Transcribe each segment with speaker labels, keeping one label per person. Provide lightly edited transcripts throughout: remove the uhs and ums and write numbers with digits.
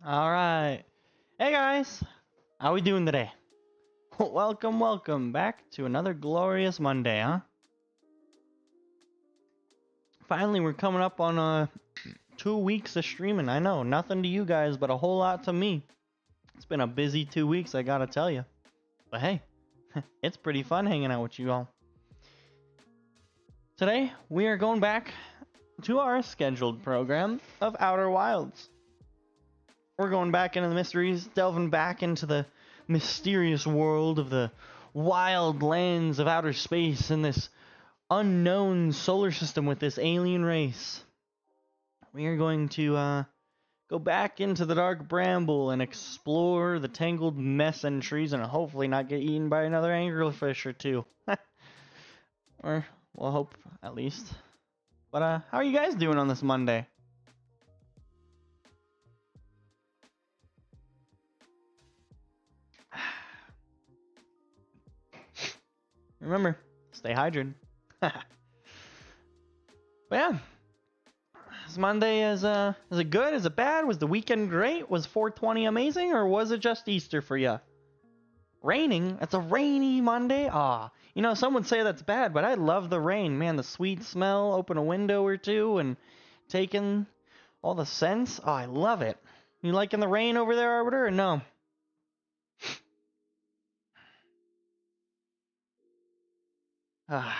Speaker 1: All right. Hey guys, how we doing today? Welcome back to another glorious Monday, huh? Finally, we're coming up on 2 weeks of streaming. I know, nothing to you guys, but a whole lot to me. It's been a busy 2 weeks, I gotta tell you. But hey, it's pretty fun hanging out with you all. Today, we are going back to our scheduled program of Outer Wilds. We're going back into the mysteries, delving back into the mysterious world of the wild lands of outer space in this unknown solar system with this alien race. We are going to go back into the dark bramble and explore the tangled mess and trees and hopefully not get eaten by another anglerfish or two. Or, we'll hope at least. But how are you guys doing on this Monday? Remember, stay hydrated. But yeah, this Monday is it good? Is it bad? Was the weekend great? Was 420 amazing, or was it just Easter for you? Raining? It's a rainy Monday. Some would say that's bad, but I love the rain, man. The sweet smell. Open a window or two and take in all the scents. Oh, I love it. You liking the rain over there, Arbiter, or no? Ah.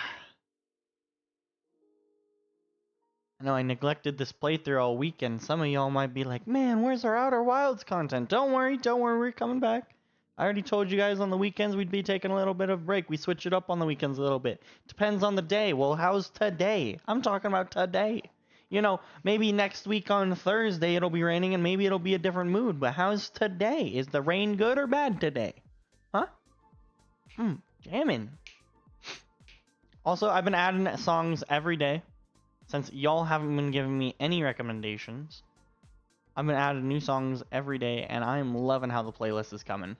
Speaker 1: I know I neglected this playthrough all weekend. Some of y'all might be like, man, where's our Outer Wilds content? Don't worry, we're coming back. I already told you guys on the weekends we'd be taking a little bit of a break. We switch it up on the weekends a little bit. Depends on the day. Well, how's today? I'm talking about today. Maybe next week on Thursday it'll be raining and maybe it'll be a different mood. But how's today? Is the rain good or bad today? Huh? Jamming. Also, I've been adding songs every day. Since y'all haven't been giving me any recommendations, I've been adding new songs every day, and I am loving how the playlist is coming.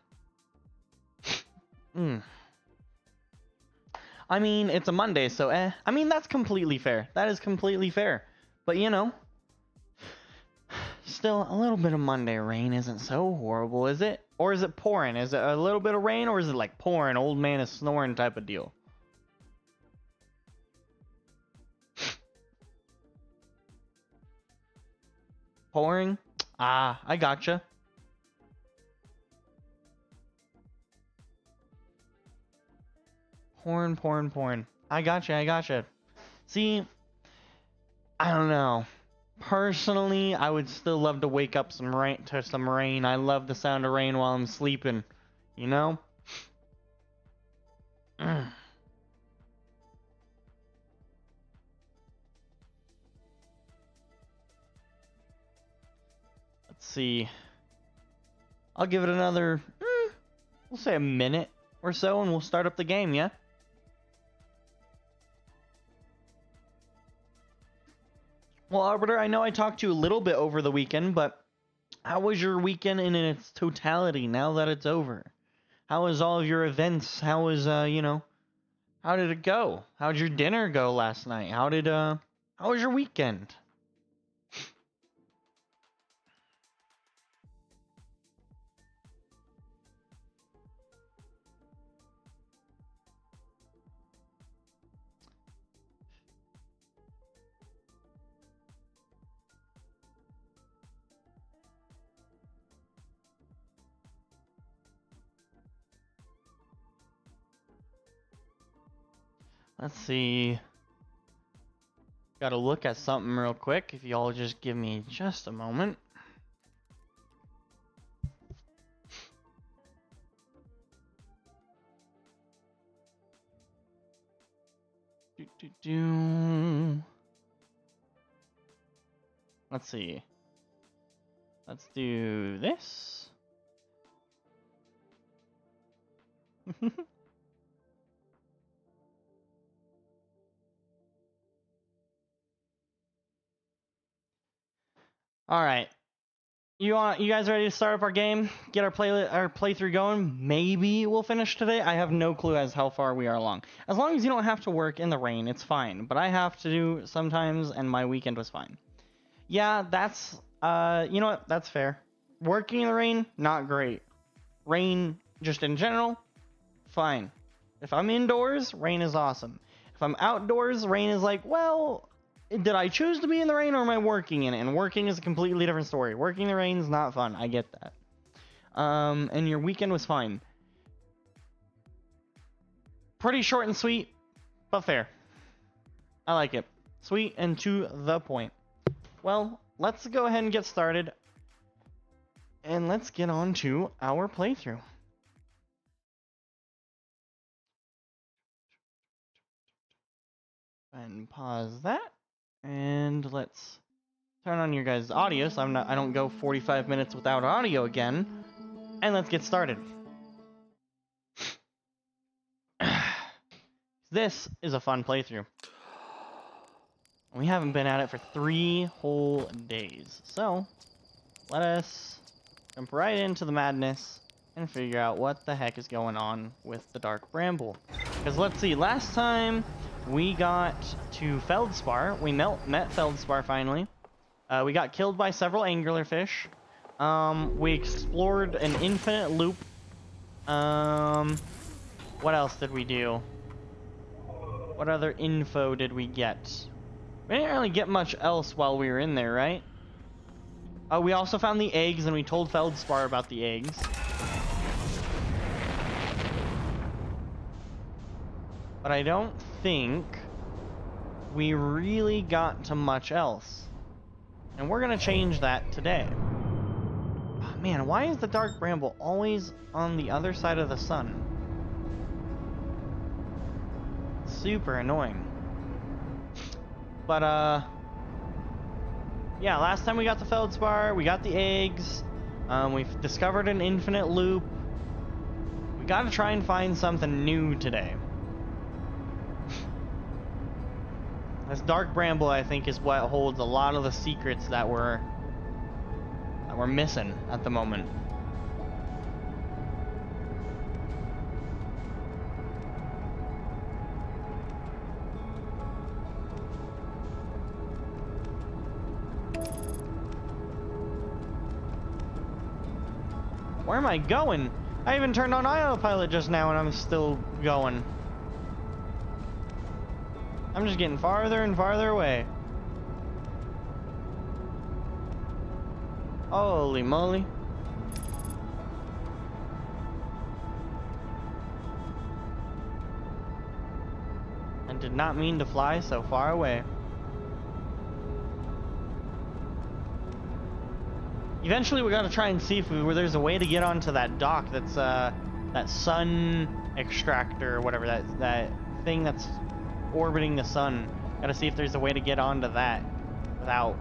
Speaker 1: I mean, it's a Monday, so I mean, that's completely fair. That is completely fair. But, still, a little bit of Monday rain isn't so horrible, is it? Or is it pouring? Is it a little bit of rain, or is it like pouring, old man is snoring type of deal? Pouring? Ah, I gotcha. Pouring. I gotcha. See, I don't know. Personally, I would still love to wake up to some rain. I love the sound of rain while I'm sleeping. You know? Let's see. I'll give it another, we'll say a minute or so, and we'll start up the game, yeah? Well, Arbiter, I know I talked to you a little bit over the weekend, but how was your weekend in its totality now that it's over? How was all of your events? How was, how did it go? How'd your dinner go last night? How was your weekend? Let's see. Gotta look at something real quick. If y'all just give me just a moment. Let's see. Let's do this. All right. You guys ready to start up our game? Get our playthrough going? Maybe we'll finish today. I have no clue as how far we are along. As long as you don't have to work in the rain, it's fine. But I have to do sometimes, and my weekend was fine. Yeah, that's you know what? That's fair. Working in the rain, not great. Rain, just in general, fine. If I'm indoors, rain is awesome. If I'm outdoors, rain is like, well, did I choose to be in the rain or am I working in it? And working is a completely different story. Working in the rain is not fun. I get that. And your weekend was fine. Pretty short and sweet, but fair. I like it. Sweet and to the point. Well, let's go ahead and get started. And let's get on to our playthrough. And pause that. And let's turn on your guys' audio so I don't go 45 minutes without audio again. And let's get started. This is a fun playthrough. We haven't been at it for 3 whole days. So, let us jump right into the madness and figure out what the heck is going on with the Dark Bramble. Because let's see, last time we got to Feldspar. We met Feldspar finally. We got killed by several anglerfish. We explored an infinite loop. What else did we do? What other info did we get? We didn't really get much else while we were in there, right? Oh, we also found the eggs, and we told Feldspar about the eggs. But I don't think we really got to much else. And we're gonna change that today. Oh, man, why is the Dark Bramble always on the other side of the sun? Super annoying. But, yeah, last time we got the Feldspar, we got the eggs, we've discovered an infinite loop. We gotta try and find something new today. This Dark Bramble, I think, is what holds a lot of the secrets that we're missing at the moment. Where am I going? I even turned on autopilot just now and I'm still going. I'm just getting farther and farther away. Holy moly. I did not mean to fly so far away. Eventually we gotta try and see if there's a way to get onto that dock that's that sun extractor or whatever, that thing that's orbiting the sun. Gotta see if there's a way to get onto that without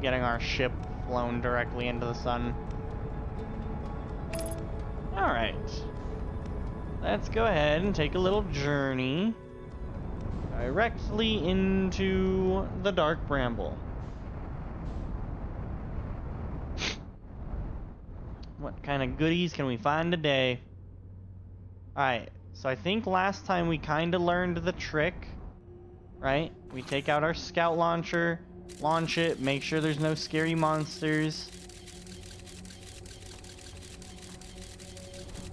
Speaker 1: getting our ship flown directly into the sun. Alright. Let's go ahead and take a little journey directly into the Dark Bramble. What kind of goodies can we find today? Alright, so I think last time we kind of learned the trick, right? We take out our scout launcher, launch it, make sure there's no scary monsters.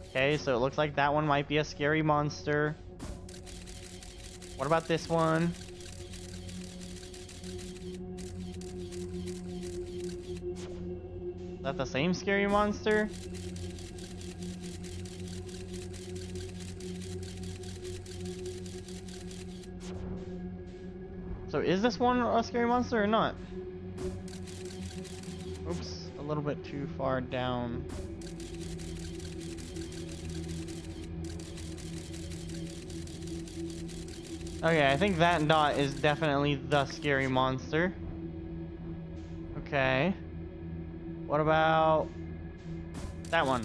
Speaker 1: Okay, so it looks like that one might be a scary monster. What about this one? Is that the same scary monster? So is this one a scary monster or not? Oops, a little bit too far down. Okay, I think that dot is definitely the scary monster. Okay. What about that one?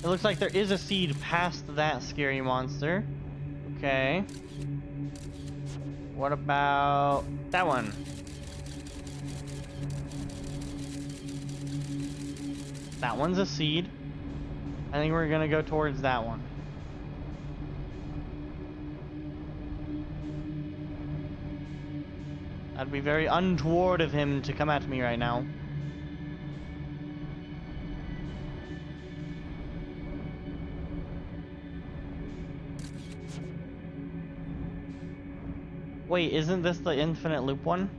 Speaker 1: It looks like there is a seed past that scary monster. Okay. What about that one? That one's a seed. I think we're gonna go towards that one. That'd be very untoward of him to come at me right now. Wait, isn't this the infinite loop one?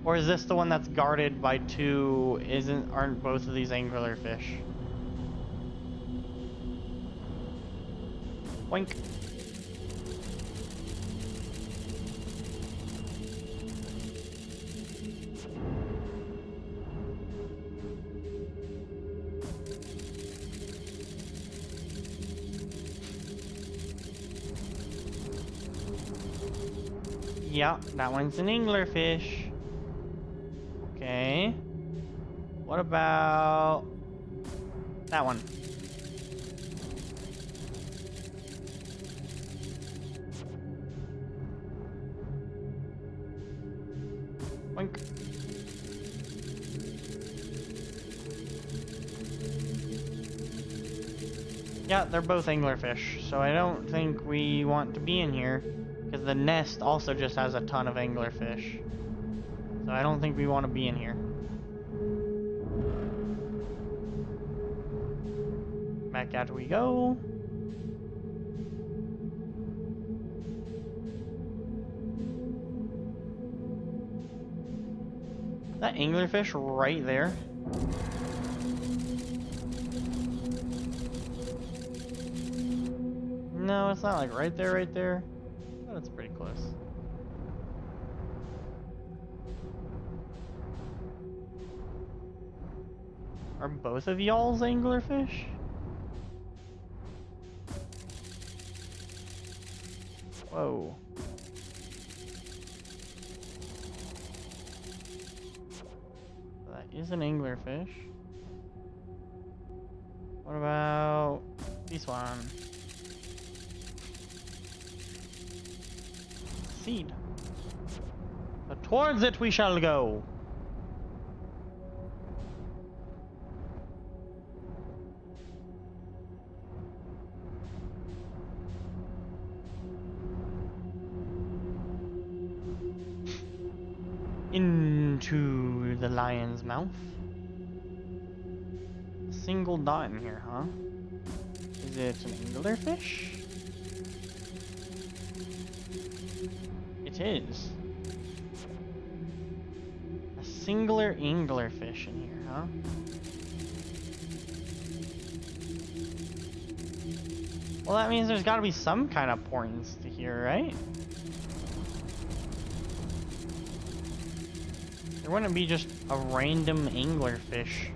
Speaker 1: Or is this the one that's guarded by two? Aren't both of these angular fish? Boink. Yeah, that one's an anglerfish. Okay. What about that one? Boink. Yeah, they're both anglerfish, so I don't think we want to be in here, because the nest also just has a ton of anglerfish. So I don't think we want to be in here. Back out we go. That anglerfish right there. No, it's not like right there, right there. But it's pretty close. Are both of y'all's anglerfish? Whoa. That is an anglerfish. What about this one? Seed. So towards it we shall go. Into the lion's mouth. A single dot in here, huh? Is it an anglerfish? It is. A singular anglerfish in here, huh? Well, that means there's gotta be some kind of importance to here, right? There wouldn't be just a random anglerfish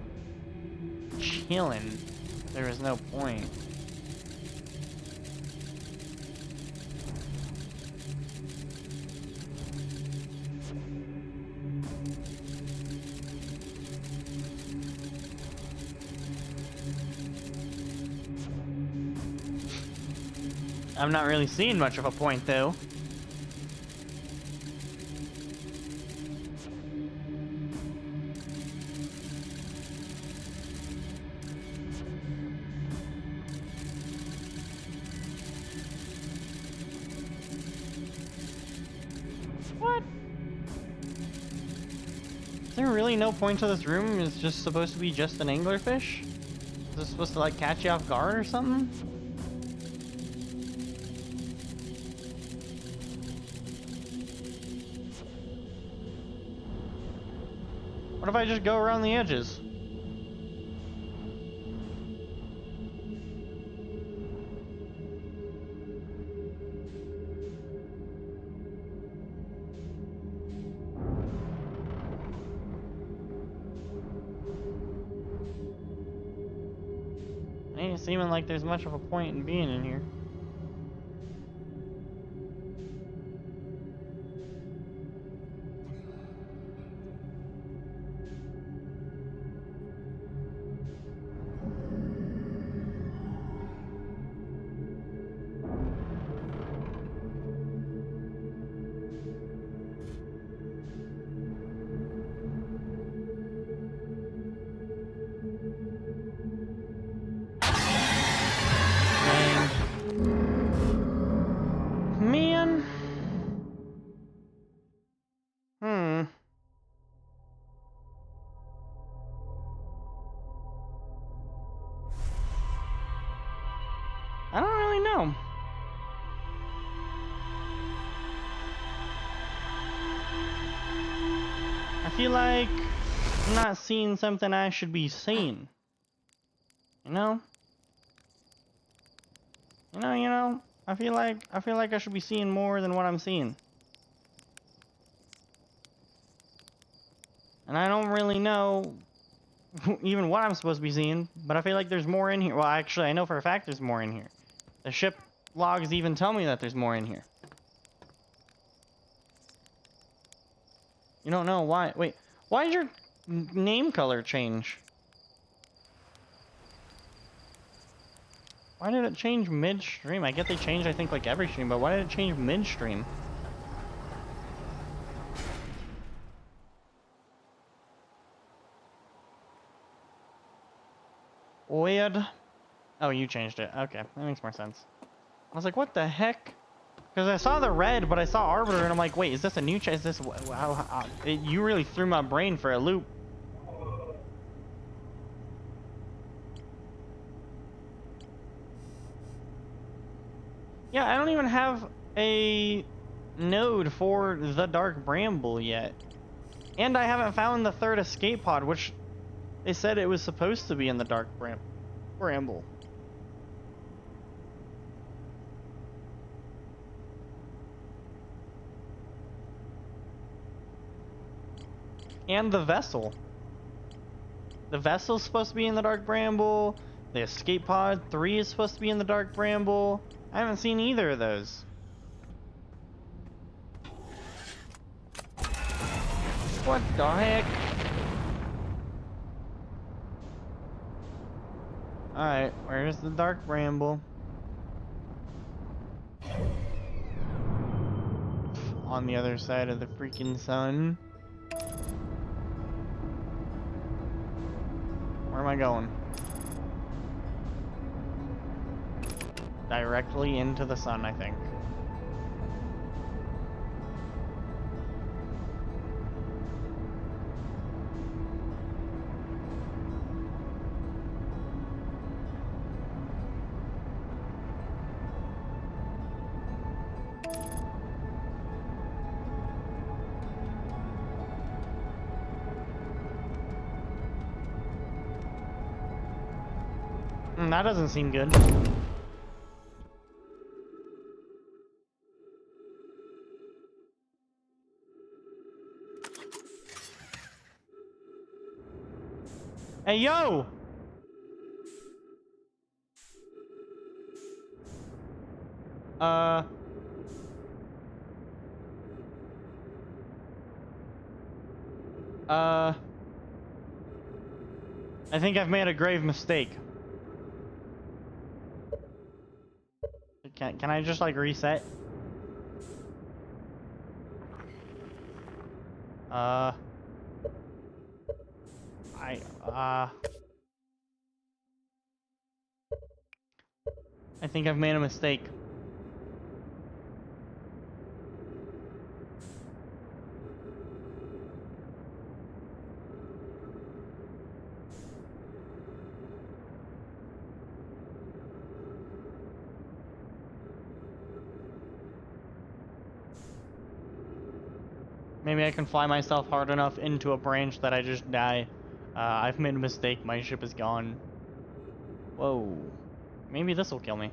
Speaker 1: chilling. There is no point. I'm not really seeing much of a point, though. What? Is there really no point to this room? It's just supposed to be just an anglerfish? Is this supposed to, like, catch you off guard or something? What if I just go around the edges? Ain't seeming like there's much of a point in being in here. know. I feel like I'm not seeing something I should be seeing. You know? You know, I feel like I should be seeing more than what I'm seeing. And I don't really know even what I'm supposed to be seeing, but I feel like there's more in here. Well, actually, I know for a fact there's more in here. The ship logs even tell me that there's more in here. You don't know why. Wait, why did your name color change? Why did it change midstream? I get they changed, I think, like every stream, but why did it change midstream? Weird. Oh, you changed it. Okay, that makes more sense. I was like, what the heck? Because I saw the red, but I saw Arbiter, and I'm like, wait, is this a new is this... you really threw my brain for a loop. Yeah, I don't even have a node for the Dark Bramble yet. And I haven't found the third escape pod, which they said it was supposed to be in the Dark Bramble. And the vessel. The vessel's supposed to be in the Dark Bramble. The escape pod 3 is supposed to be in the Dark Bramble. I haven't seen either of those. What the heck? Alright, where's the Dark Bramble? On the other side of the freaking sun. Where am I going? Directly into the sun, I think. That doesn't seem good. Hey, yo! I think I've made a grave mistake. Can I just, like, reset? I think I've made a mistake. Maybe I can fly myself hard enough into a branch that I just die. I've made a mistake. My ship is gone. Whoa. Maybe this will kill me.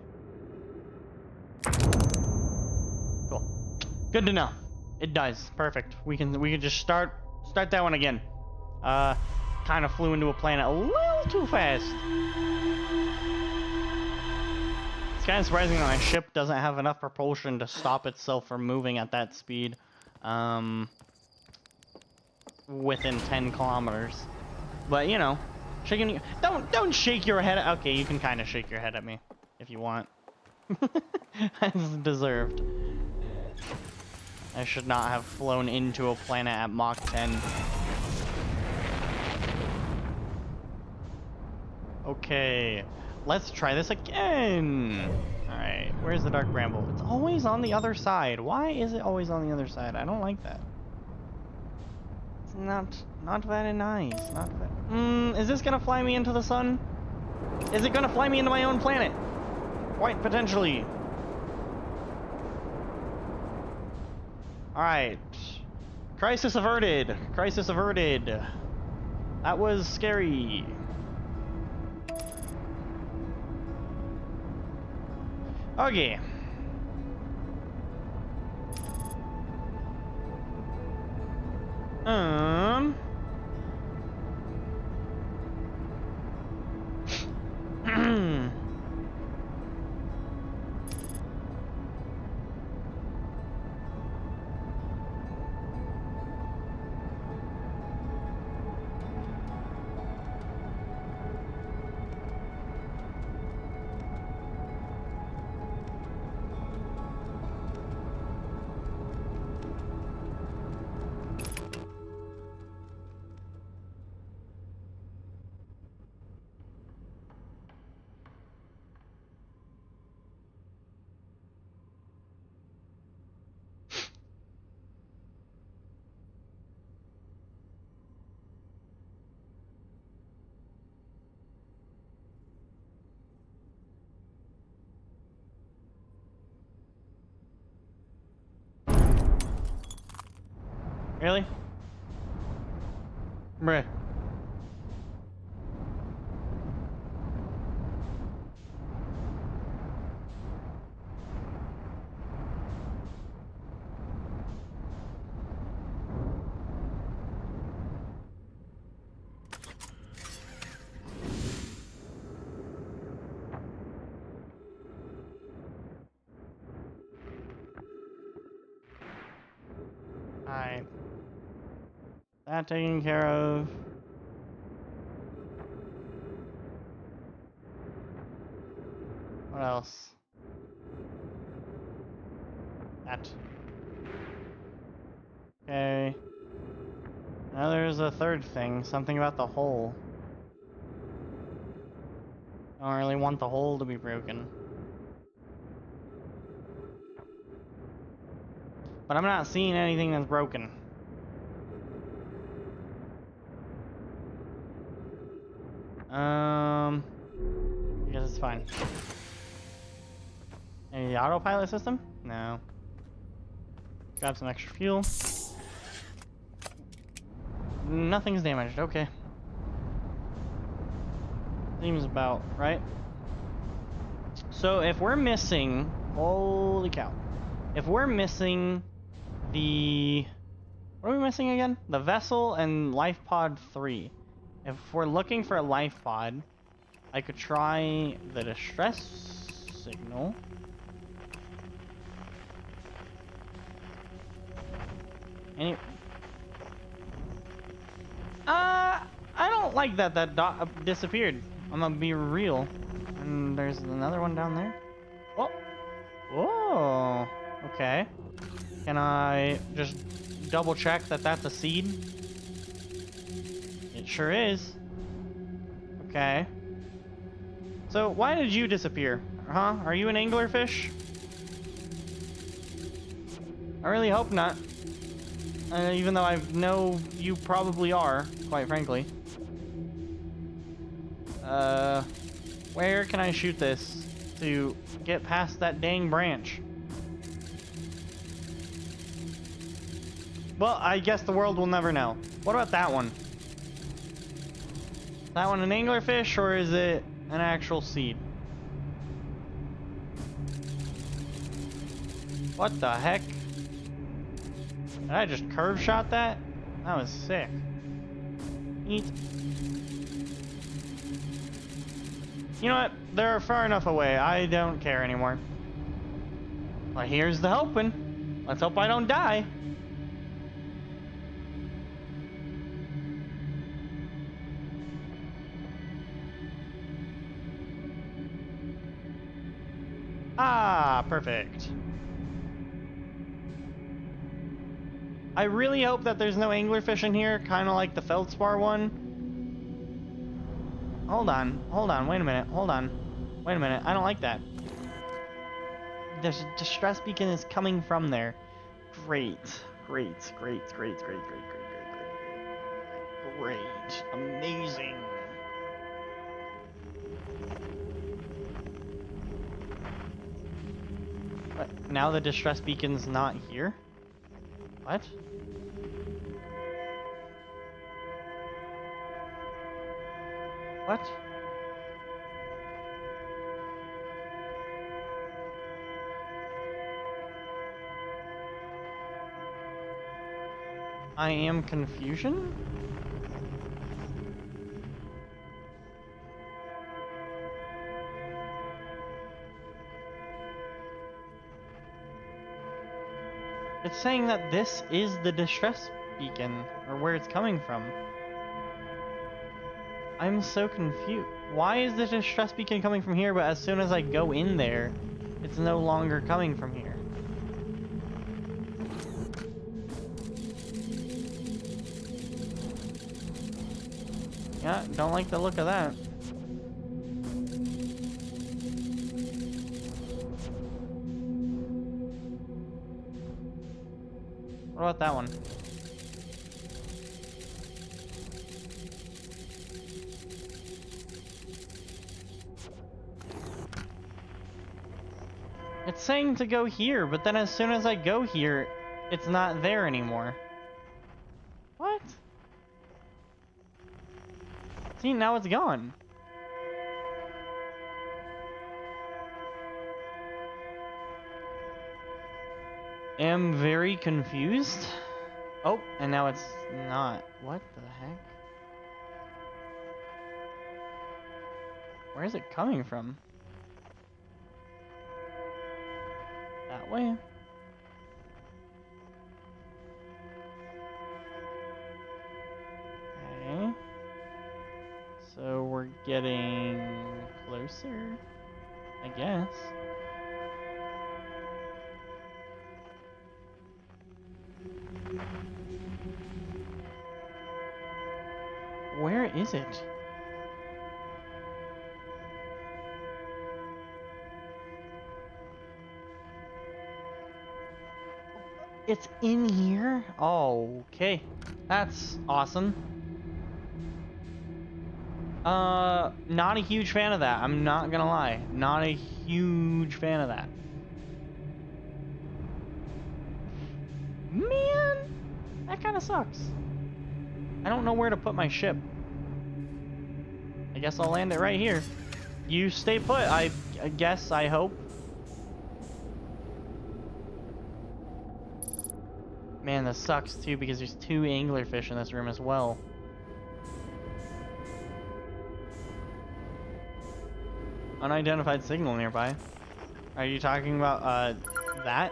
Speaker 1: Cool. Good to know. It does. Perfect. We can just start that one again. Kind of flew into a planet a little too fast. It's kind of surprising that my ship doesn't have enough propulsion to stop itself from moving at that speed. Within 10 kilometers. But, you know, shaking... Don't shake your head... Okay, you can kind of shake your head at me if you want. That's deserved. I should not have flown into a planet at Mach 10. Okay, let's try this again. Alright, where's the Dark Bramble? It's always on the other side. Why is it always on the other side? I don't like that. It's not very nice. Not very... is this gonna fly me into the sun? Is it gonna fly me into my own planet? Quite potentially. Alright. Crisis averted. Crisis averted. That was scary. Okay. Really? Bruh. Alright. That taken care of. What else? That. Okay. Now there's a third thing. Something about the hole. I don't really want the hole to be broken. But I'm not seeing anything that's broken. I guess it's fine. Any autopilot system? No. Grab some extra fuel. Nothing's damaged, okay. Seems about right. So if we're missing, holy cow. If we're missing the, what are we missing again? The vessel and life pod 3. If we're looking for a life pod, I could try the distress signal. Any... I don't like that disappeared. I'm gonna be real. And there's another one down there. Oh! Oh! Okay. Can I just double check that that's a seed? It sure is. Okay. So, why did you disappear? Huh? Are you an anglerfish? I really hope not. Even though I know you probably are, quite frankly. Where can I shoot this to get past that dang branch? Well, I guess the world will never know. What about that one? Is that one an anglerfish or is it an actual seed? What the heck? Did I just curve shot that? That was sick. Eat. You know what? They're far enough away. I don't care anymore. Well, here's the hoping. Let's hope I don't die. Ah, perfect. I really hope that there's no anglerfish in here, kind of like the feldspar one. Hold on, wait a minute, hold on. Wait a minute, I don't like that. The distress beacon is coming from there. Great, great, great, great, great, great, great, great, great, great, great, amazing. Now the distress beacon's not here? What? What? I am confusion? It's saying that this is the distress beacon, or where it's coming from. I'm so confused. Why is the distress beacon coming from here, but as soon as I go in there, it's no longer coming from here? Yeah, don't like the look of that. What about that one? It's saying to go here, but then as soon as I go here, it's not there anymore. What? See, now it's gone. Am very confused. Oh, and now it's not. What the heck? Where is it coming from? That way? Okay. So we're getting closer, I guess. Where is it? It's in here? Oh, okay. That's awesome. Not a huge fan of that. I'm not gonna lie. Not a huge fan of that. Man, that kind of sucks. I don't know where to put my ship. I guess I'll land it right here. You stay put, I guess, I hope. Man, this sucks too because there's 2 anglerfish in this room as well. Unidentified signal nearby. Are you talking about, that?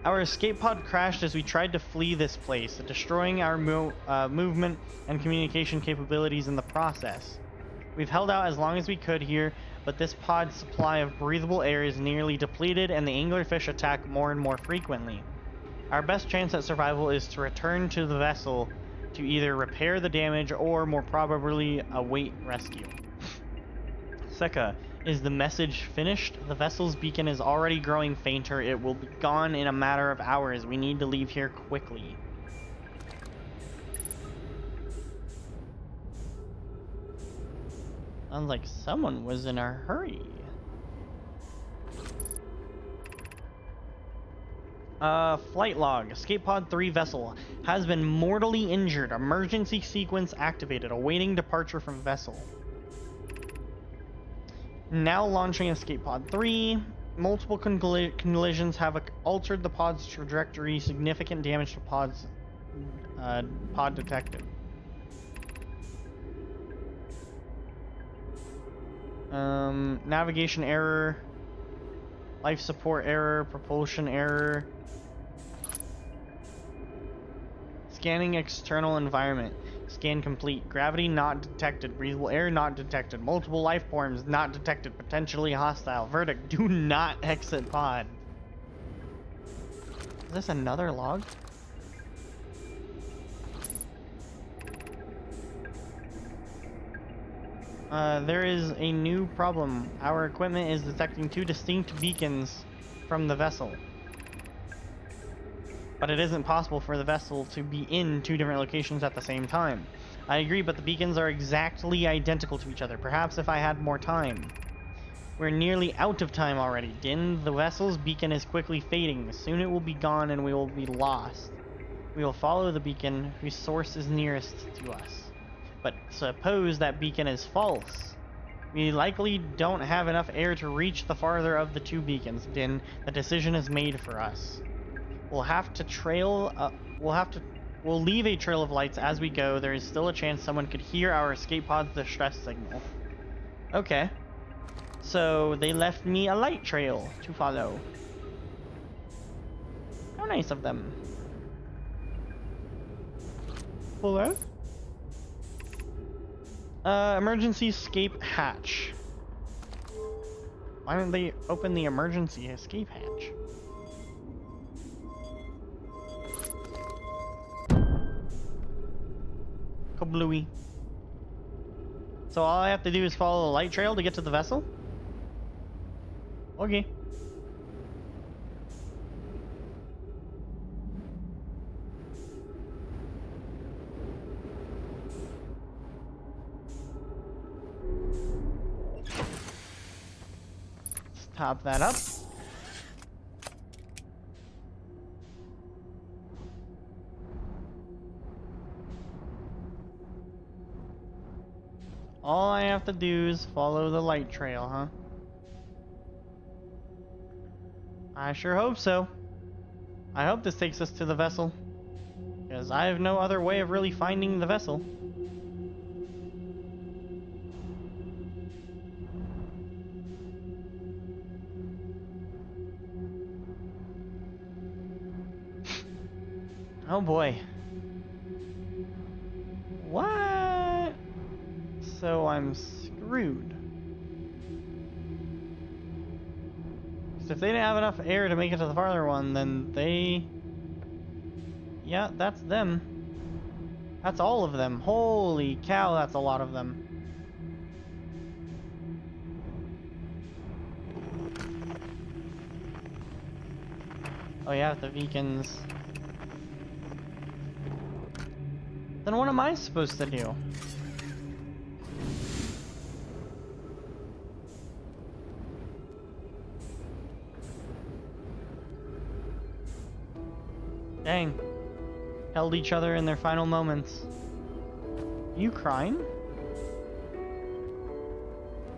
Speaker 1: Our escape pod crashed as we tried to flee this place, destroying our movement and communication capabilities in the process. We've held out as long as we could here, but this pod's supply of breathable air is nearly depleted and the anglerfish attack more and more frequently. Our best chance at survival is to return to the vessel to either repair the damage or, more probably, await rescue. Seka, is the message finished? The vessel's beacon is already growing fainter. It will be gone in a matter of hours. We need to leave here quickly. Sounds like someone was in a hurry. Flight log. Escape pod 3 vessel has been mortally injured. Emergency sequence activated. Awaiting departure from vessel. Now launching escape pod 3. Multiple collisions have altered the pod's trajectory. Significant damage to pod detected. Navigation error. Life support error. Propulsion error. Scanning external environment. Scan complete. Gravity not detected. Breathable air not detected. Multiple life forms not detected. Potentially hostile. Verdict: do not exit pod. Is this another log? There is a new problem. Our equipment is detecting 2 distinct beacons from the vessel. but it isn't possible for the vessel to be in 2 different locations at the same time. I agree, but the beacons are exactly identical to each other. Perhaps if I had more time. We're nearly out of time already. Din, the vessel's beacon is quickly fading. Soon it will be gone and we will be lost. We will follow the beacon whose source is nearest to us. But suppose that beacon is false. We likely don't have enough air to reach the farther of the 2 beacons. Din, the decision is made for us. We'll have to we'll leave a trail of lights as we go. There is still a chance someone could hear our escape pod's distress signal. Okay. So they left me a light trail to follow. How nice of them. Pull out. Emergency escape hatch. Why don't they open the emergency escape hatch? Kablooey. So all I have to do is follow the light trail to get to the vessel? Okay. Let's top that up. All I have to do is follow the light trail, huh? I sure hope so. I hope this takes us to the vessel, because I have no other way of really finding the vessel. Oh boy. What? So I'm screwed. Because if they didn't have enough air to make it to the farther one, then they... Yeah, that's them. That's all of them. Holy cow, that's a lot of them. Oh yeah, the beacons. Then what am I supposed to do? Dang. Held each other in their final moments. Are you crying?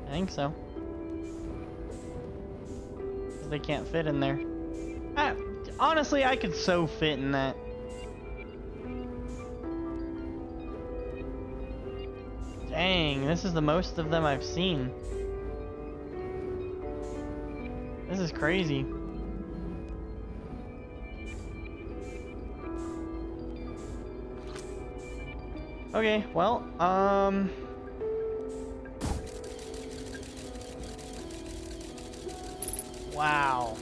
Speaker 1: I think so. 'Cause they can't fit in there. Honestly, I could so fit in that. Dang, this is the most of them I've seen. This is crazy. Okay, well, wow.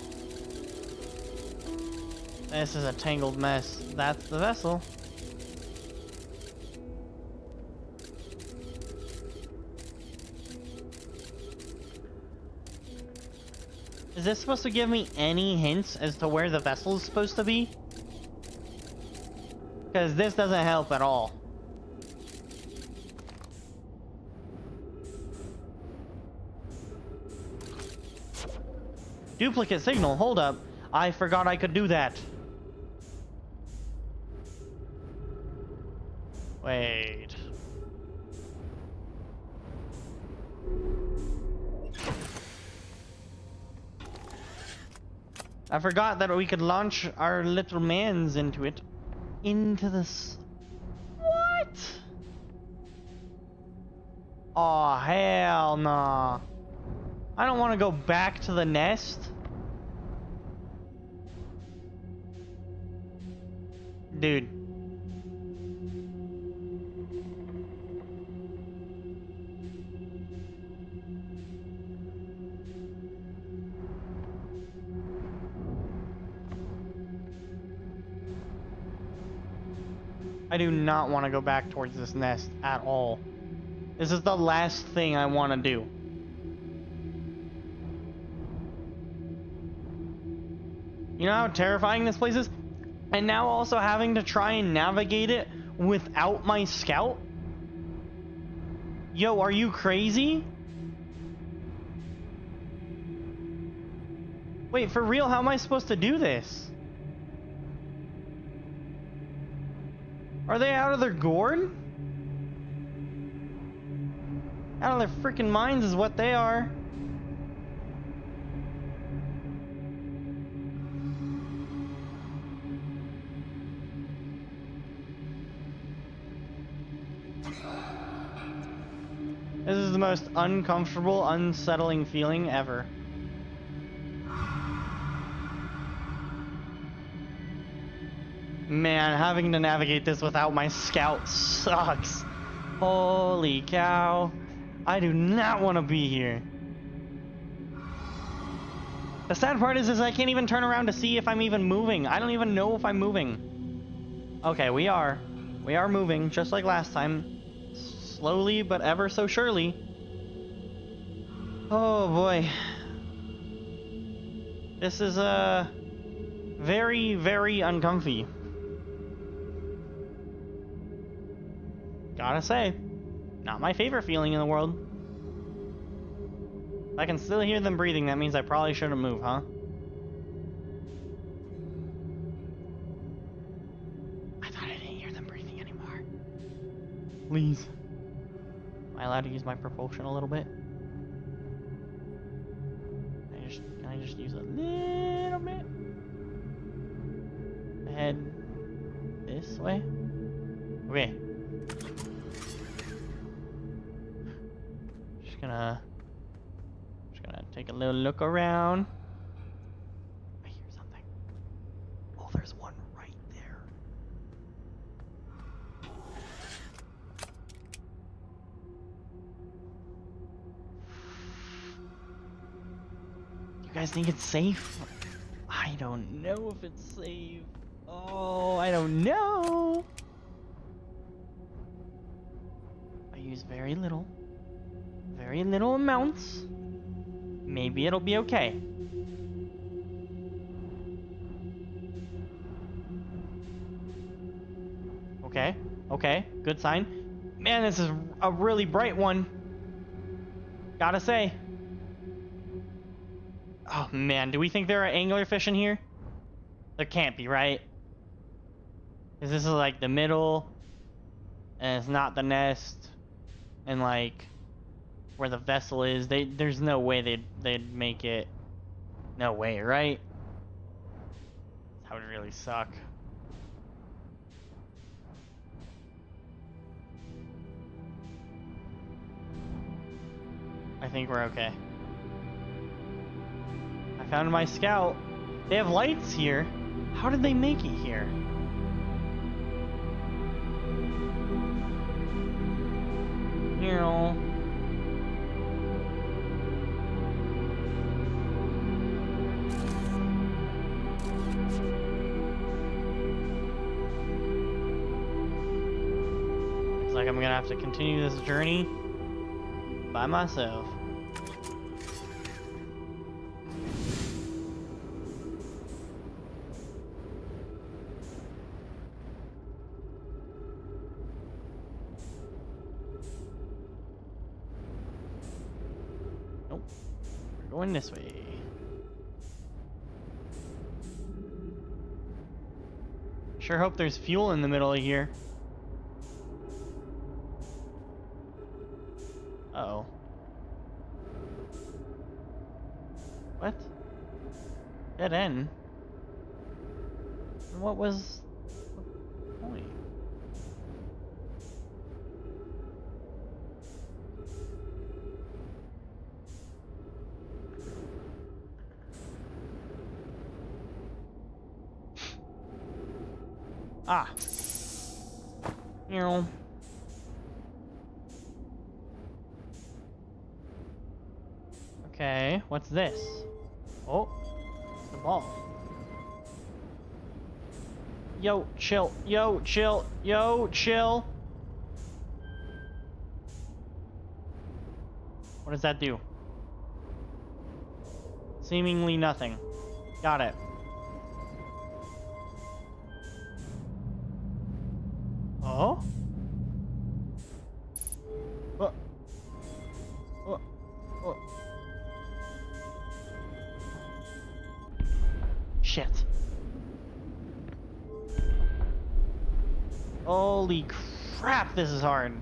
Speaker 1: This is a tangled mess. That's the vessel. Is this supposed to give me any hints as to where the vessel is supposed to be? Because this doesn't help at all. Duplicate signal, hold up. I forgot I could do that. Wait. I forgot that we could launch our little mans into it. Into this. What? Oh, hell nah. I don't want to go back to the nest. Dude. I do not want to go back towards this nest at all. This is the last thing I want to do. You know how terrifying this place is? And now also having to try and navigate it without my scout? Yo, are you crazy? Wait, for real, how am I supposed to do this? Are they out of their gourd? Out of their freaking minds is what they are. This is the most uncomfortable, unsettling feeling ever. Man, having to navigate this without my scout sucks. Holy cow. I do not want to be here. The sad part is I can't even turn around to see if I'm even moving. I don't even know if I'm moving. Okay, we are. We are moving, just like last time. Slowly, but ever so surely. Oh boy. This is, very, very uncomfy. Gotta say, not my favorite feeling in the world. If I can still hear them breathing, that means I probably shouldn't move, huh? I thought I didn't hear them breathing anymore. Please. Am I allowed to use my propulsion a little bit? Can I just use a little bit? Head this way? Okay. Just gonna take a little look around. I hear something. Oh, there's one right there. You guys think it's safe? I don't know if it's safe. Oh, I don't know. I use very little amounts. Maybe it'll be okay. Okay, good sign. Man, this is a really bright one. Gotta say. Oh man, do we think there are anglerfish in here? There can't be, right? Because this is like the middle, and it's not the nest, and like where the vessel is. There's no way they'd make it. No way, right? That would really suck. I think we're okay. I found my scout. They have lights here. How did they make it here? You know. Looks like I'm gonna have to continue this journey by myself. Nope. We're going this way. Sure hope there's fuel in the middle of here. Uh-oh. What? Dead end? What was the point? Ah. You know. Okay, what's this? Oh, the ball. Yo, chill. Yo, chill. Yo, chill. What does that do? Seemingly nothing. Got it. Oh? Oh. Oh. Oh. Shit. Holy crap, this is hard.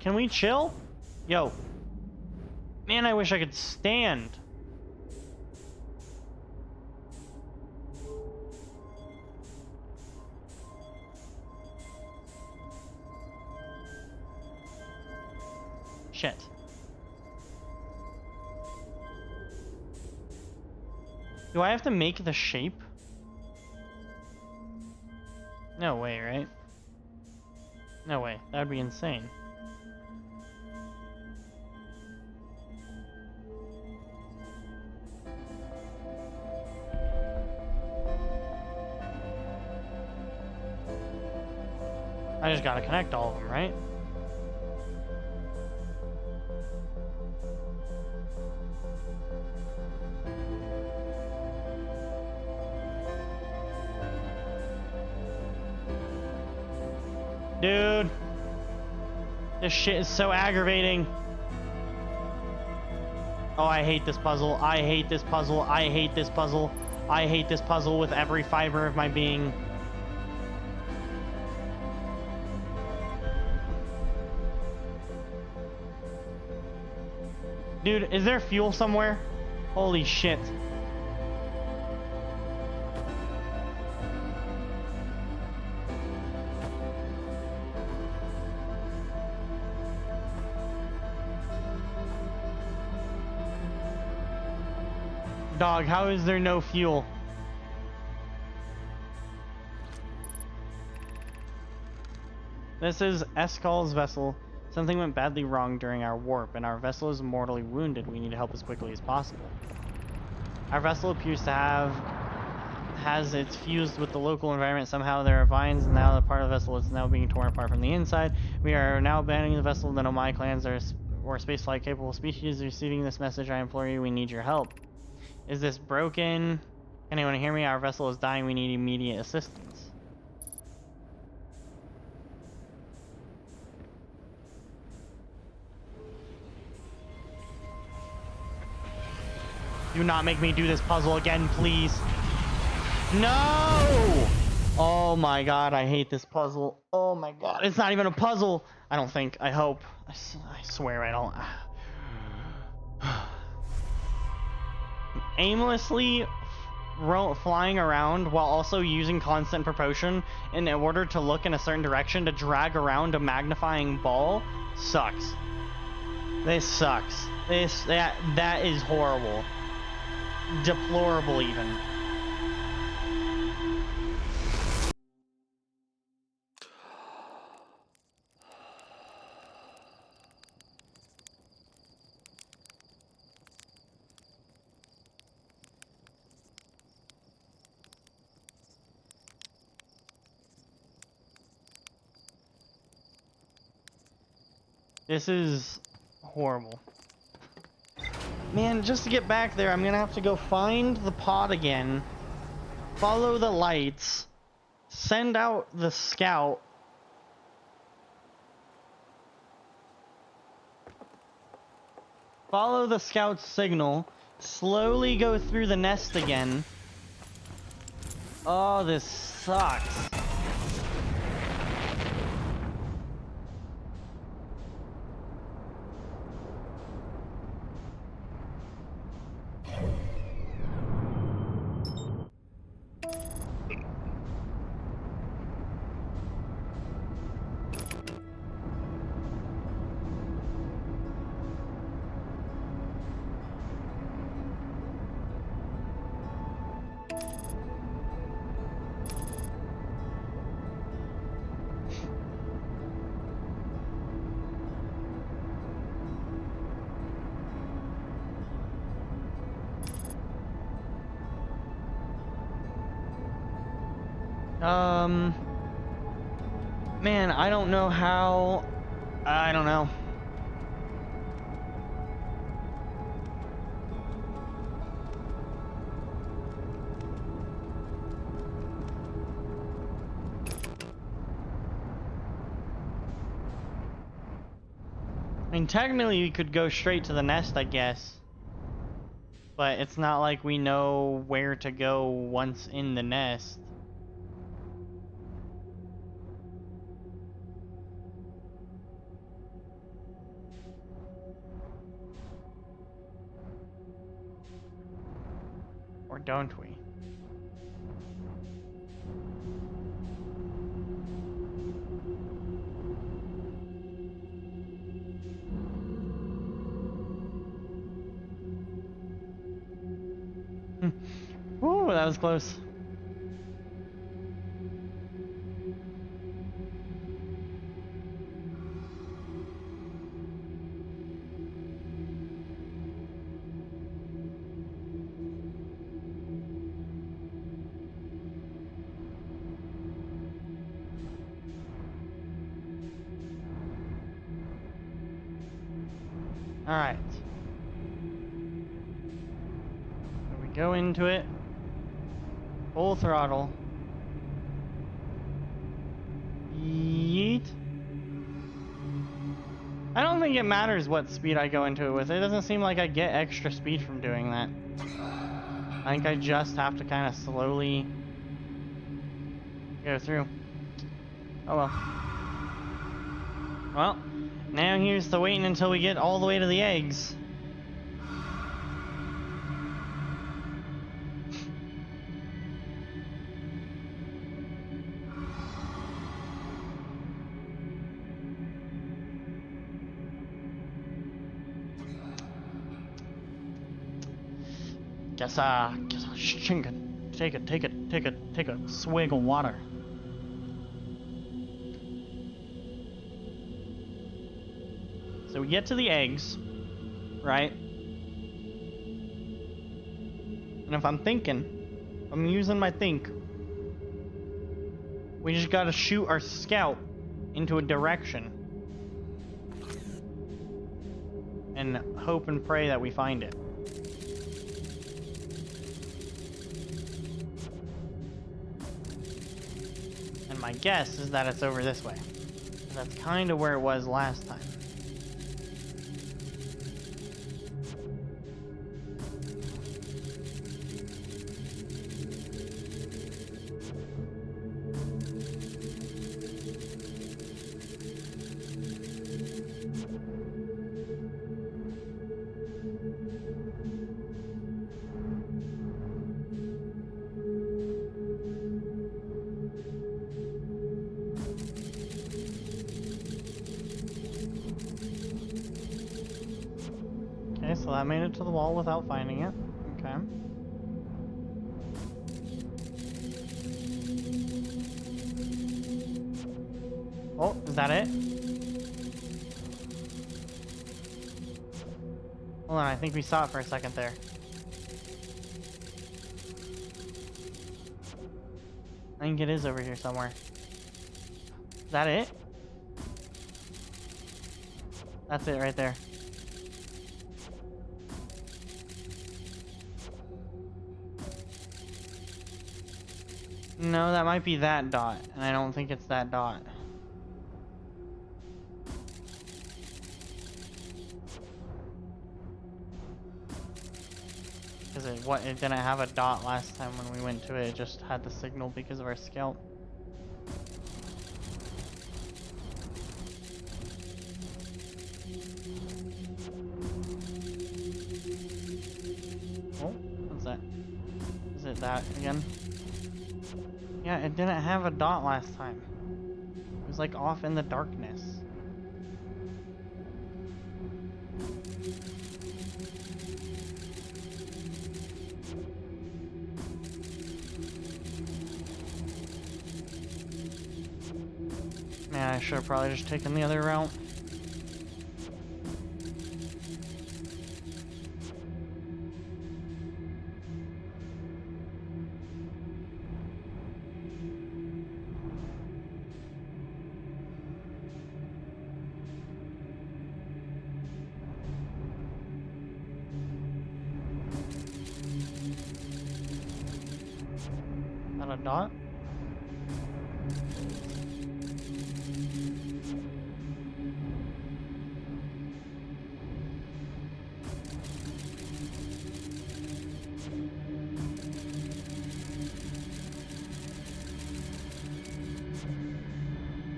Speaker 1: Can we chill? Yo. Man, I wish I could stand. Shit. Do I have to make the shape? No way, right? No way. That would be insane. I just gotta connect all of them, right? Dude. This shit is so aggravating. Oh, I hate this puzzle. I hate this puzzle. I hate this puzzle. I hate this puzzle with every fiber of my being. Dude, is there fuel somewhere? Holy shit. Dog, how is there no fuel? This is Escal's vessel. Something went badly wrong during our warp, and our vessel is mortally wounded. We need to help as quickly as possible. Our vessel appears to has it's fused with the local environment. Somehow there are vines, and now the part of the vessel is now being torn apart from the inside. We are now abandoning the vessel. The Nomai clans or spaceflight capable species receiving this message. I implore you, we need your help. Is this broken? Can anyone hear me? Our vessel is dying. We need immediate assistance. Do not make me do this puzzle again, please. No! Oh my god, I hate this puzzle. Oh my god, it's not even a puzzle. I don't think. I hope. I swear I don't. Aimlessly flying around while also using constant propulsion in order to look in a certain direction to drag around a magnifying ball sucks. This sucks. That is horrible. Deplorable even. This is horrible. Man, just to get back there, I'm gonna have to go find the pod again, follow the lights, send out the scout, follow the scout's signal, slowly go through the nest again. Oh, this sucks. Man, I don't know how. I don't know. I mean, technically, we could go straight to the nest, I guess. But it's not like we know where to go once in the nest. Or don't we? Ooh, that was close. Alright. So we go into it. Full throttle. Yeet. I don't think it matters what speed I go into it with. It doesn't seem like I get extra speed from doing that. I think I just have to kind of slowly go through. Oh well. Well, now here's the waiting until we get all the way to the eggs. Guess take a swig of water. So we get to the eggs, right? And if I'm thinking, I'm using my think, we just gotta shoot our scout into a direction and hope and pray that we find it. And my guess is that it's over this way. That's kind of where it was last time. Okay, so that made it to the wall without finding it. Okay. Oh, is that it? Hold on, I think we saw it for a second there. I think it is over here somewhere. Is that it? That's it right there. No, that might be that dot, and I don't think it's that dot. Because it didn't have a dot last time when we went to it, it just had the signal because of our scout. Oh, what's that? Is it that again? Yeah, it didn't have a dot last time. It was like off in the darkness. Man, I should have probably just taken the other route. dot.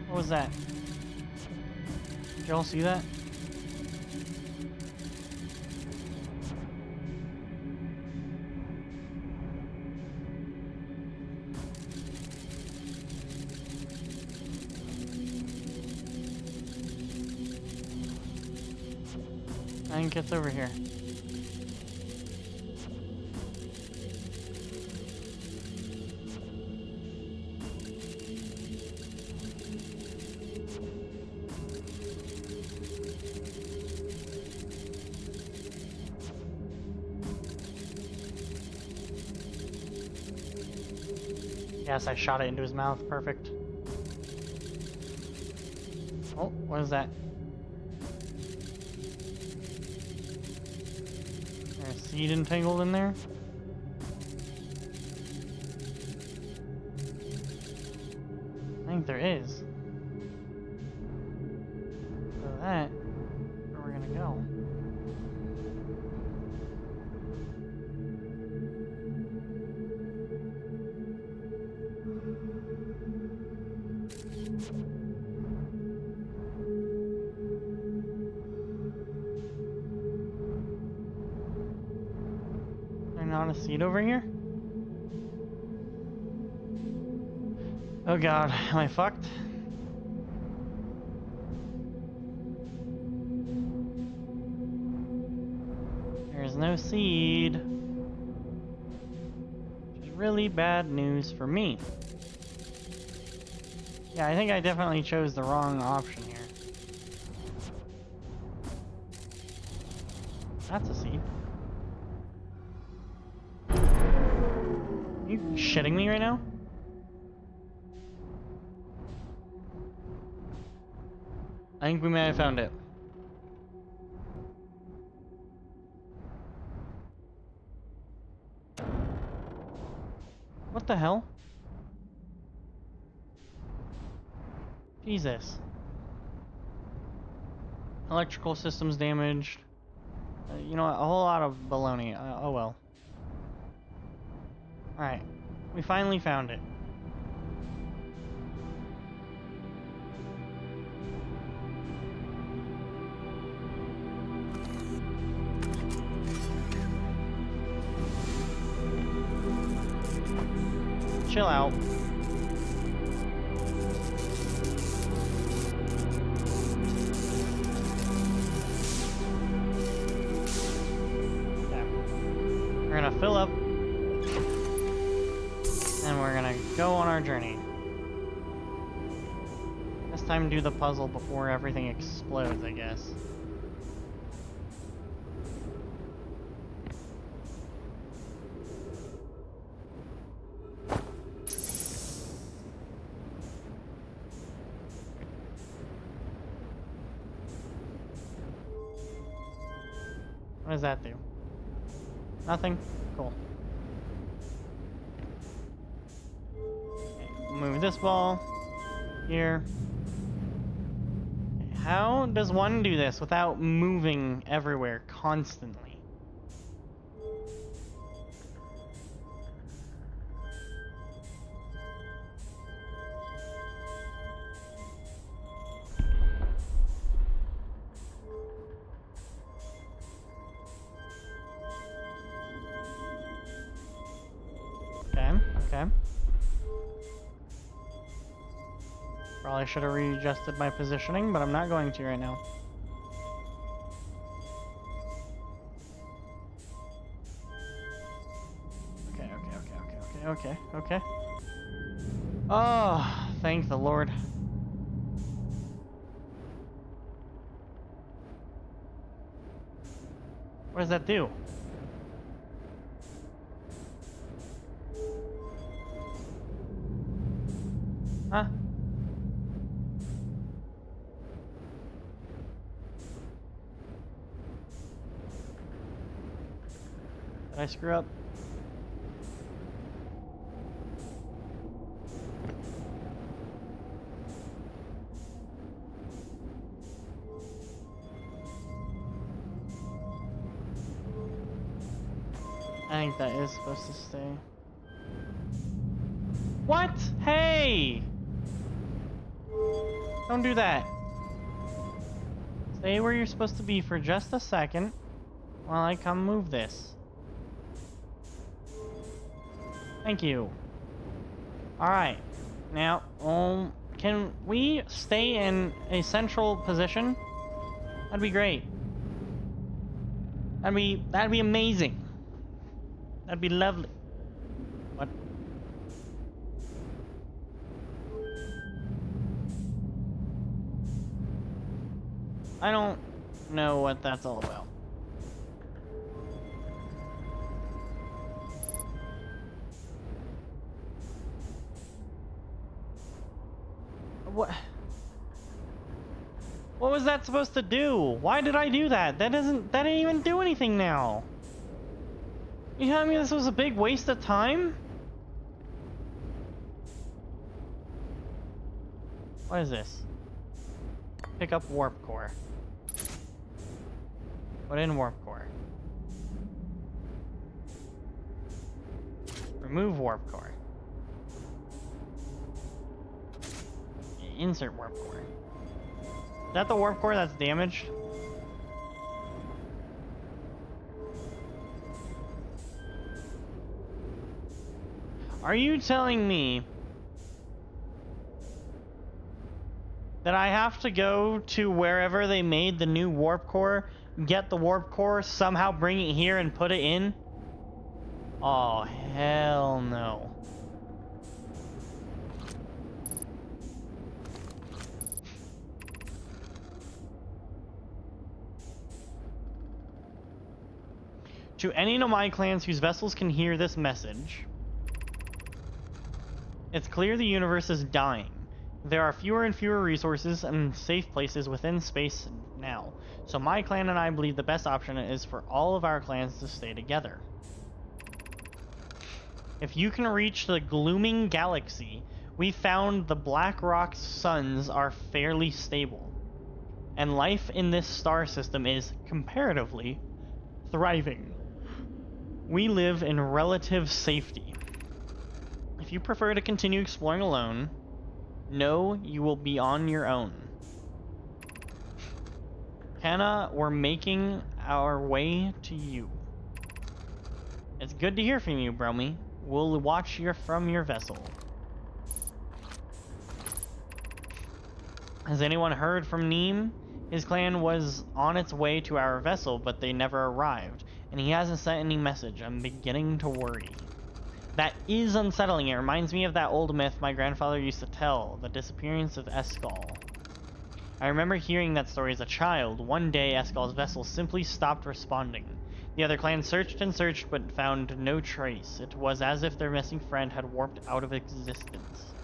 Speaker 1: What was that? Did y'all see that? I think it's over here. Yes, I shot it into his mouth. Perfect. Oh, what is that? There's a seed entangled in there? I think there is. So that, where we're gonna go. There's not a seed over here? Oh god, am I fucked? There's no seed. Which is really bad news for me. Yeah, I think I definitely chose the wrong option here. That's a seed. Are you shitting me right now? I think we may have found it. What the hell? Jesus. Electrical systems damaged. You know what? A whole lot of baloney. Oh well. Alright. We finally found it. Chill out. Okay. We're gonna fill up. And we're gonna go on our journey. This time do the puzzle before everything explodes, I guess. What does that do? Nothing? Cool. Okay, move this ball. Here. Okay, how does one do this without moving everywhere constantly? Okay. Probably should have readjusted my positioning, but I'm not going to right now. Okay. Oh, thank the Lord. What does that do? Huh? Did I screw up? I think that is supposed to stay. What? Hey! Don't do that. Stay where you're supposed to be for just a second while I come move this. Thank you. Alright. Now, can we stay in a central position? That'd be great. That'd be amazing. That'd be lovely. What? I don't know what that's all about. What? What was that supposed to do? Why did I do that? That didn't even do anything now. You telling me this was a big waste of time? What is this? Pick up warp core. Put in warp core. Remove warp core. Insert warp core. Is that the warp core that's damaged? Are you telling me that I have to go to wherever they made the new warp core, get the warp core, somehow bring it here and put it in? Oh, hell no. To any Nomai clans whose vessels can hear this message, it's clear the universe is dying. There are fewer and fewer resources and safe places within space now, so my clan and I believe the best option is for all of our clans to stay together. If you can reach the glooming galaxy, we found the Black Rock's suns are fairly stable, and life in this star system is, comparatively, thriving. We live in relative safety. If you prefer to continue exploring alone, know you will be on your own. Hannah, we're making our way to you. It's good to hear from you, Bromy. We'll watch from your vessel. Has anyone heard from Neem? His clan was on its way to our vessel, but they never arrived, and he hasn't sent any message. I'm beginning to worry. That is unsettling. It reminds me of that old myth my grandfather used to tell, the disappearance of Escall. I remember hearing that story as a child. One day, Escall's vessel simply stopped responding. The other clans searched and searched, but found no trace. It was as if their missing friend had warped out of existence.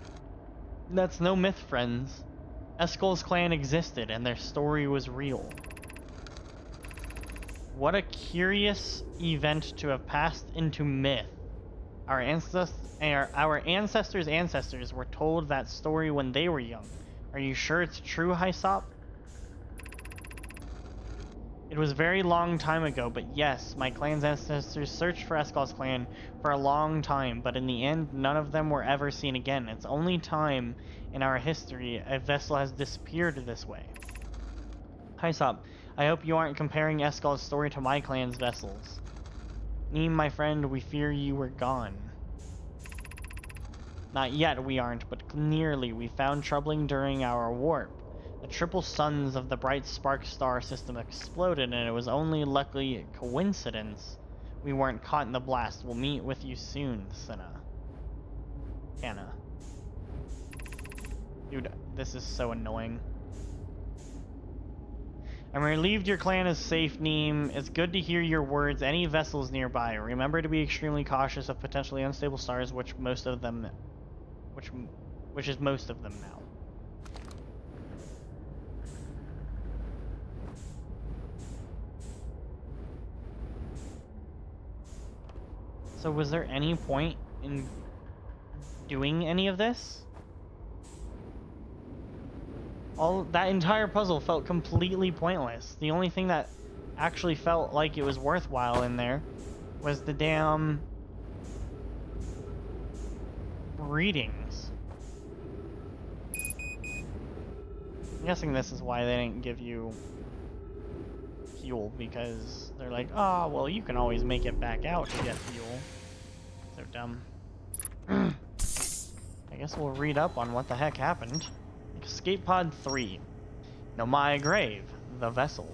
Speaker 1: That's no myth, friends. Escall's clan existed, and their story was real. What a curious event to have passed into myth. Our ancestors' ancestors were told that story when they were young. Are you sure it's true, Hyssop? It was a very long time ago, but yes, my clan's ancestors searched for Escall's clan for a long time, but in the end, none of them were ever seen again. It's only time in our history a vessel has disappeared this way. Hyssop, I hope you aren't comparing Escall's story to my clan's vessels. Neem, my friend, we fear you were gone. Not yet, we aren't, but nearly. We found troubling during our warp. The triple suns of the bright spark star system exploded, and it was only luckily a coincidence we weren't caught in the blast. We'll meet with you soon, Hannah. Dude, this is so annoying. I'm relieved your clan is safe, Neem. It's good to hear your words. Any vessels nearby, remember to be extremely cautious of potentially unstable stars, which is most of them now. So was there any point in doing any of this? That entire puzzle felt completely pointless. The only thing that actually felt like it was worthwhile in there was the damn readings. I'm guessing this is why they didn't give you fuel, because they're like, oh, well, you can always make it back out to get fuel. So dumb. I guess we'll read up on what the heck happened. Escape Pod 3. Nomai Grave, the vessel.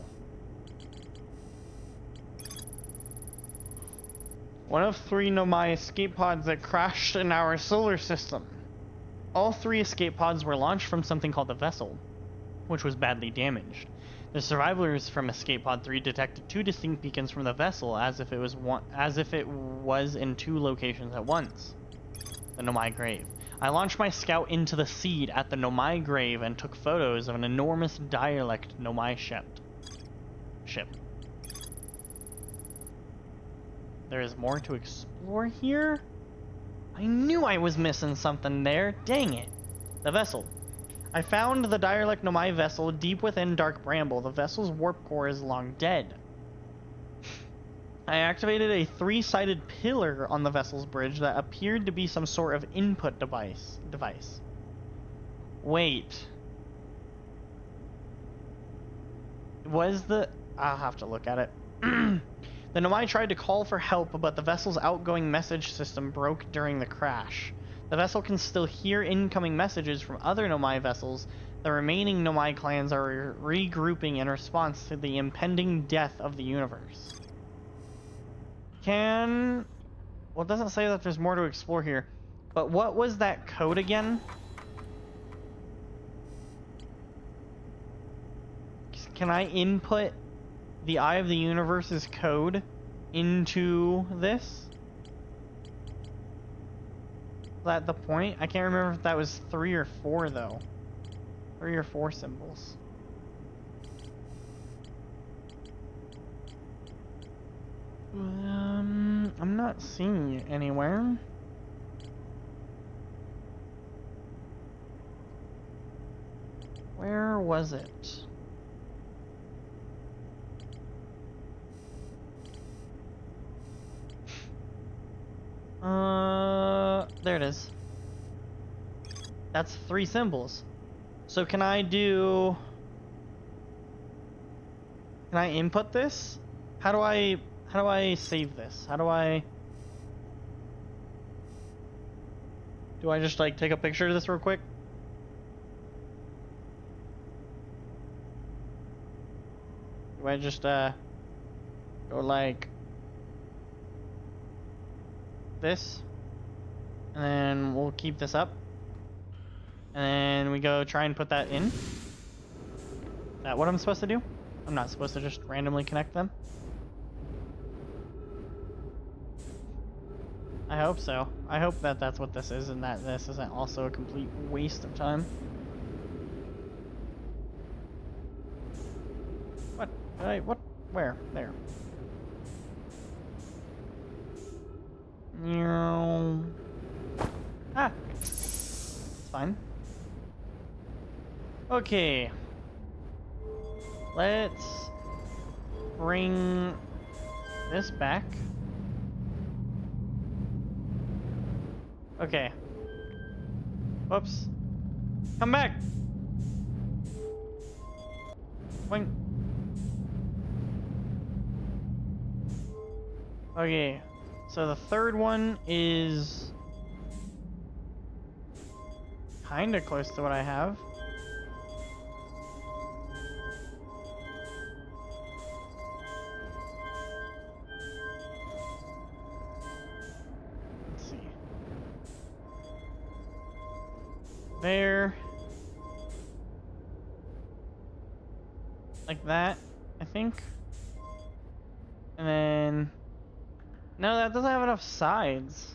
Speaker 1: One of 3 Nomai escape pods that crashed in our solar system. All 3 escape pods were launched from something called the vessel, which was badly damaged. The survivors from Escape Pod 3 detected 2 distinct beacons from the vessel as if it was in 2 locations at once. The Nomai Grave. I launched my scout into the seed at the Nomai Grave and took photos of an enormous dialect Nomai ship. There is more to explore here? I knew I was missing something there. Dang it. The vessel. I found the Dialect Nomai vessel deep within Dark Bramble. The vessel's warp core is long dead. I activated a 3-sided pillar on the vessel's bridge that appeared to be some sort of input device. Wait. I'll have to look at it. The Nomai tried to call for help, but the vessel's outgoing message system broke during the crash. The vessel can still hear incoming messages from other Nomai vessels. The remaining Nomai clans are regrouping in response to the impending death of the universe. Well, it doesn't say that there's more to explore here, but what was that code again? Can I input the Eye of the Universe's code into this? Is that the point? I can't remember if that was 3 or 4 though. 3 or 4 symbols. I'm not seeing it anywhere. Where was it? There it is. That's 3 symbols. So can I input this? How do I save this? Do I just like take a picture of this real quick? Do I just go like this? And then we'll keep this up. And then we go try and put that in. Is that what I'm supposed to do? I'm not supposed to just randomly connect them? I hope so. I hope that that's what this is and that this isn't also a complete waste of time. What? What? Where? There. Ah! It's fine. Okay. Let's bring this back. Okay. Whoops. Come back! Wing. Okay. So the third one is kinda close to what I have. Let's see. There. Like that, I think. And then... No, that doesn't have enough sides.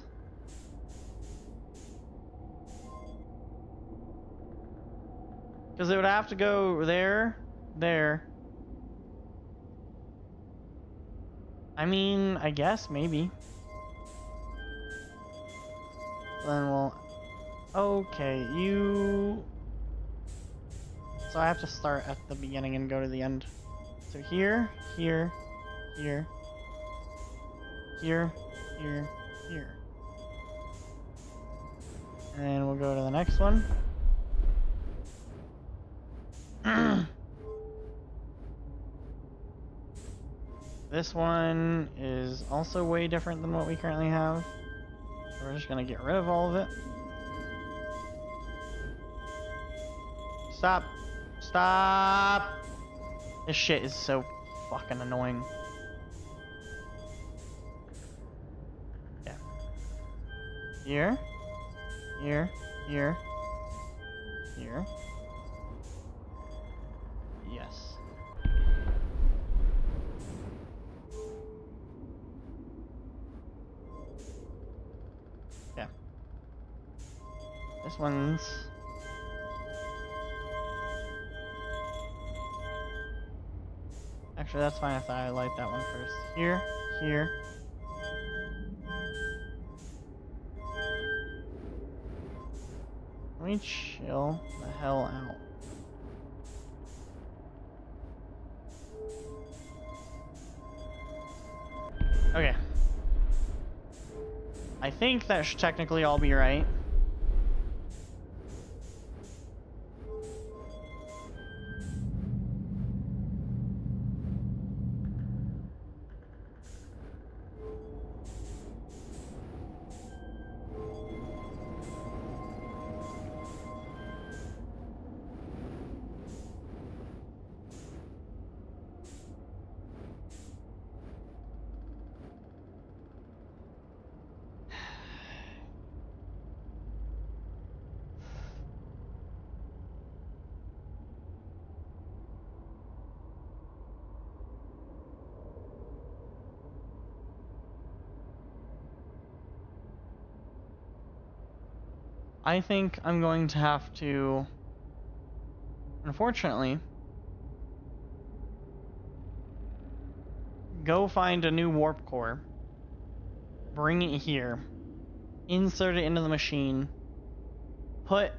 Speaker 1: Because it would have to go there, there. I mean, I guess, maybe. Then we'll... Okay, you... So I have to start at the beginning and go to the end. So here, here, here, here, here, here. And we'll go to the next one. This one is also way different than what we currently have. So we're just gonna get rid of all of it. Stop! Stop! This shit is so fucking annoying. Yeah. Here. Here. Here. Here. Yes. Yeah. This one's... Actually, that's fine if I light that one first. Here, here. Let me chill the hell out. Okay. I think that should technically all be right. I think I'm going to have to, unfortunately, go find a new warp core, bring it here, insert it into the machine, put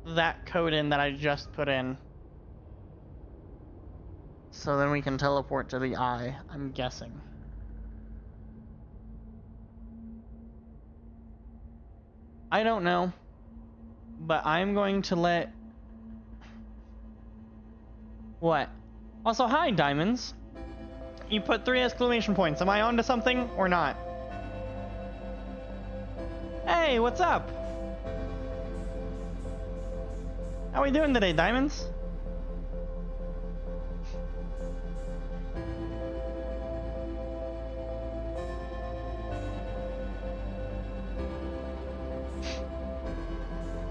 Speaker 1: that code in that I just put in, so then we can teleport to the eye, I'm guessing. I don't know, but I'm going to let... What? Also, hi, Diamonds. You put 3 exclamation points. Am I onto something or not? Hey, what's up? How we doing today, Diamonds?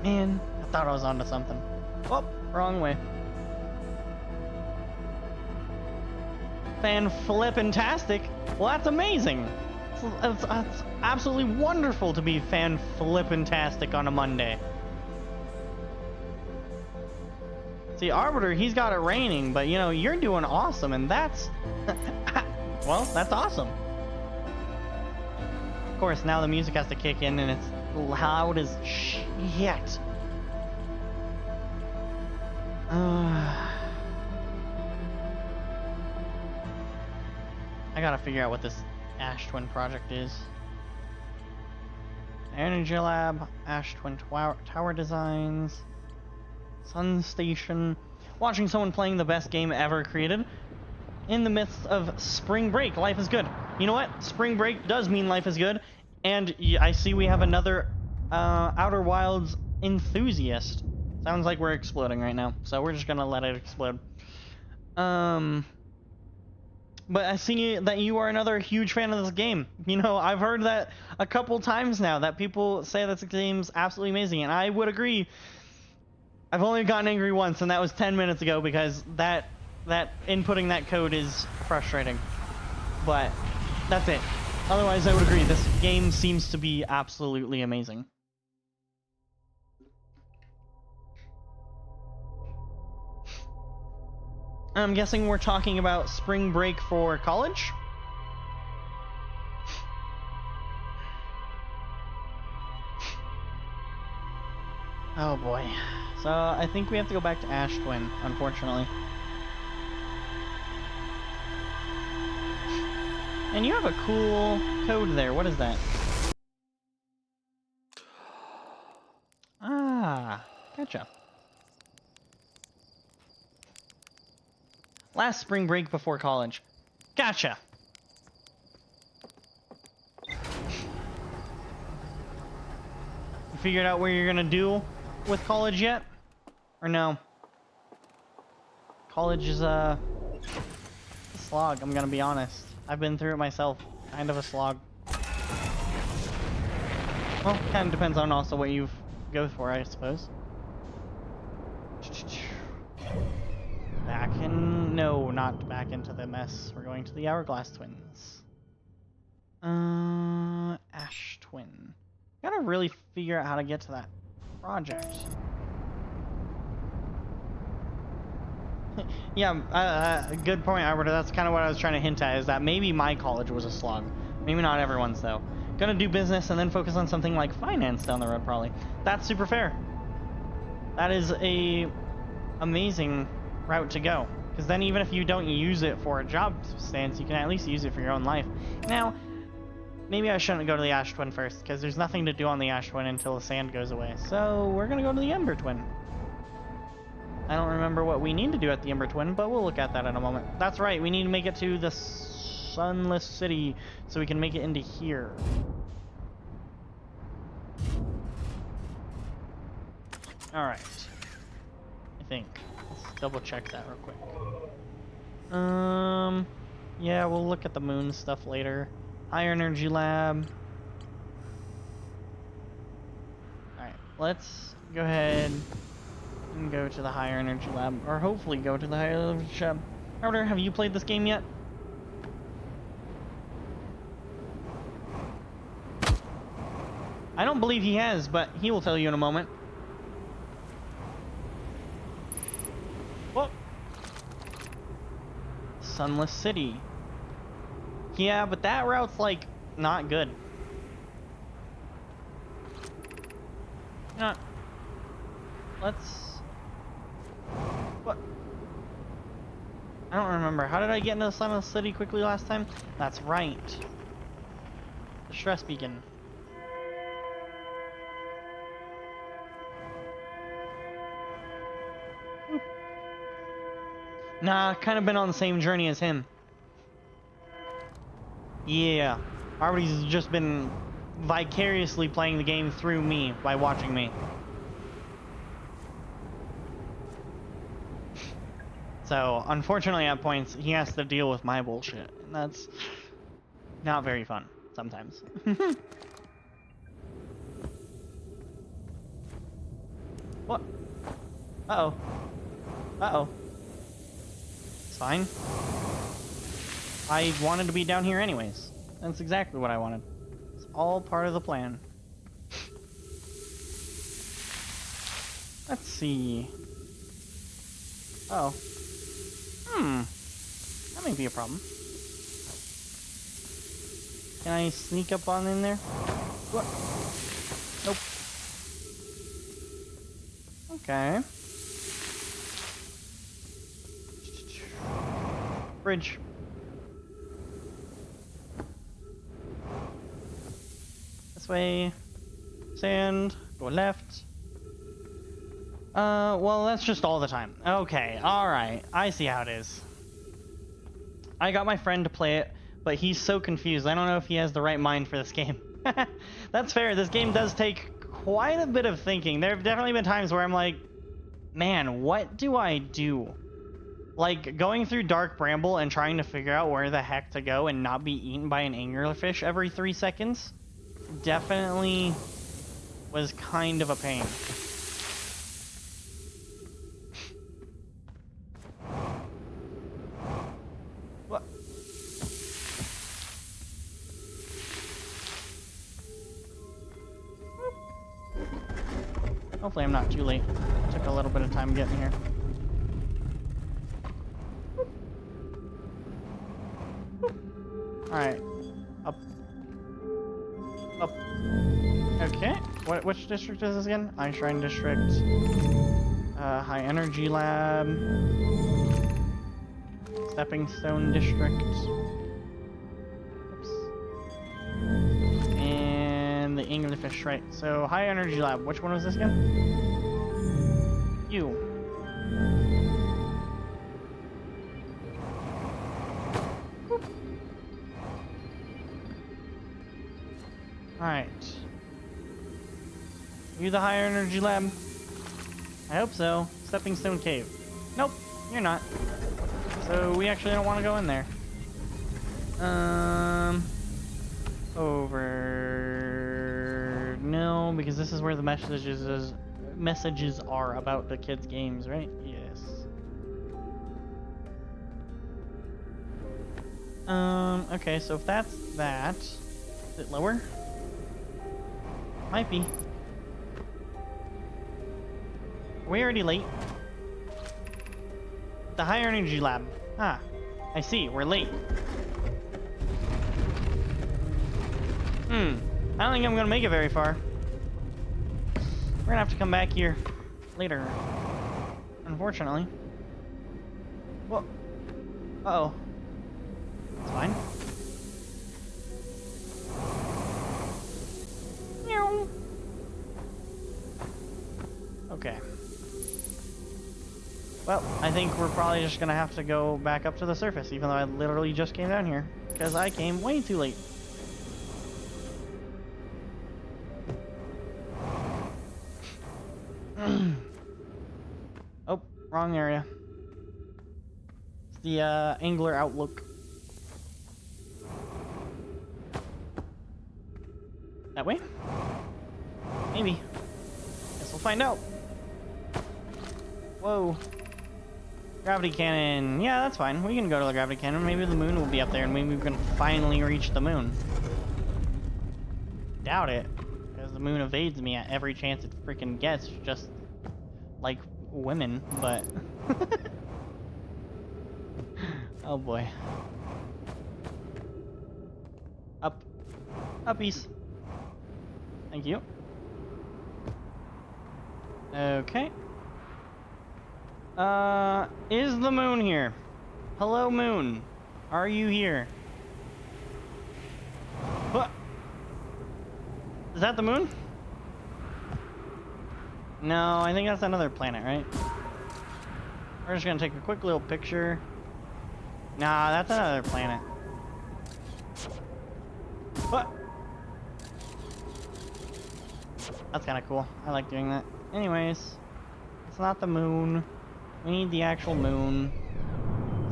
Speaker 1: Man, I thought I was onto something. Oh, wrong way. Fan-flippin-tastic. Well, that's amazing. It's absolutely wonderful to be fan-flippin-tastic on a Monday. See, Arbiter, he's got it raining, but you know, you're doing awesome, and that's... well, that's awesome. Of course, now the music has to kick in, and it's loud as shit. I gotta figure out what this Ash Twin project is. Energy Lab, Ash Twin Tower Designs, Sun Station. Watching someone playing the best game ever created. In the midst of spring break, life is good. You know what? Spring break does mean life is good. And I see we have another Outer Wilds enthusiast. Sounds like we're exploding right now, so we're just gonna let it explode. But I see that you are another huge fan of this game. You know, I've heard that a couple times now, that people say that this game's absolutely amazing, and I would agree. I've only gotten angry once, and that was 10 minutes ago, because that inputting that code is frustrating. But that's it. Otherwise, I would agree. This game seems to be absolutely amazing. I'm guessing we're talking about spring break for college? Oh boy. So I think we have to go back to Ash Twin, unfortunately. And you have a cool code there. What is that? Ah, gotcha. Last spring break before college. Gotcha. You figured out where you're gonna do with college yet? Or no? College is a slog, I'm gonna be honest. I've been through it myself. Kind of a slog. Well, kind of depends on also what you go for, I suppose. Back in... No, not back into the mess. We're going to the Hourglass Twins. Ash Twin. Gotta really figure out how to get to that project. Yeah, good point, Albert. That's kind of what I was trying to hint at, is that maybe my college was a slog. Maybe not everyone's, though. Gonna do business and then focus on something like finance down the road, probably. That's super fair. That is a amazing route to go. Because then even if you don't use it for a job stance, you can at least use it for your own life. Now, maybe I shouldn't go to the Ash Twin first, because there's nothing to do on the Ash Twin until the sand goes away. So, we're gonna go to the Ember Twin. I don't remember what we need to do at the Ember Twin, but we'll look at that in a moment. That's right, we need to make it to the Sunless City so we can make it into here. Alright. I think. Let's double check that real quick. Yeah, we'll look at the moon stuff later. Higher Energy Lab. Alright, let's go ahead and go to the Higher Energy Lab, or hopefully go to the Higher Energy Lab. Router, have you played this game yet? I don't believe he has, but he will tell you in a moment. Whoa! Sunless City. Yeah, but that route's like not good. Not. Let's. What? I don't remember. How did I get into the Sunless City quickly last time? That's right. The stress beacon. Nah, kind of been on the same journey as him. Yeah. Arby's just been vicariously playing the game through me by watching me. So, unfortunately at points, he has to deal with my bullshit. And that's not very fun, sometimes. What? Uh-oh. Uh-oh. It's fine. I wanted to be down here anyways. That's exactly what I wanted. It's all part of the plan. Let's see. Oh. That may be a problem. Can I sneak up on in there? What? Nope. Okay. Bridge. This way. Sand. Go left. Well, that's just all the time. Okay, alright. I see how it is. I got my friend to play it, but he's so confused. I don't know if he has the right mind for this game. That's fair. This game does take quite a bit of thinking. There have definitely been times where I'm like, man, what do I do? Like, going through Dark Bramble and trying to figure out where the heck to go and not be eaten by an anglerfish every 3 seconds definitely was kind of a pain. What? Hopefully I'm not too late. Took a little bit of time getting here. Alright. Up. Up. Okay. Which district is this again? Ice Shrine District. High Energy Lab. Stepping Stone District. anglerfish, right? So high energy lab. Which one was this again? You. Alright. You the higher energy lab? I hope so. Stepping Stone Cave. Nope, you're not. So we actually don't want to go in there. Over. No, because this is where the messages are about the kids' games, right? Yes. Okay, so if that's that, is it lower? Might be. Are we already late? The higher energy lab. Ah, I see, we're late. I don't think I'm gonna make it very far. We're gonna have to come back here later. Unfortunately. Whoa. Uh-oh. It's fine. Meow. Okay. Well, I think we're probably just gonna have to go back up to the surface, even though I literally just came down here. Because I came way too late. Oh, wrong area. It's the angler outlook. That way? Maybe. Guess we'll find out. Whoa. Gravity cannon. Yeah, that's fine. We can go to the gravity cannon. Maybe the moon will be up there and maybe we can finally reach the moon. Doubt it. Because the moon evades me at every chance it freaking gets. Just like women, but... Oh boy. Up. Uppies. Thank you. Okay. Is the moon here? Hello, moon. Are you here? What? Is that the moon? No, I think that's another planet, right? We're just gonna take a quick little picture. Nah, that's another planet. What? That's kind of cool. I like doing that. Anyways, it's not the moon. We need the actual moon.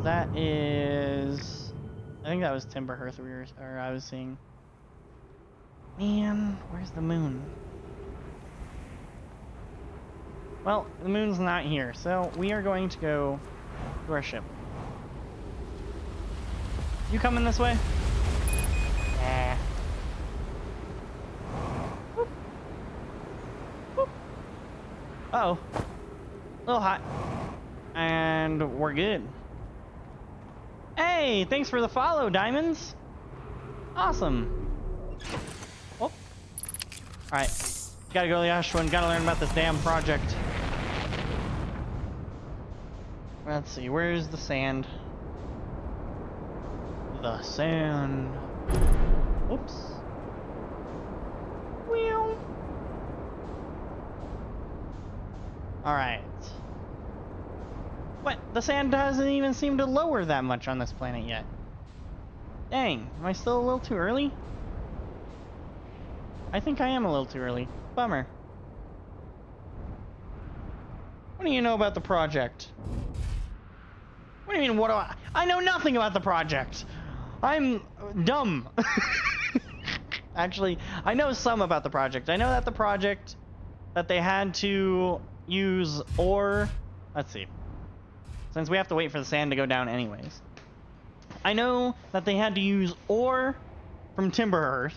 Speaker 1: That is... I think that was Timberhearth I was seeing. Man, where's the moon? Well, the moon's not here, so we are going to go to our ship. You coming this way? Yeah. Whoop. Whoop. Uh-oh. A little hot. And we're good. Hey, thanks for the follow, Diamonds. Awesome. Oh. Alright. Gotta go to the Ashwin. Gotta learn about this damn project. Let's see. Where's the sand? The sand. Oops. Meow. Alright. What? The sand doesn't even seem to lower that much on this planet yet. Dang, am I still a little too early? I think I am a little too early. Bummer. What do you know about the project? What do you mean, what do I know nothing about the project! I'm dumb. Actually, I know some about the project. I know that the project, that they had to use ore... Let's see. Since we have to wait for the sand to go down anyways. I know that they had to use ore from Timberhearth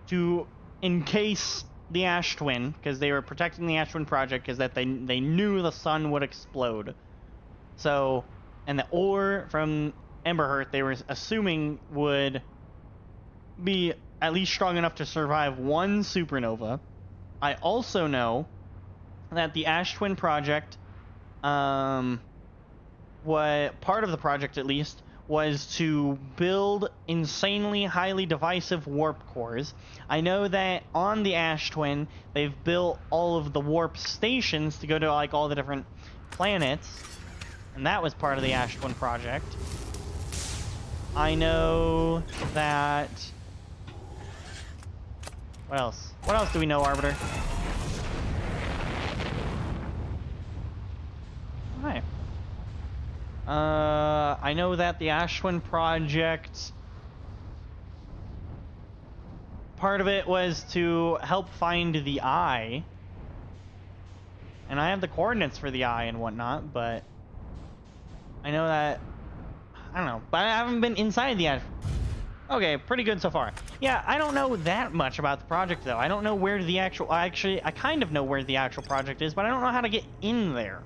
Speaker 1: to encase the Ash Twin, because they were protecting the Ash Twin project, because that they knew the sun would explode. So, and the ore from Emberhearth they were assuming would be at least strong enough to survive one supernova. I also know that the Ash Twin project, what part of the project at least, was to build insanely highly divisive warp cores. I know that on the Ash Twin, they've built all of the warp stations to go to like all the different planets, and that was part of the Ash Twin project. I know that... What else? What else do we know, Arbiter? Hi. I know that the Ash Twin project, part of it was to help find the eye. And I have the coordinates for the eye and whatnot, but I know that, I don't know, but I haven't been inside the Ash. Okay, pretty good so far. Yeah, I don't know that much about the project though. I don't know where the actual, actually, I kind of know where the actual project is, but I don't know how to get in there.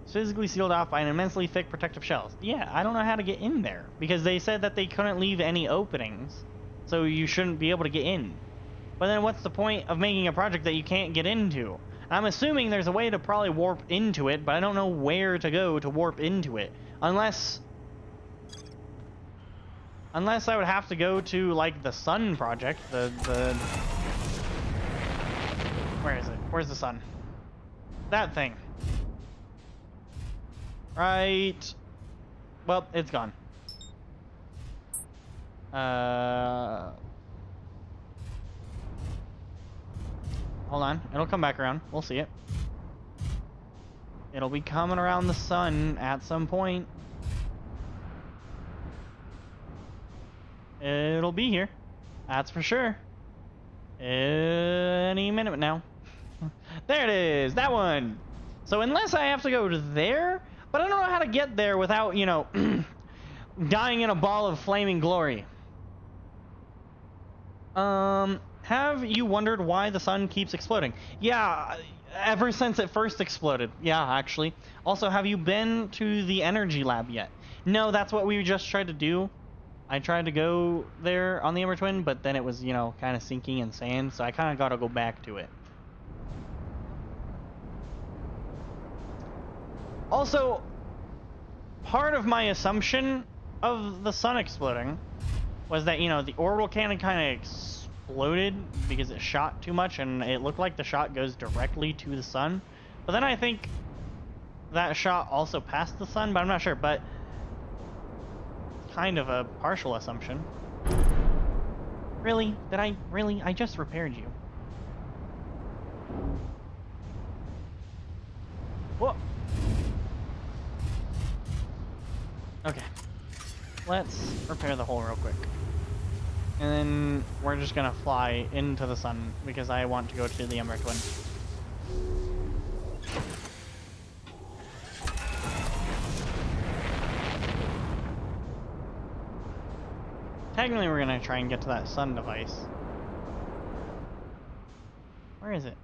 Speaker 1: It's physically sealed off by an immensely thick protective shell. Yeah, I don't know how to get in there because they said that they couldn't leave any openings, so you shouldn't be able to get in. But then what's the point of making a project that you can't get into? I'm assuming there's a way to probably warp into it, but I don't know where to go to warp into it. Unless I would have to go to, like, the Sun project, the... Where is it? Where's the Sun? That thing. Right... Well, it's gone. Hold on. It'll come back around. We'll see it. It'll be coming around the Sun at some point. It'll be here. That's for sure. Any minute now. There it is. That one. So unless I have to go to there, but I don't know how to get there without, you know, dying in a ball of flaming glory. Have you wondered why the Sun keeps exploding? Yeah, ever since it first exploded. Yeah, actually. Also, have you been to the energy lab yet? No, that's what we just tried to do. I tried to go there on the Ember Twin, but then it was, you know, kind of sinking in sand, so I kind of got to go back to it. Also, part of my assumption of the Sun exploding was that, you know, the orbital cannon kind of exploded because it shot too much, and it looked like the shot goes directly to the Sun. But then I think that shot also passed the Sun, but I'm not sure, but kind of a partial assumption. Really? Did I? Really? I just repaired you. Whoa. Okay. Let's repair the hole real quick. And then we're just gonna fly into the Sun because I want to go to the Ember Twin. Technically, we're gonna try and get to that Sun device. Where is it?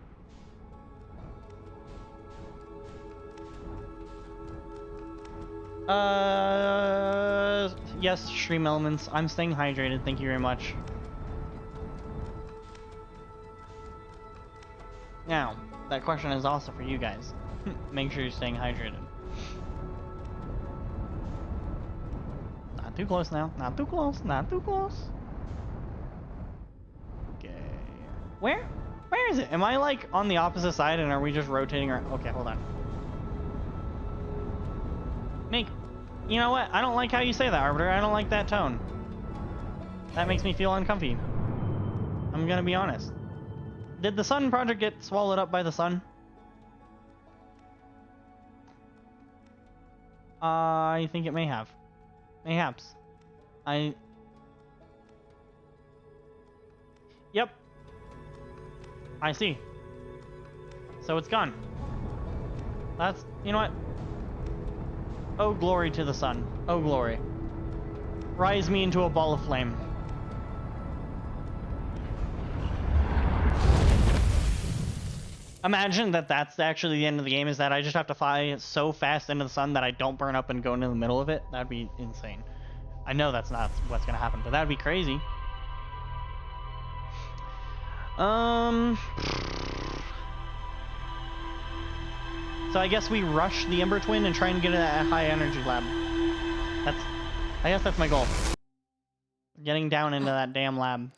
Speaker 1: Yes, Stream Elements. I'm staying hydrated. Thank you very much. Now, that question is also for you guys. Make sure you're staying hydrated. Not too close now. Not too close. Not too close. Okay. Where is it? Am I like on the opposite side and are we just rotating around? Okay, hold on. Make, you know what? I don't like how you say that, Arbiter. I don't like that tone. That makes me feel uncomfy. I'm gonna be honest. Did the Sun project get swallowed up by the Sun? I think it may have. Mayhaps. Yep. I see. So it's gone. That's, you know what? Oh, glory to the Sun. Oh, glory. Rise me into a ball of flame. Imagine that that's actually the end of the game, is that I just have to fly so fast into the Sun that I don't burn up and go into the middle of it. That'd be insane. I know that's not what's gonna happen, but that'd be crazy. So I guess we rush the Ember Twin and try and get it at a high energy lab. I guess that's my goal. Getting down into that damn lab.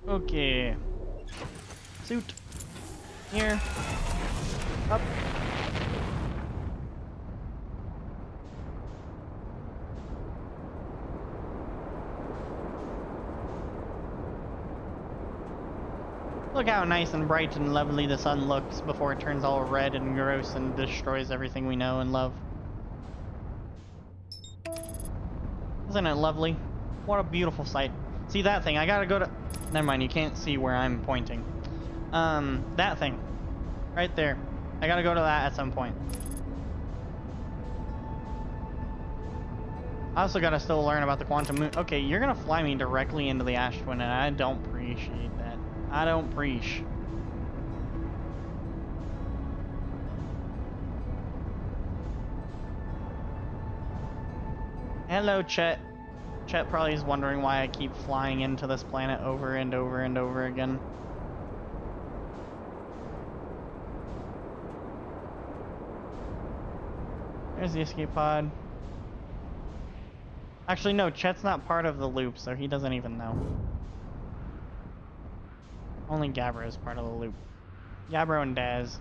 Speaker 1: Okay. Suit. Here. Up. Look how nice and bright and lovely the sun looks before it turns all red and gross and destroys everything we know and love. Isn't it lovely? What a beautiful sight. See that thing? I gotta go to... Never mind, you can't see where I'm pointing. That thing. Right there. I gotta go to that at some point. I also gotta still learn about the quantum moon. Okay, you're gonna fly me directly into the ash twin, and I don't appreciate that. I don't preach. Hello, Chet. Chet probably is wondering why I keep flying into this planet over and over and over again. There's the escape pod. Actually, no, Chet's not part of the loop, so he doesn't even know. Only Gabbro is part of the loop. Gabbro and Daz.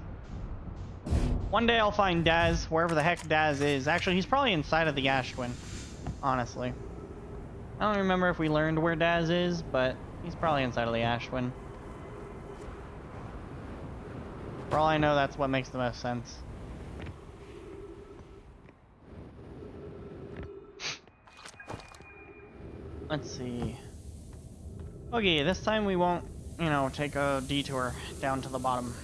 Speaker 1: One day I'll find Daz, wherever the heck Daz is. Actually, he's probably inside of the ash twin, honestly. I don't remember if we learned where Daz is, but he's probably inside of the ash twin. For all I know, that's what makes the most sense. Let's see. Okay, this time we won't, you know, take a detour down to the bottom.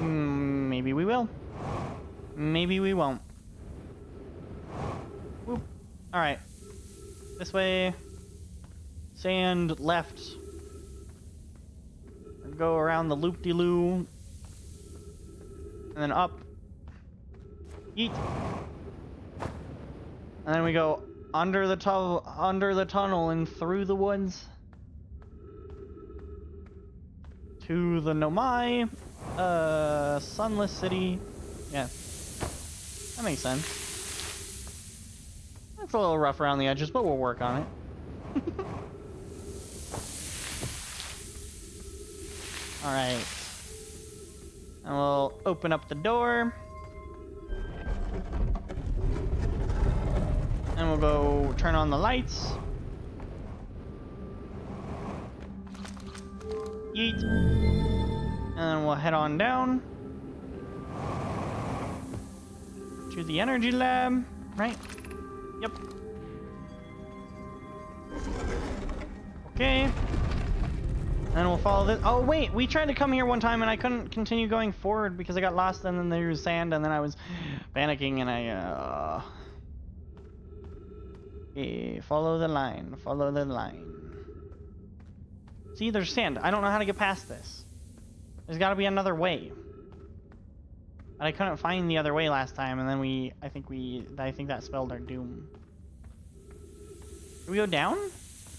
Speaker 1: Maybe we will. Maybe we won't. Whoop. Alright. This way. Sand left. Go around the loop-de-loo. And then up. Yeet. And then we go under the tunnel and through the woods to the Nomai, Sunless City. Yeah, that makes sense. It's a little rough around the edges, but we'll work on it. All right, and we'll open up the door. And we'll go turn on the lights. Yeet. And then we'll head on down to the energy lab, right? Yep. Okay. And we'll follow this. Oh, wait, we tried to come here one time and I couldn't continue going forward because I got lost and then there was sand and then I was panicking and I, Okay, follow the line, follow the line. See, there's sand. I don't know how to get past this. There's gotta be another way. But I couldn't find the other way last time, and then I think that spelled our doom. Do we go down?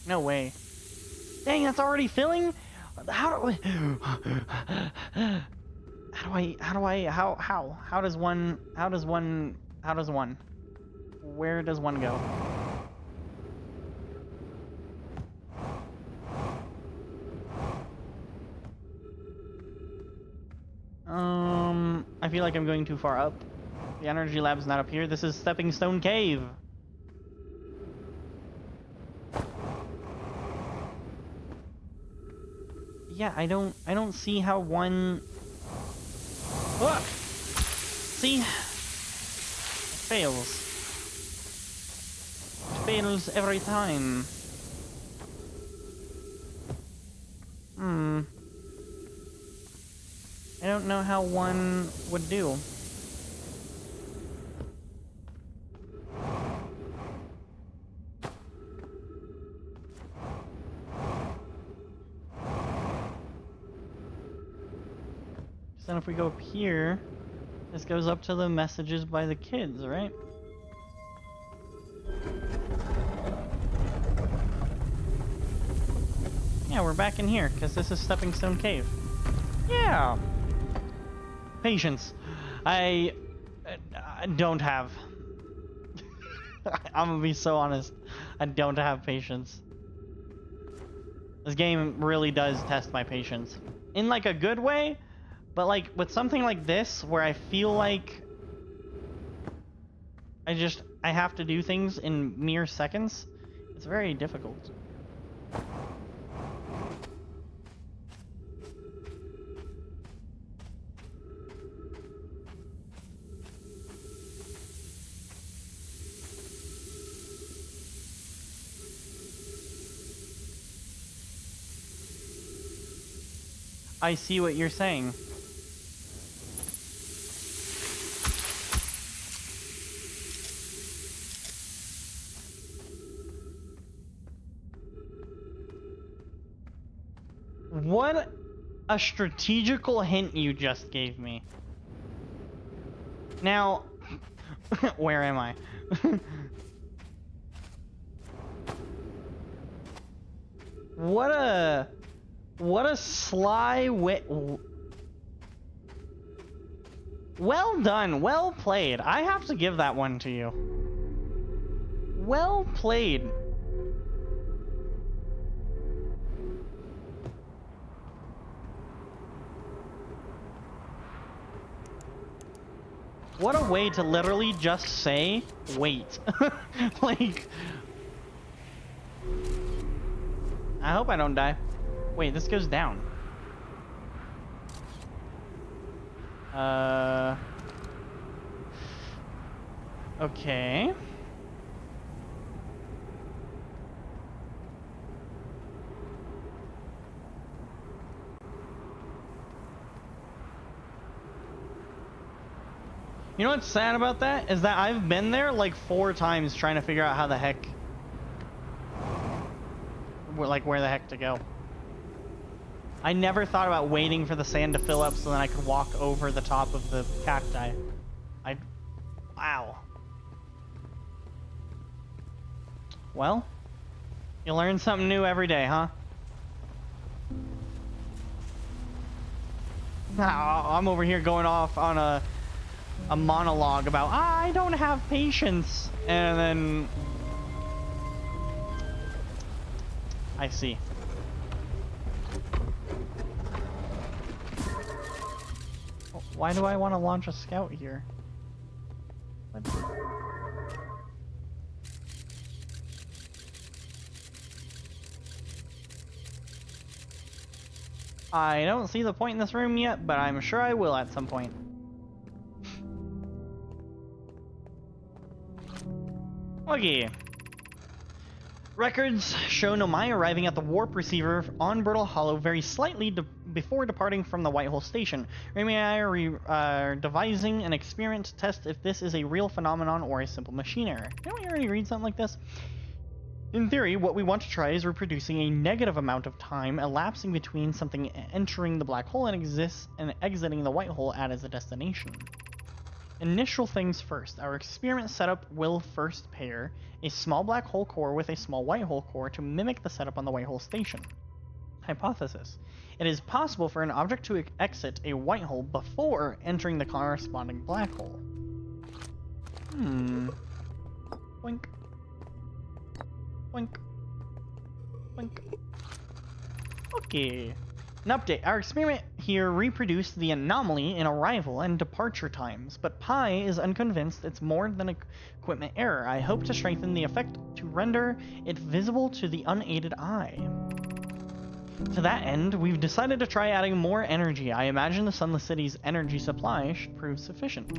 Speaker 1: No way. Dang, that's already filling? How does one? Where does one go? I feel like I'm going too far up. The energy lab's not up here. This is Stepping Stone Cave. Yeah, I don't see how one... Look! See? It fails. It fails every time. I don't know how one would do. Then if we go up here, this goes up to the messages by the kids, right? Yeah, we're back in here, because this is Stepping Stone Cave. Yeah! Patience. I don't have. I'm gonna be so honest. I don't have patience. This game really does test my patience. In like a good way, but like with something like this, where I feel like I have to do things in mere seconds, it's very difficult. I see what you're saying. What a strategical hint you just gave me. Now, where am I? What a sly wit. Well done, well played. I have to give that one to you. Well played. What a way to literally just say, wait. Like, I hope I don't die. Wait, this goes down. Okay. You know what's sad about that? Is that I've been there like 4 times trying to figure out how the heck... like where the heck to go. I never thought about waiting for the sand to fill up so then I could walk over the top of the cacti. Wow. Well, you learn something new every day, huh? I'm over here going off on a monologue about I don't have patience, and then I see. Why do I want to launch a scout here? What? I don't see the point in this room yet, but I'm sure I will at some point. Okay. Records show Nomai arriving at the warp receiver on Brittle Hollow very slightly before departing from the Whitehole station. Remy and I are devising an experiment to test if this is a real phenomenon or a simple machine error. Didn't we already read something like this? In theory, what we want to try is reproducing a negative amount of time elapsing between something entering the black hole and exiting the white hole at as a destination. Initial things first. Our experiment setup will first pair a small black hole core with a small white hole core to mimic the setup on the white hole station. Hypothesis. It is possible for an object to exit a white hole before entering the corresponding black hole. Boink. Boink. Boink. Okay. An update. Our experiment here reproduced the anomaly in arrival and departure times, but Pi is unconvinced it's more than an equipment error. I hope to strengthen the effect to render it visible to the unaided eye. To that end, we've decided to try adding more energy. I imagine the Sunless City's energy supply should prove sufficient.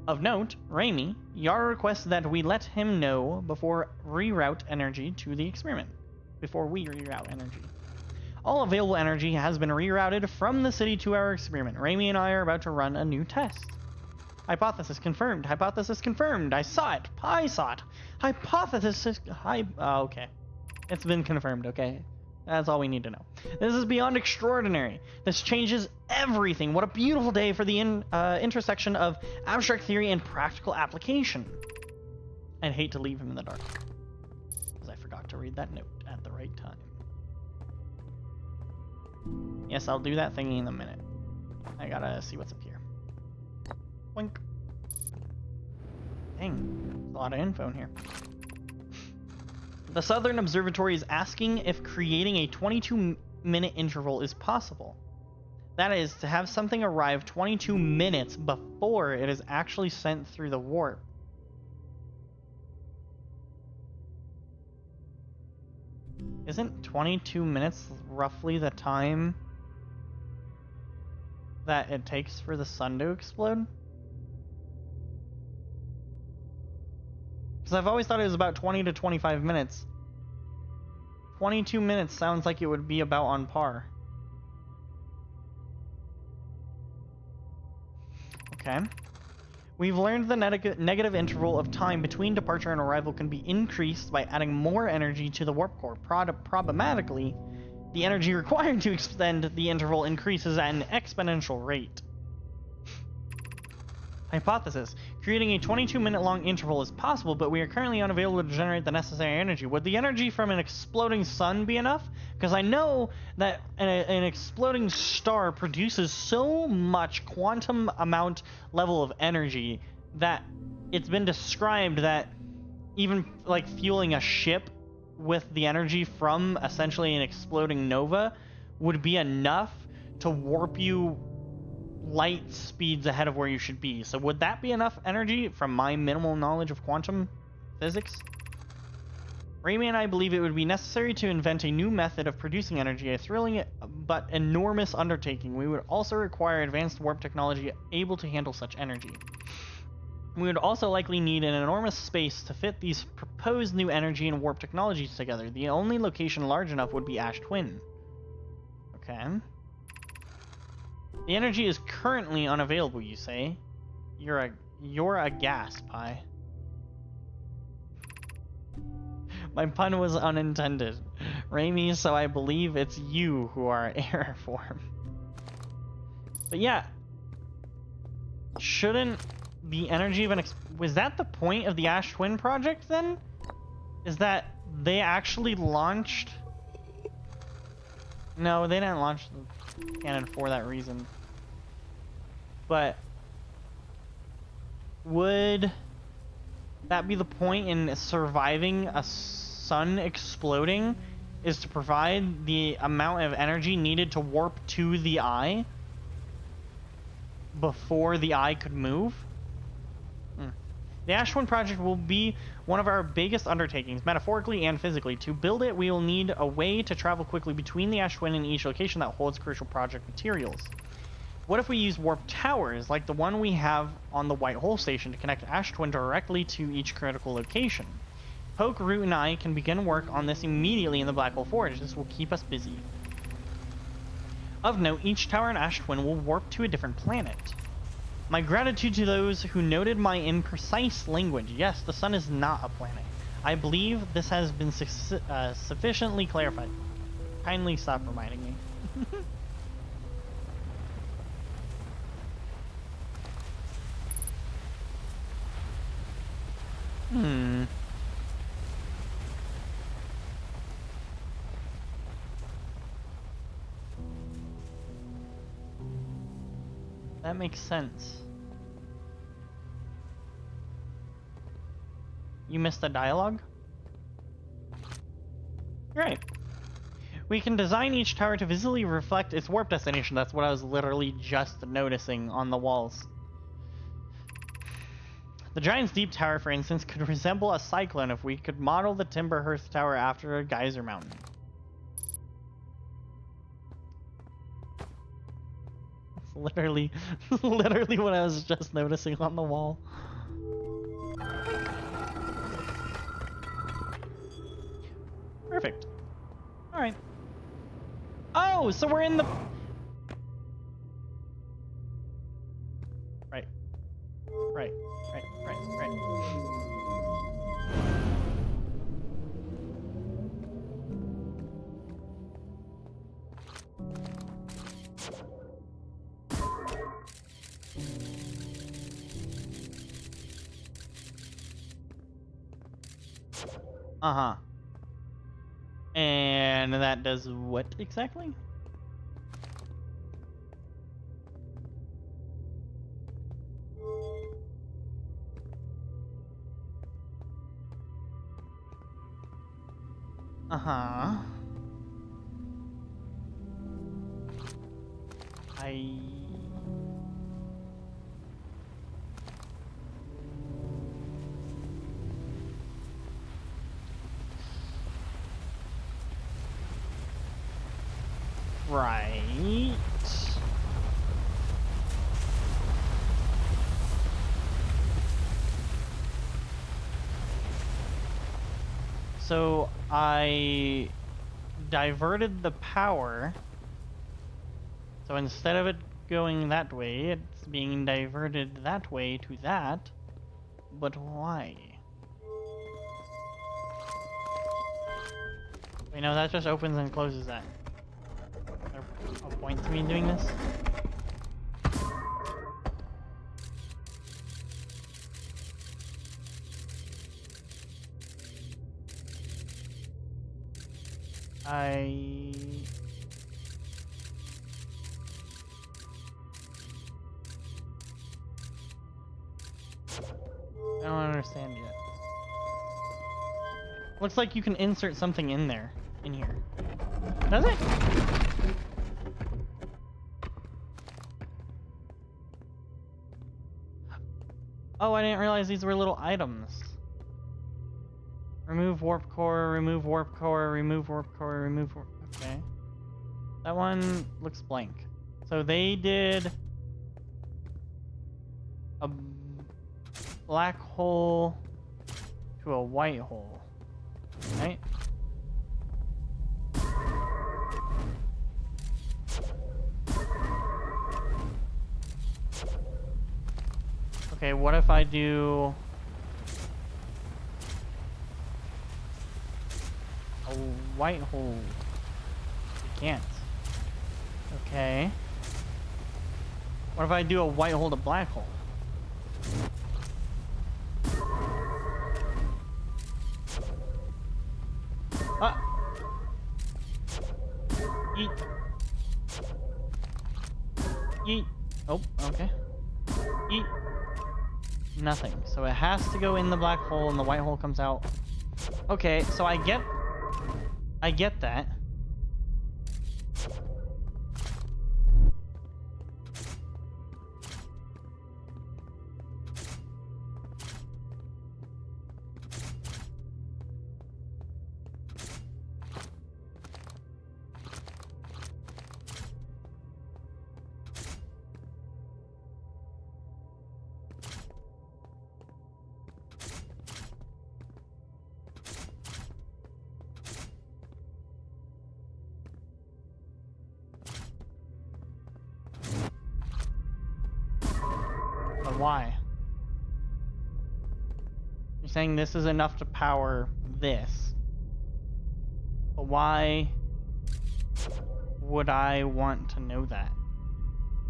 Speaker 1: Of note, Raimi, Yara requests that we let him know before we reroute energy to the experiment. All available energy has been rerouted from the city to our experiment. Raimi and I are about to run a new test. Hypothesis confirmed. Hypothesis confirmed. I saw it. Pi saw it. Hypothesis... okay. It's been confirmed, okay? That's all we need to know. This is beyond extraordinary. This changes everything. What a beautiful day for the intersection of abstract theory and practical application. I'd hate to leave him in the dark, because I forgot to read that note at the right time. Yes, I'll do that thingy in a minute. I gotta see what's up here. Boink. Dang, there's a lot of info in here. The Southern Observatory is asking if creating a 22-minute interval is possible. That is, to have something arrive 22 minutes before it is actually sent through the warp. Isn't 22 minutes roughly the time that it takes for the sun to explode? Because I've always thought it was about 20 to 25 minutes. 22 minutes sounds like it would be about on par. Okay. We've learned the negative interval of time between departure and arrival can be increased by adding more energy to the warp core. Problematically, the energy required to extend the interval increases at an exponential rate. Hypothesis. Creating a 22-minute long interval is possible, but we are currently unavailable to generate the necessary energy. Would the energy from an exploding sun be enough? Because I know that an exploding star produces so much quantum amount level of energy that it's been described that even like fueling a ship with the energy from essentially an exploding nova would be enough to warp you light speeds ahead of where you should be. So would that be enough energy from my minimal knowledge of quantum physics? Raimi and I believe it would be necessary to invent a new method of producing energy, a thrilling but enormous undertaking. We would also require advanced warp technology able to handle such energy. We would also likely need an enormous space to fit these proposed new energy and warp technologies together. The only location large enough would be Ash Twin. Okay. The energy is currently unavailable, you say? You're a gas, Pi. My pun was unintended. Raimi, so I believe it's you who are error form. But yeah. Shouldn't the energy of an was that the point of the Ash Twin project then? Is that they actually launched? No, they didn't launch the cannon for that reason. But would that be the point in surviving a sun exploding, is to provide the amount of energy needed to warp to the eye before the eye could move? The Ash Twin project will be one of our biggest undertakings, metaphorically and physically. To build it, we will need a way to travel quickly between the Ash Twin and each location that holds crucial project materials. What if we use warp towers, like the one we have on the White Hole Station, to connect Ash Twin directly to each critical location? Poke, Root, and I can begin work on this immediately in the Black Hole Forge. This will keep us busy. Of note, each tower in Ash Twin will warp to a different planet. My gratitude to those who noted my imprecise language. Yes, the sun is not a planet. I believe this has been sufficiently clarified. Kindly stop reminding me. That makes sense. You missed the dialogue? Right. We can design each tower to visibly reflect its warp destination. That's what I was literally just noticing on the walls. The Giant's Deep Tower, for instance, could resemble a cyclone if we could model the Timberhurst Tower after a geyser mountain. It's literally what I was just noticing on the wall. Perfect. Alright. Oh, so we're in the... Right. Uh-huh. And that does what exactly? Uh-huh. Right. So I diverted the power. So instead of it going that way, it's being diverted that way to that. But why? Wait, no, that just opens and closes that. Is there a point to me doing this? I don't understand yet. Looks like you can insert something in there, in here. Does it? Oh, I didn't realize these were little items. Remove warp core, remove warp core, remove warp core, remove warp... Okay. That one looks blank. So they did a black hole to a white hole, right? Okay, what if I do a white hole? I can't. Okay. What if I do a white hole to black hole? Ah! Yeet. Yeet. Oh, okay. Yeet. Nothing. So it has to go in the black hole and the white hole comes out. Okay, so I get that. But why? You're saying this is enough to power this. But why would I want to know that?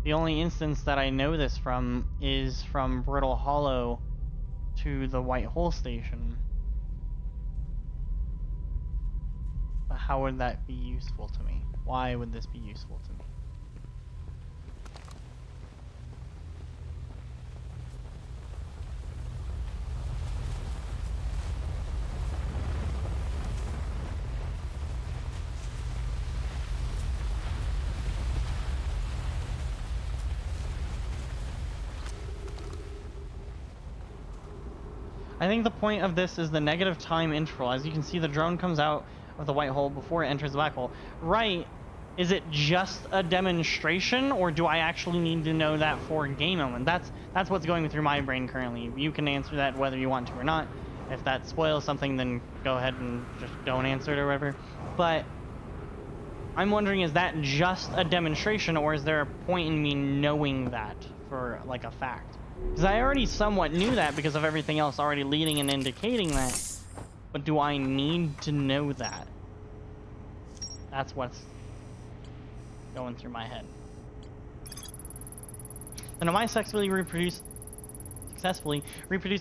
Speaker 1: The only instance that I know this from is from Brittle Hollow to the White Hole Station. But how would that be useful to me? Why would this be useful to me? I think the point of this is the negative time interval. As you can see, the drone comes out of the white hole before it enters the black hole. Right, is it just a demonstration, or do I actually need to know that for game element? That's what's going through my brain currently. You can answer that whether you want to or not. If that spoils something, then go ahead and just don't answer it or whatever. But I'm wondering, is that just a demonstration, or is there a point in me knowing that for, like, a fact? Because I already somewhat knew that because of everything else already leading and indicating that. But do I need to know that? That's what's going through my head. The Nomai successfully reproduced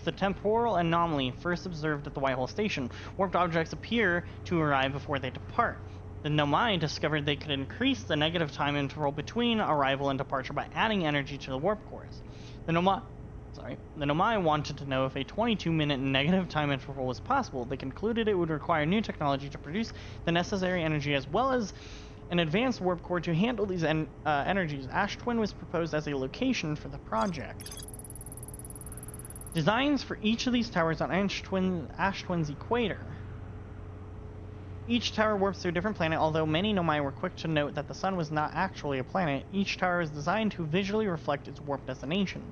Speaker 1: the temporal anomaly first observed at the White Hole Station. Warped objects appear to arrive before they depart. The Nomai discovered they could increase the negative time interval between arrival and departure by adding energy to the warp cores. The Sorry. The Nomai wanted to know if a 22-minute negative time interval was possible. They concluded it would require new technology to produce the necessary energy as well as an advanced warp core to handle these energies. Ash Twin was proposed as a location for the project. Designs for each of these towers on Ash Twin's equator. Each tower warps to a different planet, although many Nomai were quick to note that the sun was not actually a planet. Each tower is designed to visually reflect its warp destination.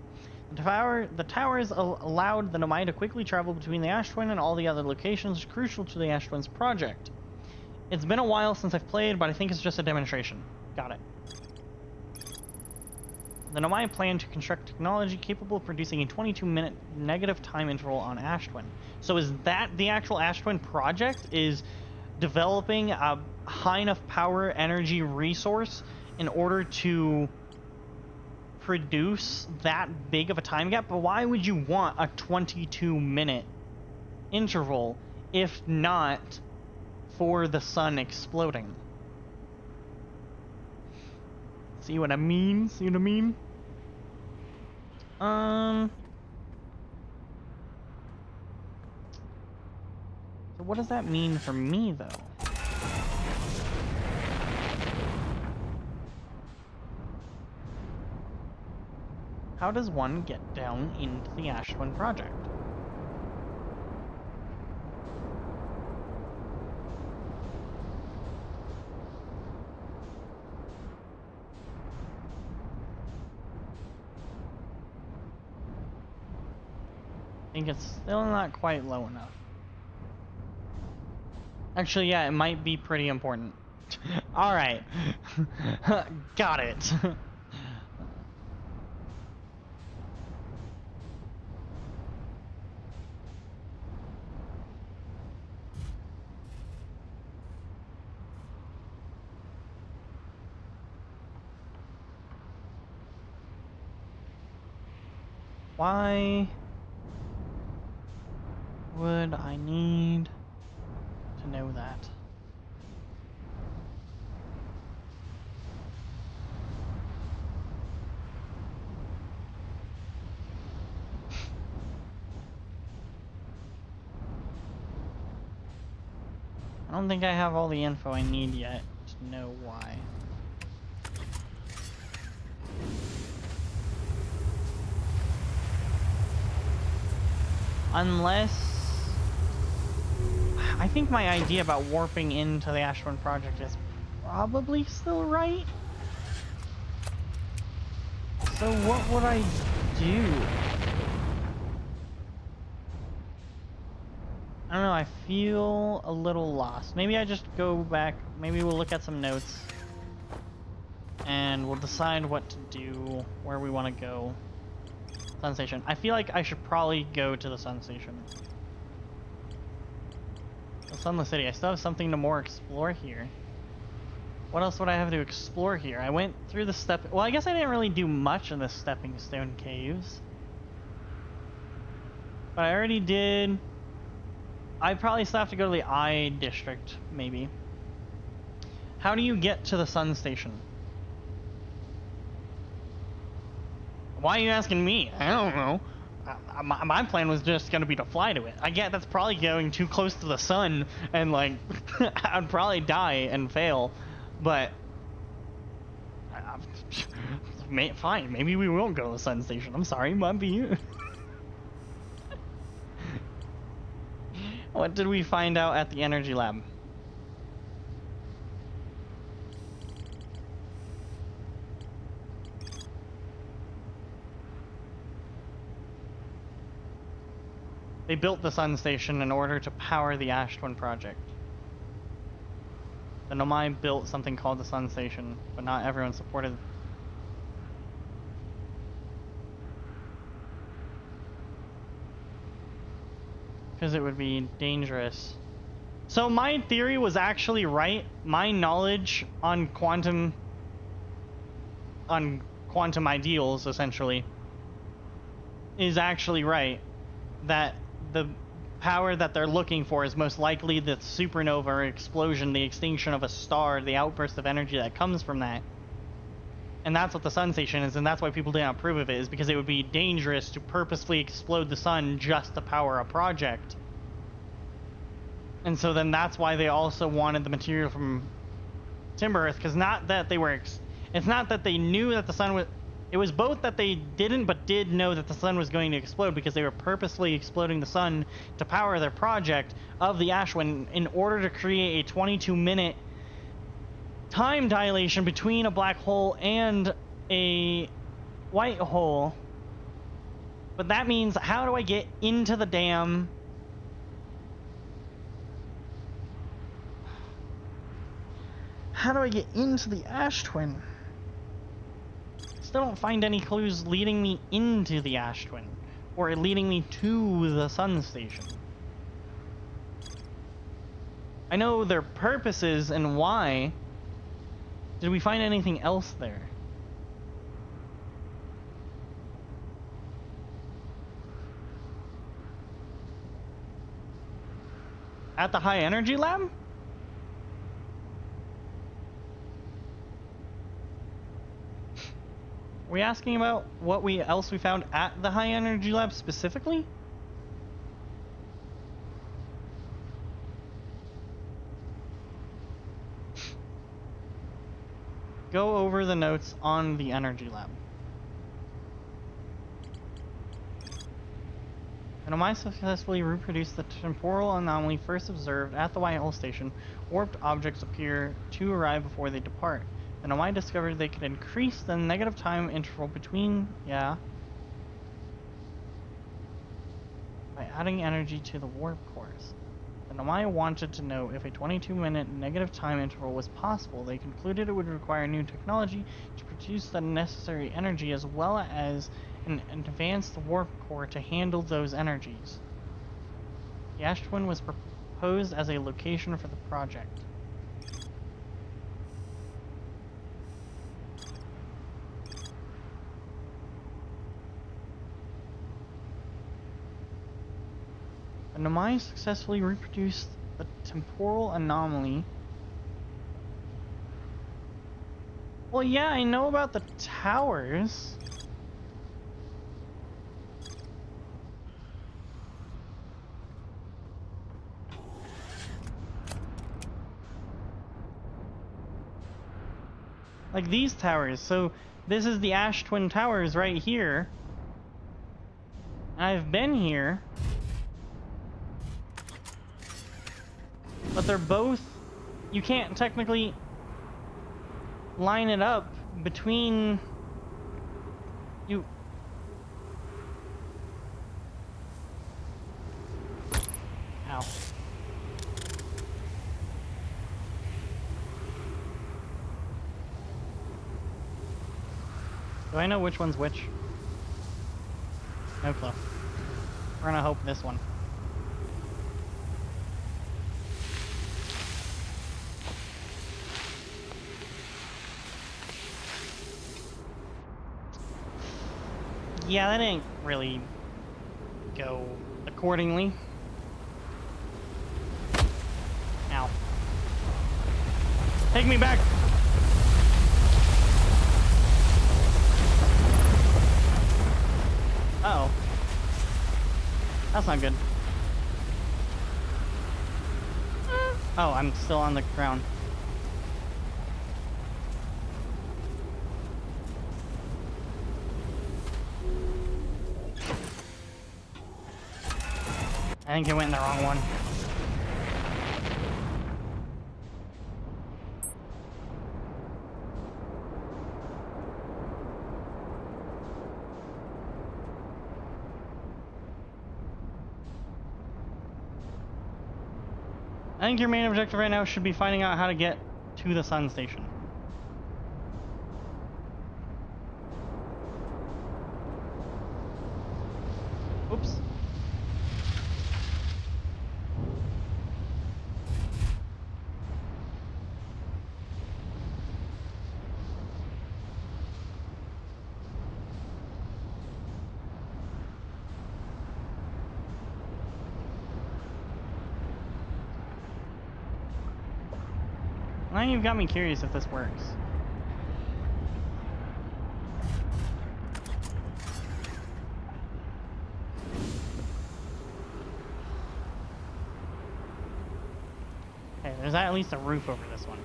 Speaker 1: The towers allowed the Nomai to quickly travel between the Ash Twin and all the other locations crucial to the Ash Twin's project. It's been a while since I've played, but I think it's just a demonstration. Got it. The Nomai plan to construct technology capable of producing a 22-minute negative time interval on Ash Twin. So is that the actual Ash Twin project? Is developing a high enough power energy resource in order to produce that big of a time gap? But why would you want a 22-minute interval if not for the sun exploding? See what I mean? See what I mean? So what does that mean for me, though? How does one get down into the Ash Twin project? I think it's still not quite low enough. Actually, yeah, it might be pretty important. Alright. Got it. Why would I need to know that? I don't think I have all the info I need yet to know why. Unless... I think my idea about warping into the Ash Twin project is probably still right. So what would I do? I don't know, I feel a little lost. Maybe I just go back, maybe we'll look at some notes. And we'll decide what to do, where we want to go. Sun Station. I feel like I should probably go to the Sun Station. The Sunless City. I still have something to more explore here. What else would I have to explore here? I went through the well, I guess I didn't really do much in the Stepping Stone Caves. But I already did... I probably still have to go to the Eye District, maybe. How do you get to the Sun Station? Why are you asking me? I don't know. My plan was just going to be to fly to it. I get that's probably going too close to the sun, and like, I'd probably die and fail. But, fine, maybe we won't go to the Sun Station. I'm sorry, might be you. What did we find out at the Energy Lab? They built the Sun Station in order to power the Ash Twin project. The Nomai built something called the Sun Station, but not everyone supported it. Because it would be dangerous. So my theory was actually right. My knowledge on quantum ideals, essentially, is actually right. That the power that they're looking for is most likely the supernova explosion, the extinction of a star, the outburst of energy that comes from that. And that's what the sun station is, and that's why people didn't approve of it, is because it would be dangerous to purposely explode the sun just to power a project. And so then that's why they also wanted the material from Timber Earth, because not that they were, it's not that they knew that the sun was, it was both that they didn't but did know that the sun was going to explode, because they were purposely exploding the sun to power their project of the Ashwin in order to create a 22-minute time dilation between a black hole and a white hole. But that means, how do I get into the dam? How do I get into the ash twin? Still don't find any clues leading me into the ash twin, or leading me to the sun station. I know their purposes and why. Did we find anything else there? At the high energy lab? Are we asking about what else we found at the high energy lab specifically? Go over the notes on the energy lab. Anomai successfully reproduced the temporal anomaly first observed at the White Hole Station. Warped objects appear to arrive before they depart. Anomai discovered they could increase the negative time interval between, by adding energy to the warp cores. Anomai wanted to know if a 22-minute negative time interval was possible. They concluded it would require new technology to produce the necessary energy, as well as an advanced warp core to handle those energies. The Ash Twin was proposed as a location for the project. Anomai successfully reproduced the temporal anomaly. Well, yeah, I know about the towers. Like these towers. So this is the Ash Twin Towers right here. I've been here. But they're both, you can't technically line it up between you. Ow. Do I know which one's which? No clue. We're gonna hope this one. Yeah, that didn't really go accordingly. Ow. Take me back! Uh-oh. That's not good. Oh, I'm still on the ground. I think I went in the wrong one. I think your main objective right now should be finding out how to get to the sun station. Oops. Now you've got me curious if this works.
Speaker 2: Okay, there's at least a roof over this one.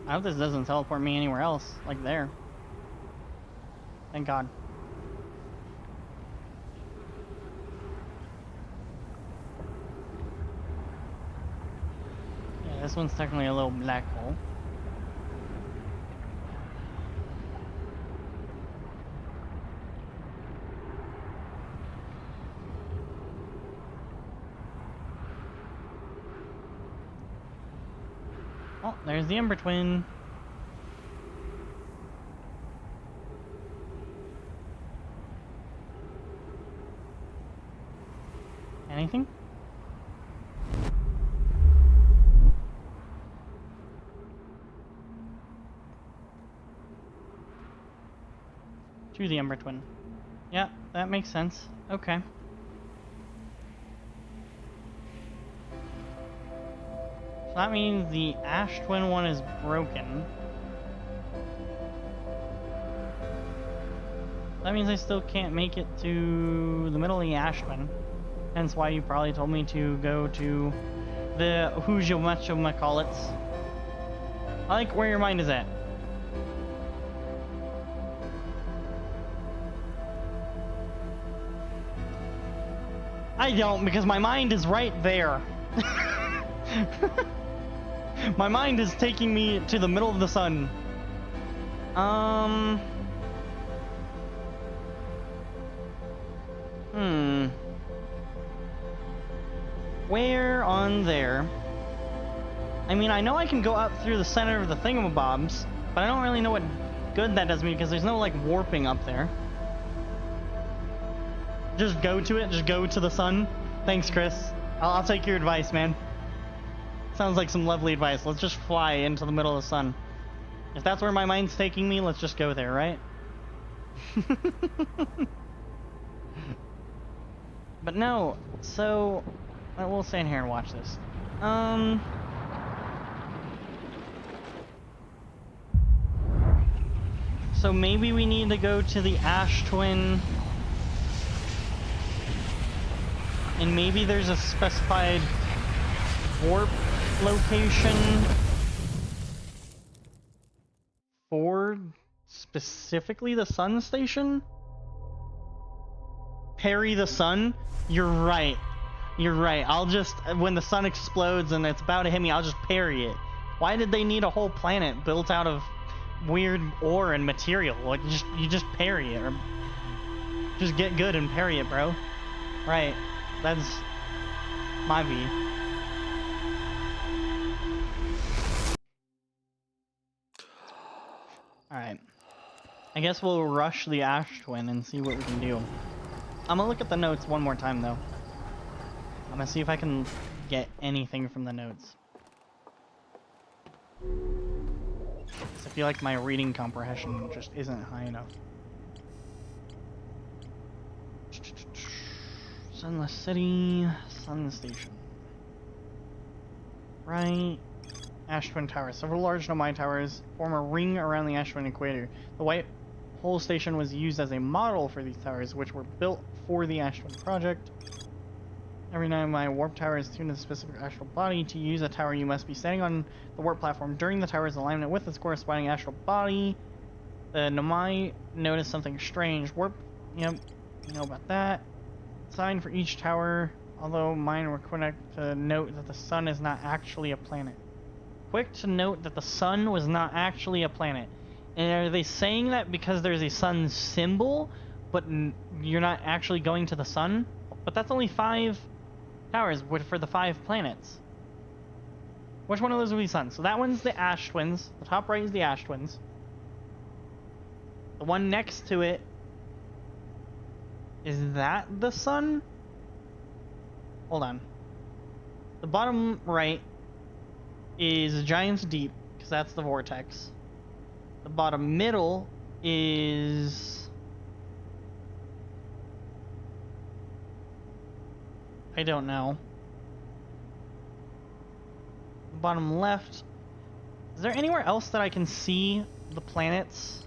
Speaker 2: I hope this doesn't teleport me anywhere else, like there. Thank God. Yeah, this one's technically a little black hole. Oh, there's the Ember Twin. Anything? To the Ember Twin. Yeah, that makes sense. Okay. So that means the Ash Twin one is broken. That means I still can't make it to the middle of the Ash Twin. Hence why you probably told me to go to the who's-you-much-you-ma-call-its. I like where your mind is at. I don't, because my mind is right there. My mind is taking me to the middle of the sun. Where on there? I mean, I know I can go up through the center of the thingamabobs, but I don't really know what good that does me because there's no, like, warping up there. Just go to it. Just go to the sun. Thanks, Chris. I'll take your advice, man. Sounds like some lovely advice. Let's just fly into the middle of the sun. If that's where my mind's taking me, let's just go there, right? But no, so we'll stand here and watch this. So maybe we need to go to the Ash Twin. And maybe there's a specified warp location for specifically the sun station? Parry the sun? You're right. You're right. I'll just, when the sun explodes and it's about to hit me, I'll just parry it. Why did they need a whole planet built out of weird ore and material? Like, you just parry it, or just get good and parry it, bro. Right. That's my view. Alright. I guess we'll rush the Ash Twin and see what we can do. I'm gonna look at the notes one more time, though. I'm gonna see if I can get anything from the notes. I feel like my reading comprehension just isn't high enough. Sunless City, Sun Station. Right. Ash Twin Towers. Several large Nomai towers form a ring around the Ash Twin equator. The White Hole Station was used as a model for these towers, which were built for the Ash Twin project. Every Nomai warp tower is tuned to the specific astral body. To use a tower, you must be standing on the warp platform during the tower's alignment with its corresponding astral body. The Nomai notice something strange. Warp, yep, you know about that. Sign for each tower, although mine were quick to note that the sun is not actually a planet. Quick to note that the sun was not actually a planet. And are they saying that because there's a sun symbol, but you're not actually going to the sun? But that's only 5 towers for the 5 planets. Which one of those will be suns? So that one's the Ash Twins. The top right is the Ash Twins. The one next to it, is that the sun? Hold on. The bottom right is Giant's Deep, because that's the vortex. The bottom middle is... I don't know. The bottom left... Is there anywhere else that I can see the planets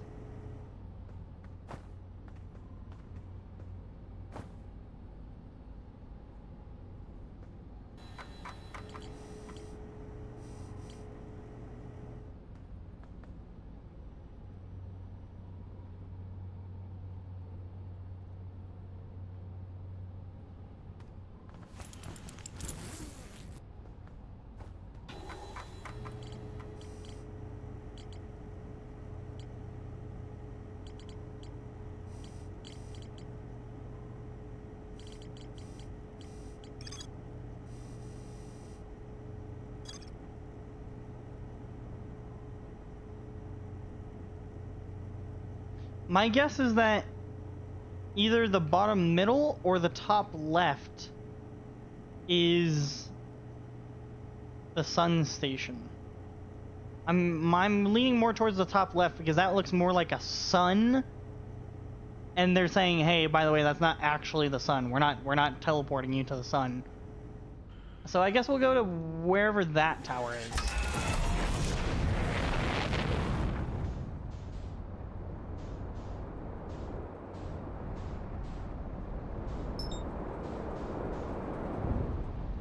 Speaker 2: My guess is that either the bottom middle or the top left is the sun station. I'm leaning more towards the top left because that looks more like a sun. And they're saying, hey, by the way, that's not actually the sun. We're not teleporting you to the sun. So I guess we'll go to wherever that tower is.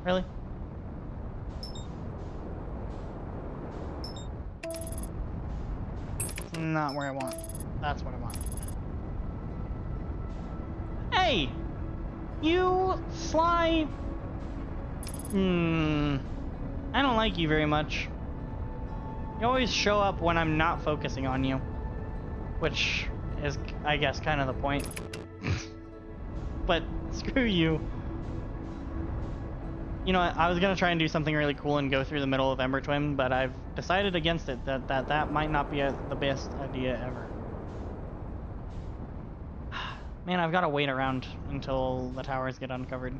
Speaker 2: Really? Not where I want. That's what I want. Hey! You sly... I don't like you very much. You always show up when I'm not focusing on you. Which is, I guess, kind of the point. But screw you. You know what, I was gonna try and do something really cool and go through the middle of Embertwin, but I've decided against it. That might not be the best idea ever. Man, I've gotta wait around until the towers get uncovered.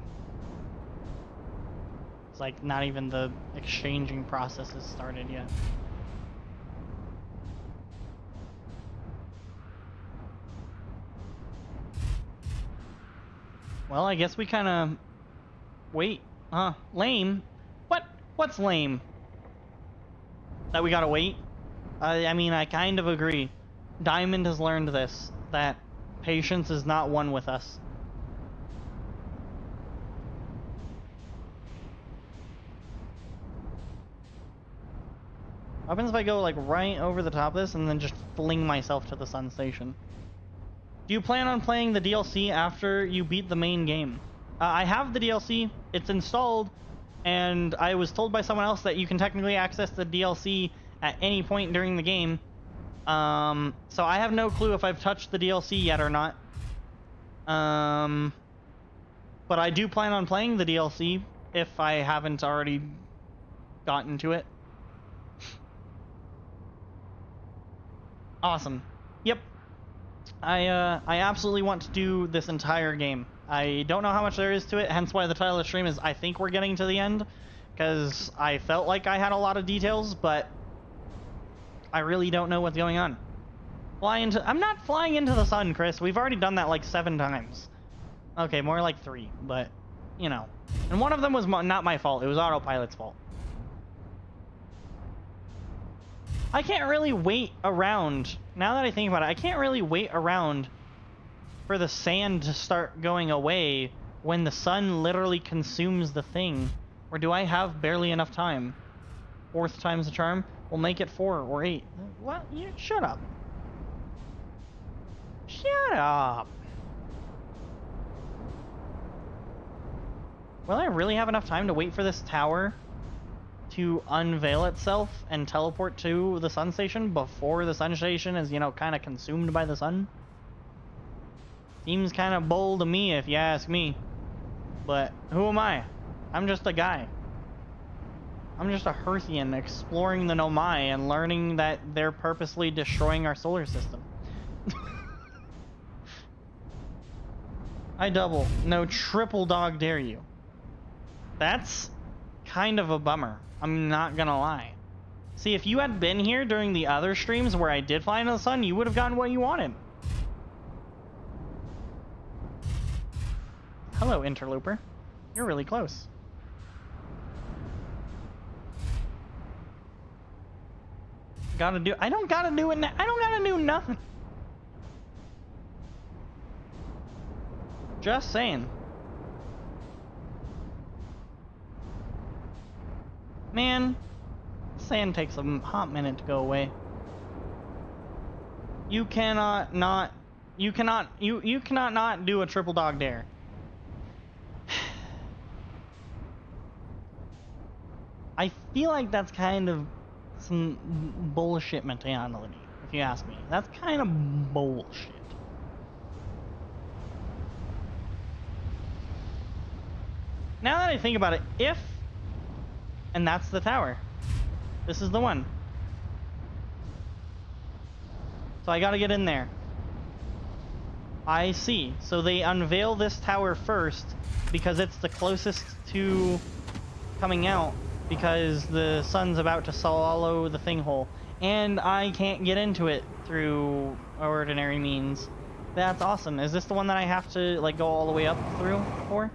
Speaker 2: It's like not even the exchanging process has started yet. Well, I guess we kind of wait. Lame? What's lame? That we gotta wait? I mean, I kind of agree. Diamond has learned this, that patience is not one with us. What happens if I go like right over the top of this and then just fling myself to the sun station? Do you plan on playing the DLC after you beat the main game? I have the DLC, it's installed, and I was told by someone else that you can technically access the DLC at any point during the game. So I have no clue if I've touched the DLC yet or not. But I do plan on playing the DLC if I haven't already gotten to it. Awesome. Yep. I absolutely want to do this entire game. I don't know how much there is to it, hence why the title of the stream is I think we're getting to the end, because I felt like I had a lot of details, but I really don't know what's going on. I'm not flying into the sun, Chris. We've already done that like 7 times. Okay, more like 3, but, you know. And one of them was not my fault. It was Autopilot's fault. I can't really wait around. Now that I think about it, I can't really wait around for the sand to start going away when the sun literally consumes the thing. Or do I have barely enough time? 4th time's the charm? We'll make it 4 or 8. What? You shut up. Shut up. Will I really have enough time to wait for this tower to unveil itself and teleport to the sun station before the sun station is, you know, kind of consumed by the sun? Seems kind of bold to me if you ask me. But who am I? I'm just a guy. I'm just a Hearthian exploring the Nomai and learning that they're purposely destroying our solar system. I double. No, triple dog dare you. That's kind of a bummer. I'm not gonna lie. See, if you had been here during the other streams where I did fly into the sun, you would have gotten what you wanted. Hello, Interlooper. You're really close. I don't gotta do it now. I don't gotta do nothing. Just saying. Man, sand takes a hot minute to go away. You cannot not do a triple dog dare. I feel like that's kind of some bullshit mentality, if you ask me. That's kind of bullshit. Now that I think about it, and that's the tower. This is the one. So I gotta get in there. I see. So they unveil this tower first because it's the closest to coming out, because the sun's about to swallow the thing hole. And I can't get into it through ordinary means. That's awesome. Is this the one that I have to, like, go all the way up through for?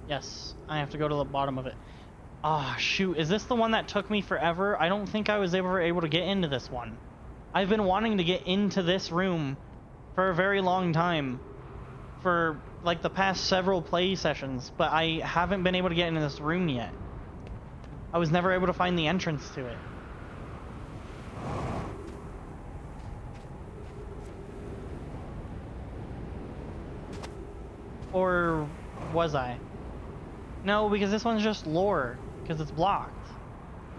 Speaker 2: Yes, I have to go to the bottom of it. Ah, shoot. Is this the one that took me forever? I don't think I was ever able to get into this one. I've been wanting to get into this room for a very long time. For, like, the past several play sessions. But I haven't been able to get into this room yet. I was never able to find the entrance to it. Or was I? No, because this one's just lore. Because it's blocked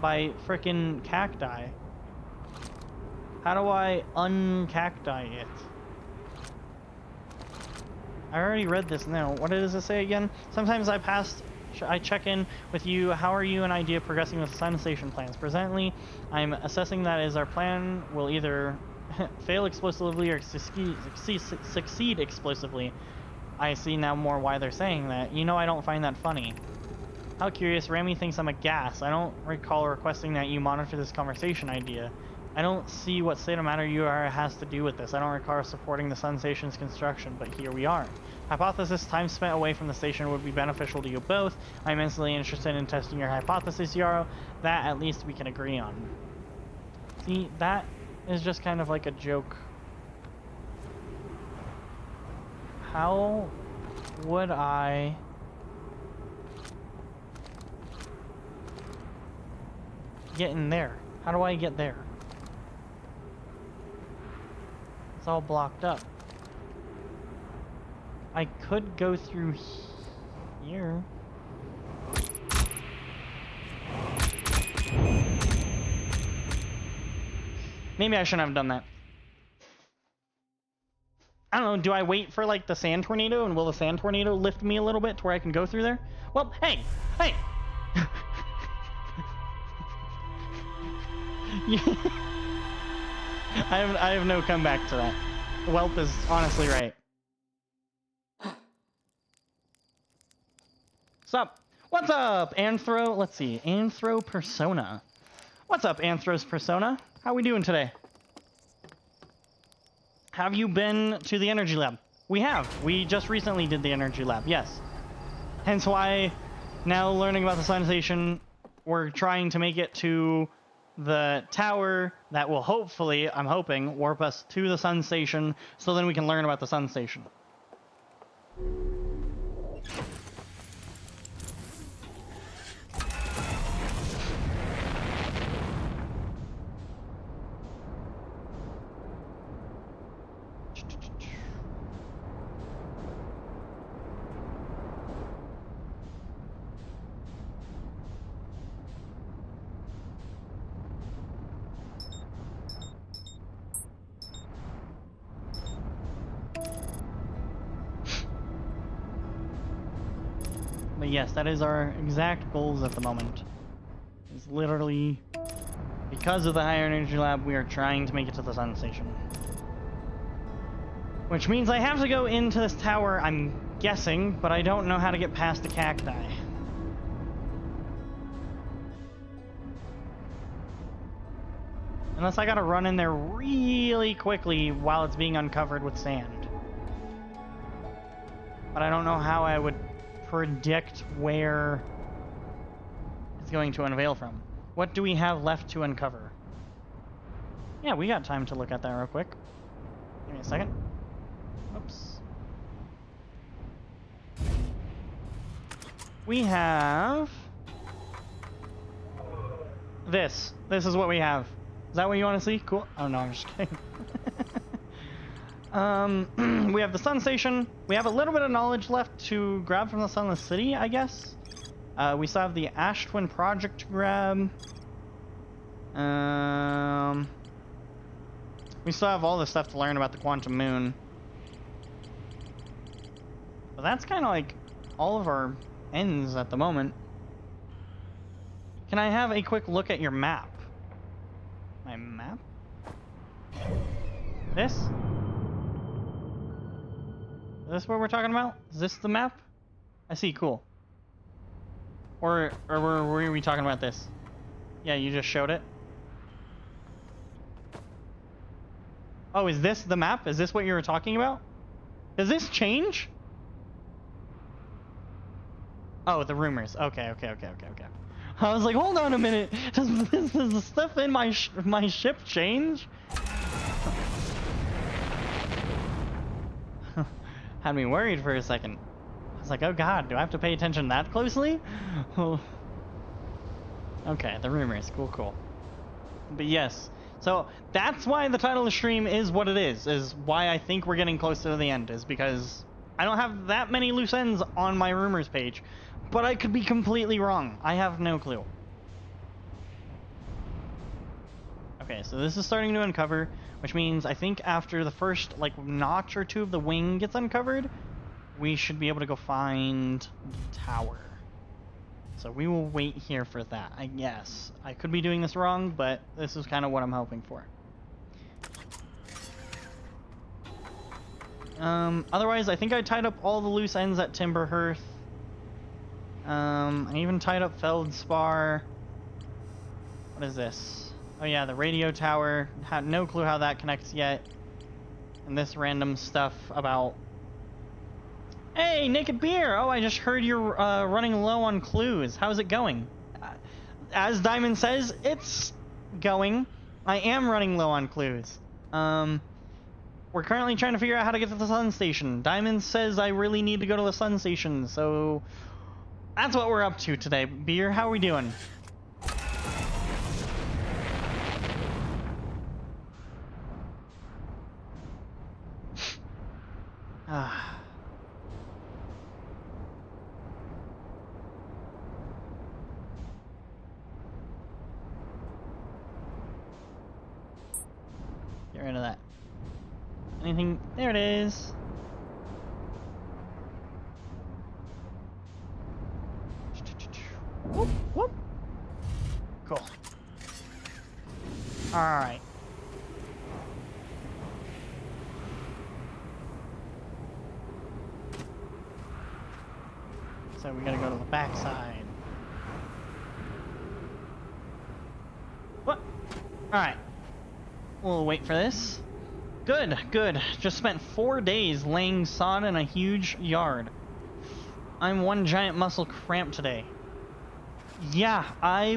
Speaker 2: by frickin' cacti. How do I uncacti it? I already read this now. What does it say again? Sometimes I check in with you. How are you and idea progressing with the Sun Station plans? Presently, I'm assessing that as our plan will either fail explosively or succeed explosively. I see now more why they're saying that. You know I don't find that funny. How curious, Rami thinks I'm a gas. I don't recall requesting that you monitor this conversation idea. I don't see what state of matter you are has to do with this. I don't recall supporting the Sun Station's construction, but here we are. Hypothesis, time spent away from the station would be beneficial to you both. I'm immensely interested in testing your hypothesis, Yarrow. That at least we can agree on. See, that is just kind of like a joke. How would I... get in there? How do I get there? It's all blocked up. I could go through here. Maybe I shouldn't have done that. I don't know, do I wait for like the sand tornado, and will the sand tornado lift me a little bit to where I can go through there? Well, hey! Hey! I have no comeback to that. Welp is honestly right. Sup? What's up, Anthro? Let's see, Anthro Persona. What's up, Anthro's Persona? How we doing today? Have you been to the Energy Lab? We have. We just recently did the Energy Lab, yes. Hence why, now learning about the Sun Station, we're trying to make it to the tower that will hopefully, I'm hoping, warp us to the Sun Station, so then we can learn about the Sun Station. But yes, that is our exact goals at the moment. It's literally, because of the Higher Energy Lab, we are trying to make it to the Sun Station. Which means I have to go into this tower, I'm guessing, but I don't know how to get past the cacti. Unless I gotta run in there really quickly while it's being uncovered with sand. But I don't know how I would predict where it's going to unveil from. What do we have left to uncover? Yeah, we got time to look at that real quick. Give me a second. Oops. We have this. This is what we have. Is that what you want to see? Cool. Oh no, I'm just kidding. We have the Sun Station. We have a little bit of knowledge left to grab from the Sunless City, I guess. We still have the Ash Twin Project to grab. We still have all this stuff to learn about the Quantum Moon. But that's kind of like all of our ends at the moment. Can I have a quick look at your map? My map? This? Is this what we're talking about? Is this the map? I see, cool. Or were we talking about this? Yeah, you just showed it. Oh, is this the map? Is this what you were talking about? Does this change? Oh, the rumors. Okay. I was like, hold on a minute. Does the stuff in my ship change? Had me worried for a second. I was like, oh god, do I have to pay attention that closely? Oh. Okay, the rumors. Cool. But yes. So that's why the title of the stream is what it is why I think we're getting close to the end, is because I don't have that many loose ends on my rumors page, but I could be completely wrong. I have no clue. Okay, so this is starting to uncover, which means I think after the first like notch or two of the wing gets uncovered, we should be able to go find the tower. So we will wait here for that, I guess. I could be doing this wrong, but this is kind of what I'm hoping for. Otherwise, I think I tied up all the loose ends at Timberhearth. I even tied up Feldspar. What is this? Oh yeah, the radio tower. Had no clue how that connects yet. And this random stuff about... Hey, Naked Beer! Oh, I just heard you're running low on clues. How's it going? As Diamond says, it's going. I am running low on clues. We're currently trying to figure out how to get to the sun station. Diamond says I really need to go to the sun station, so... That's what we're up to today. Beer, how are we doing? Get rid of that. Anything? There it is. Whoop, whoop. Cool. Alright. So we gotta go to the backside. What? Alright. We'll wait for this. Good. Just spent 4 days laying sod in a huge yard. I'm one giant muscle cramp today. Yeah, I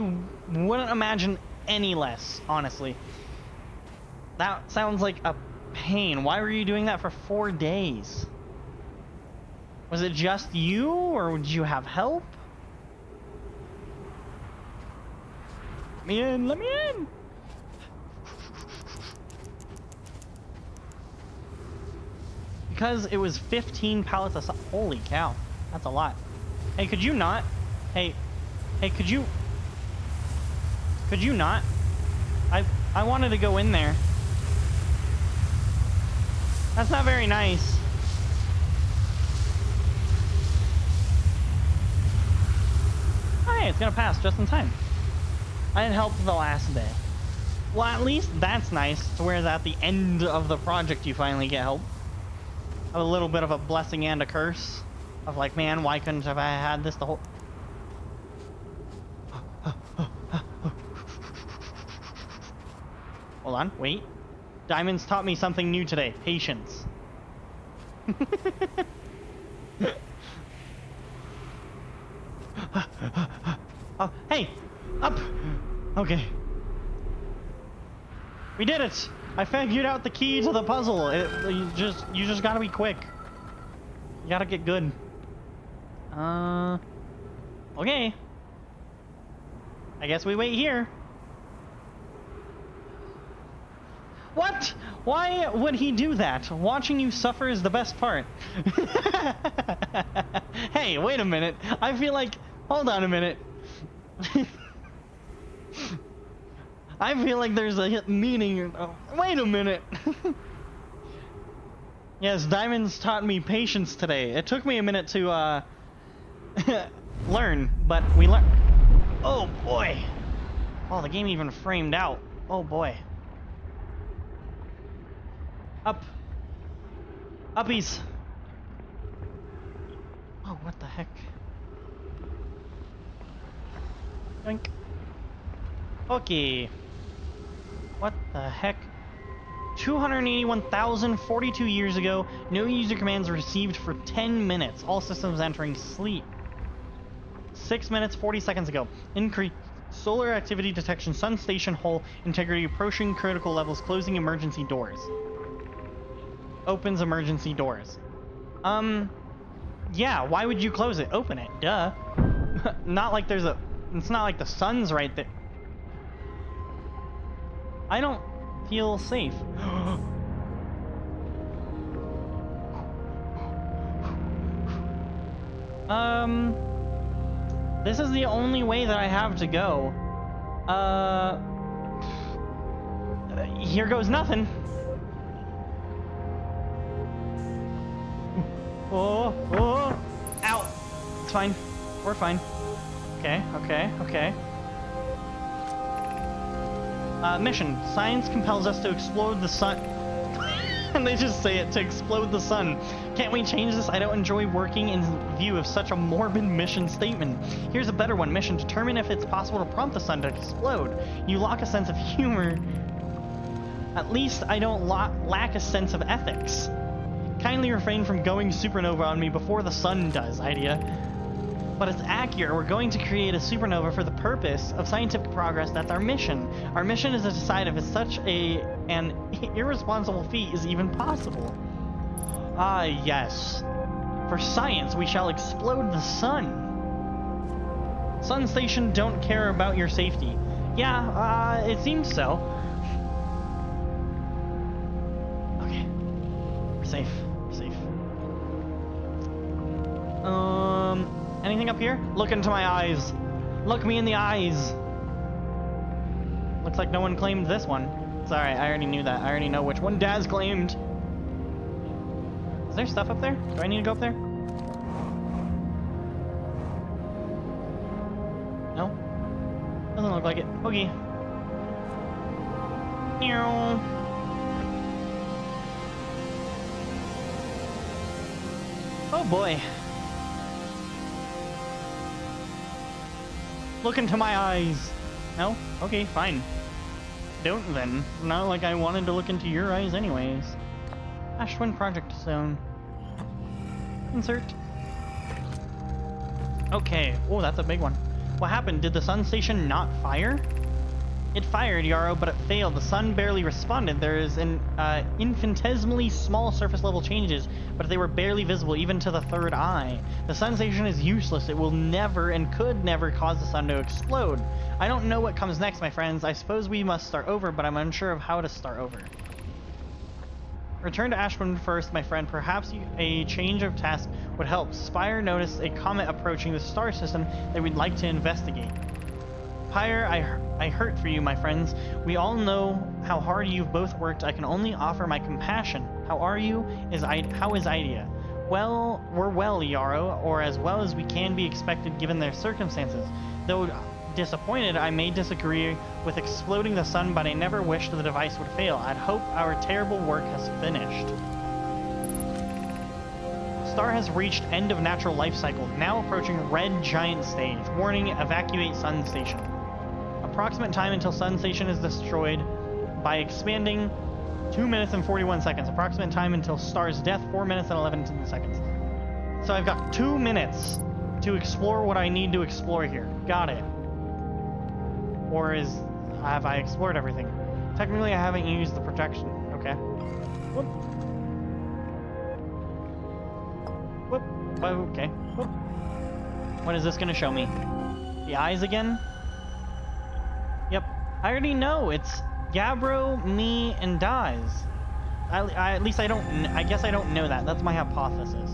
Speaker 2: wouldn't imagine any less, honestly. That sounds like a pain. Why were you doing that for 4 days? Was it just you, or did you have help? Let me in! Because it was 15 pallets of... Holy cow. That's a lot. Hey, could you not? Hey, could you not? I wanted to go in there. That's not very nice. Oh, hey, it's gonna pass just in time. I didn't help the last day. Well, at least that's nice, to where at the end of the project you finally get help. A little bit of a blessing and a curse. Of like, man, why couldn't have I had this the whole... Hold on, wait. Diamond's taught me something new today. Patience. Oh, hey! Up! Okay. We did it! I figured out the key to the puzzle. You just gotta be quick. You gotta get good. Okay. I guess we wait here. What? Why would he do that? Watching you suffer is the best part. Hey, wait a minute. I feel like... Hold on a minute. I feel like there's a meaning... Oh, wait a minute. Yes, Diamond's taught me patience today. It took me a minute to, learn, but we learned. Oh, boy. Oh, the game even framed out. Oh, boy. Up. Uppies. Oh, what the heck? Yoink. Okay. What the heck? 281,042 years ago, no user commands received for 10 minutes. All systems entering sleep. 6 minutes, 40 seconds ago. Increase solar activity detection, sun station hull integrity approaching critical levels, closing emergency doors. Opens emergency doors. Yeah, why would you close it? Open it, duh. Not like there's a... It's not like the sun's right there. I don't feel safe. This is the only way that I have to go. Here goes nothing. Oh, oh, ow. It's fine. We're fine. Okay, okay, okay. Mission. Science compels us to explode the sun. And they just say it, to explode the sun. Can't we change this? I don't enjoy working in view of such a morbid mission statement. Here's a better one. Mission. Determine if it's possible to prompt the sun to explode. You lack a sense of humor. At least I don't lack a sense of ethics. Kindly refrain from going supernova on me before the sun does, idea. But it's accurate. We're going to create a supernova for the purpose of scientific progress. That's our mission. Our mission is to decide if it's such an irresponsible feat is even possible. Ah, yes. For science, we shall explode the sun. Sun Station don't care about your safety. Yeah, it seems so. Okay. We're safe. We're safe. Anything up here? Look into my eyes. Look me in the eyes. Looks like no one claimed this one. It's alright, I already knew that. I already know which one Daz claimed. Is there stuff up there? Do I need to go up there? No? Doesn't look like it. Okay. Meow. Oh boy. Look into my eyes. No? Okay, fine. Don't then. Not like I wanted to look into your eyes anyways. Ashwin Project Zone. Insert. Okay. Oh, that's a big one. What happened? Did the sun station not fire? It fired, Yarrow, but it failed. The sun barely responded. There is an infinitesimally small surface level changes, but they were barely visible even to the third eye. The sun station is useless. It will never and could never cause the sun to explode. I don't know what comes next, my friends. I suppose we must start over, but I'm unsure of how to start over. Return to Ashwin first, my friend. Perhaps a change of task would help. Spire noticed a comet approaching the star system that we'd like to investigate. Pyre, I hurt for you, my friends. We all know how hard you've both worked. I can only offer my compassion. How are you? How is Idea? Well, we're well, Yarrow, or as well as we can be expected given their circumstances. Though disappointed, I may disagree with exploding the sun, but I never wished the device would fail. I'd hope our terrible work has finished. Star has reached end of natural life cycle, now approaching red giant stage. Warning, evacuate sun station. Approximate time until sun station is destroyed by expanding 2 minutes and 41 seconds. Approximate time until star's death 4 minutes and 11 seconds. So I've got 2 minutes to explore what I need to explore here. Got it. Or have I explored everything? Technically I haven't used the protection. Okay. Whoop. Whoop. Okay. Whoop. What is this gonna show me? The eyes again? Yep. I already know. It's Gabbro, me, and Daz. At least I don't... I guess I don't know that. That's my hypothesis.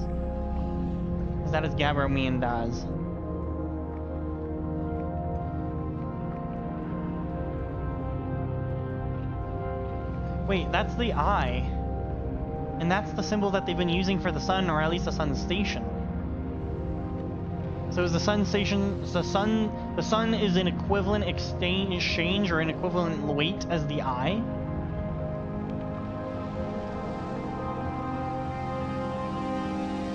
Speaker 2: Is that it's Gabbro, me, and Daz. Wait, that's the eye. And that's the symbol that they've been using for the sun, or at least the sun station. So is the sun station, the sun is an equivalent exchange or an equivalent weight as the eye?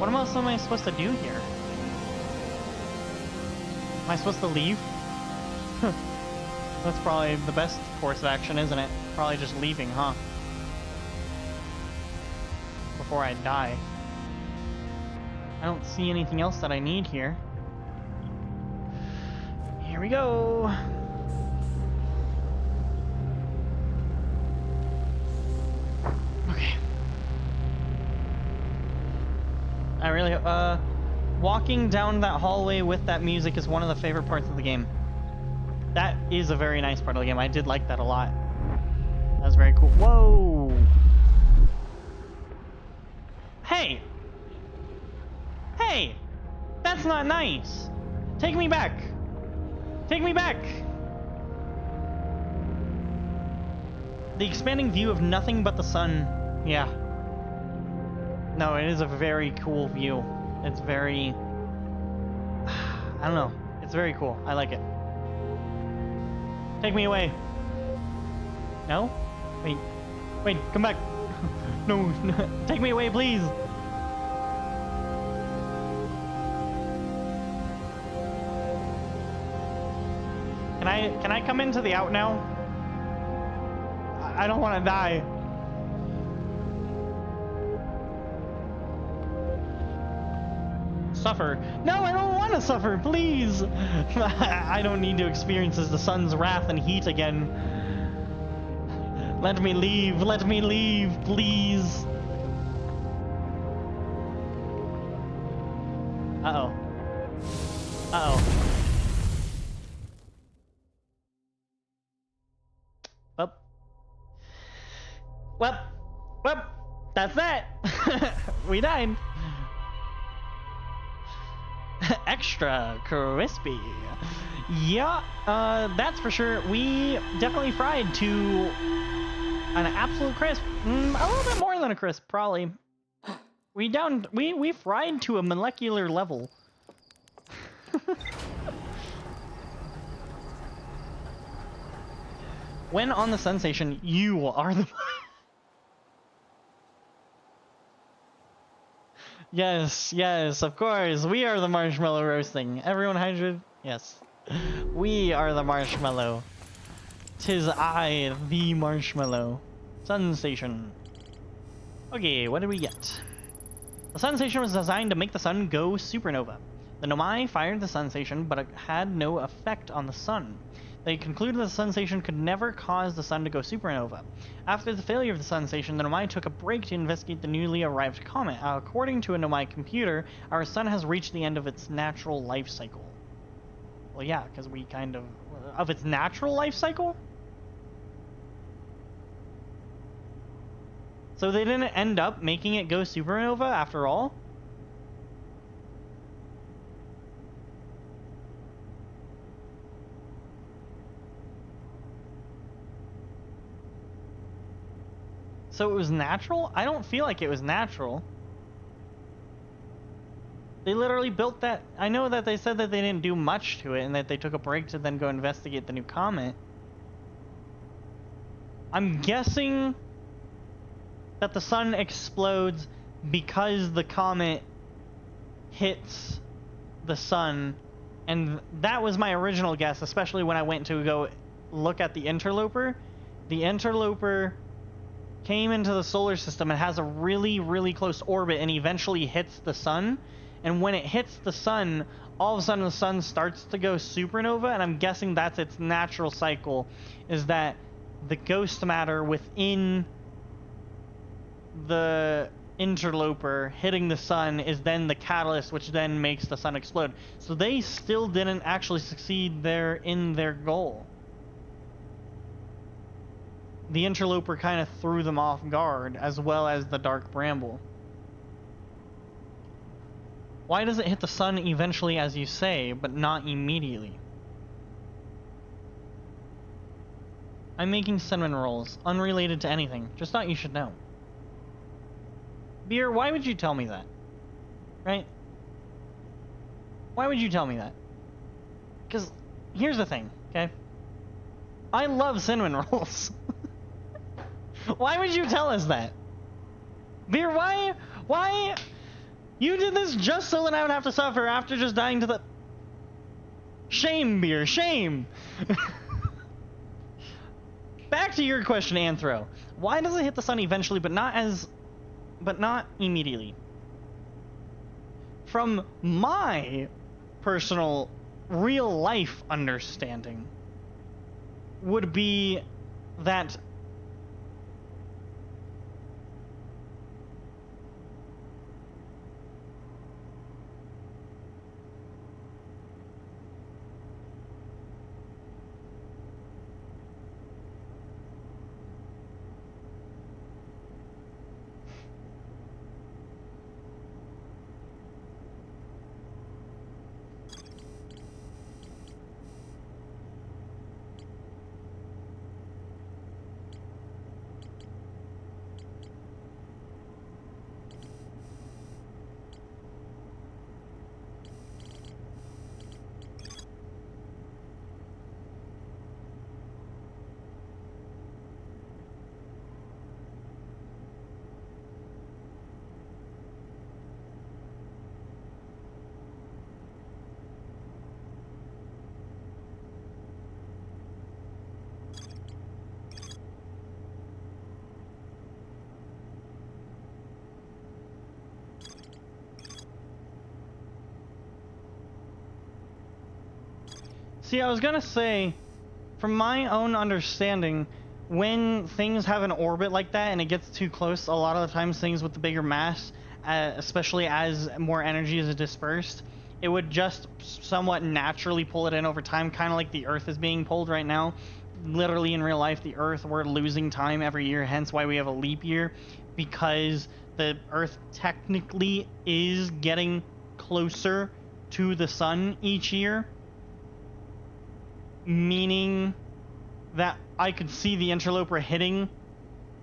Speaker 2: What else am I supposed to do here? Am I supposed to leave? That's probably the best course of action, isn't it? Probably just leaving, huh? Before I die. I don't see anything else that I need here. Here we go. Okay. I really, walking down that hallway with that music is one of the favorite parts of the game. That is a very nice part of the game. I did like that a lot. That was very cool. Whoa! Hey! Hey! That's not nice! Take me back! Take me back! The expanding view of nothing but the sun. Yeah. No, it is a very cool view. It's very... I don't know. It's very cool. I like it. Take me away. No? Wait. Wait, come back. No, no. Take me away, please. Can I come into the out now? I don't want to die. Suffer. No, I don't want to suffer, please. I don't need to experience the sun's wrath and heat again. Let me leave, please. Uh-oh. Uh-oh. Well, that's that. We died. Extra crispy. Yeah, that's for sure. We definitely fried to an absolute crisp. A little bit more than a crisp, probably. We fried to a molecular level. When on the sensation, you are the... Yes, yes, of course. We are the marshmallow roasting. Everyone hydrated? Yes. We are the marshmallow. 'Tis I, the marshmallow. Sun station. Okay, what did we get? The sun station was designed to make the sun go supernova. The Nomai fired the sun station, but it had no effect on the sun. They concluded that the sun station could never cause the sun to go supernova. After the failure of the sun station, the Nomai took a break to investigate the newly arrived comet. According to a Nomai computer, our sun has reached the end of its natural life cycle. Well, yeah, because we kind of... Of its natural life cycle? So they didn't end up making it go supernova after all? So it was natural? I don't feel like it was natural. They literally built that... I know that they said that they didn't do much to it and that they took a break to then go investigate the new comet. I'm guessing that the sun explodes because the comet hits the sun. And that was my original guess, especially when I went to go look at the interloper. The interloper came into the solar system and has a really, really close orbit and eventually hits the sun. And when it hits the sun, all of a sudden the sun starts to go supernova, and I'm guessing that's its natural cycle, is that the ghost matter within the interloper hitting the sun is then the catalyst, which then makes the sun explode. So they still didn't actually succeed in their goal. The interloper kind of threw them off guard, as well as the dark bramble. Why does it hit the sun eventually, as you say, but not immediately? I'm making cinnamon rolls, unrelated to anything. Just thought you should know. Beer, why would you tell me that? Right? Why would you tell me that? Because here's the thing, okay? I love cinnamon rolls. Why would you tell us that? Beer, why You did this just so that I would have to suffer after just dying to the... Shame, Beer, shame! Back to your question, Anthro. Why does it hit the sun eventually, but not immediately? From my personal real life understanding would be that see, I was gonna say, from my own understanding, when things have an orbit like that and it gets too close, a lot of the times things with the bigger mass, especially as more energy is dispersed, it would just somewhat naturally pull it in over time, kind of like the Earth is being pulled right now. Literally in real life, the Earth, we're losing time every year, hence why we have a leap year, because the Earth technically is getting closer to the sun each year. Meaning that I could see the interloper hitting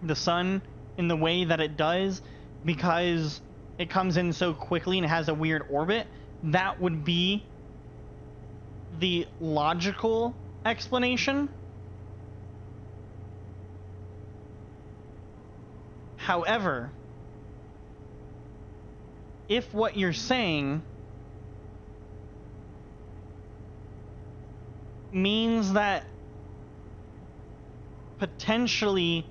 Speaker 2: the sun in the way that it does because it comes in so quickly and has a weird orbit. That would be the logical explanation. However, if what you're saying means that potentially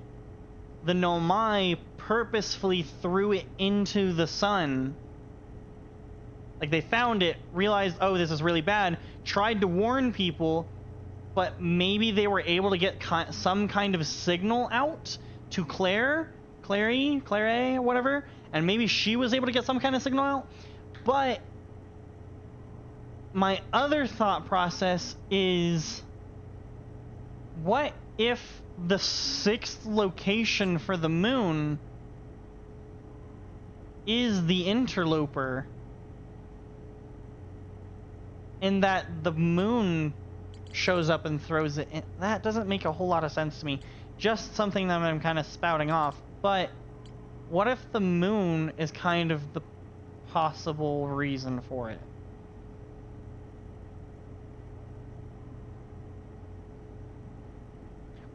Speaker 2: the Nomai purposefully threw it into the sun, like they found it, realized, oh, this is really bad, tried to warn people, but maybe they were able to get some kind of signal out to Claire, whatever, and maybe she was able to get some kind of signal out. But my other thought process is, what if the 6th location for the moon is the interloper, and that the moon shows up and throws it in? That doesn't make a whole lot of sense to me. Just something that I'm kind of spouting off. But what if the moon is kind of the possible reason for it?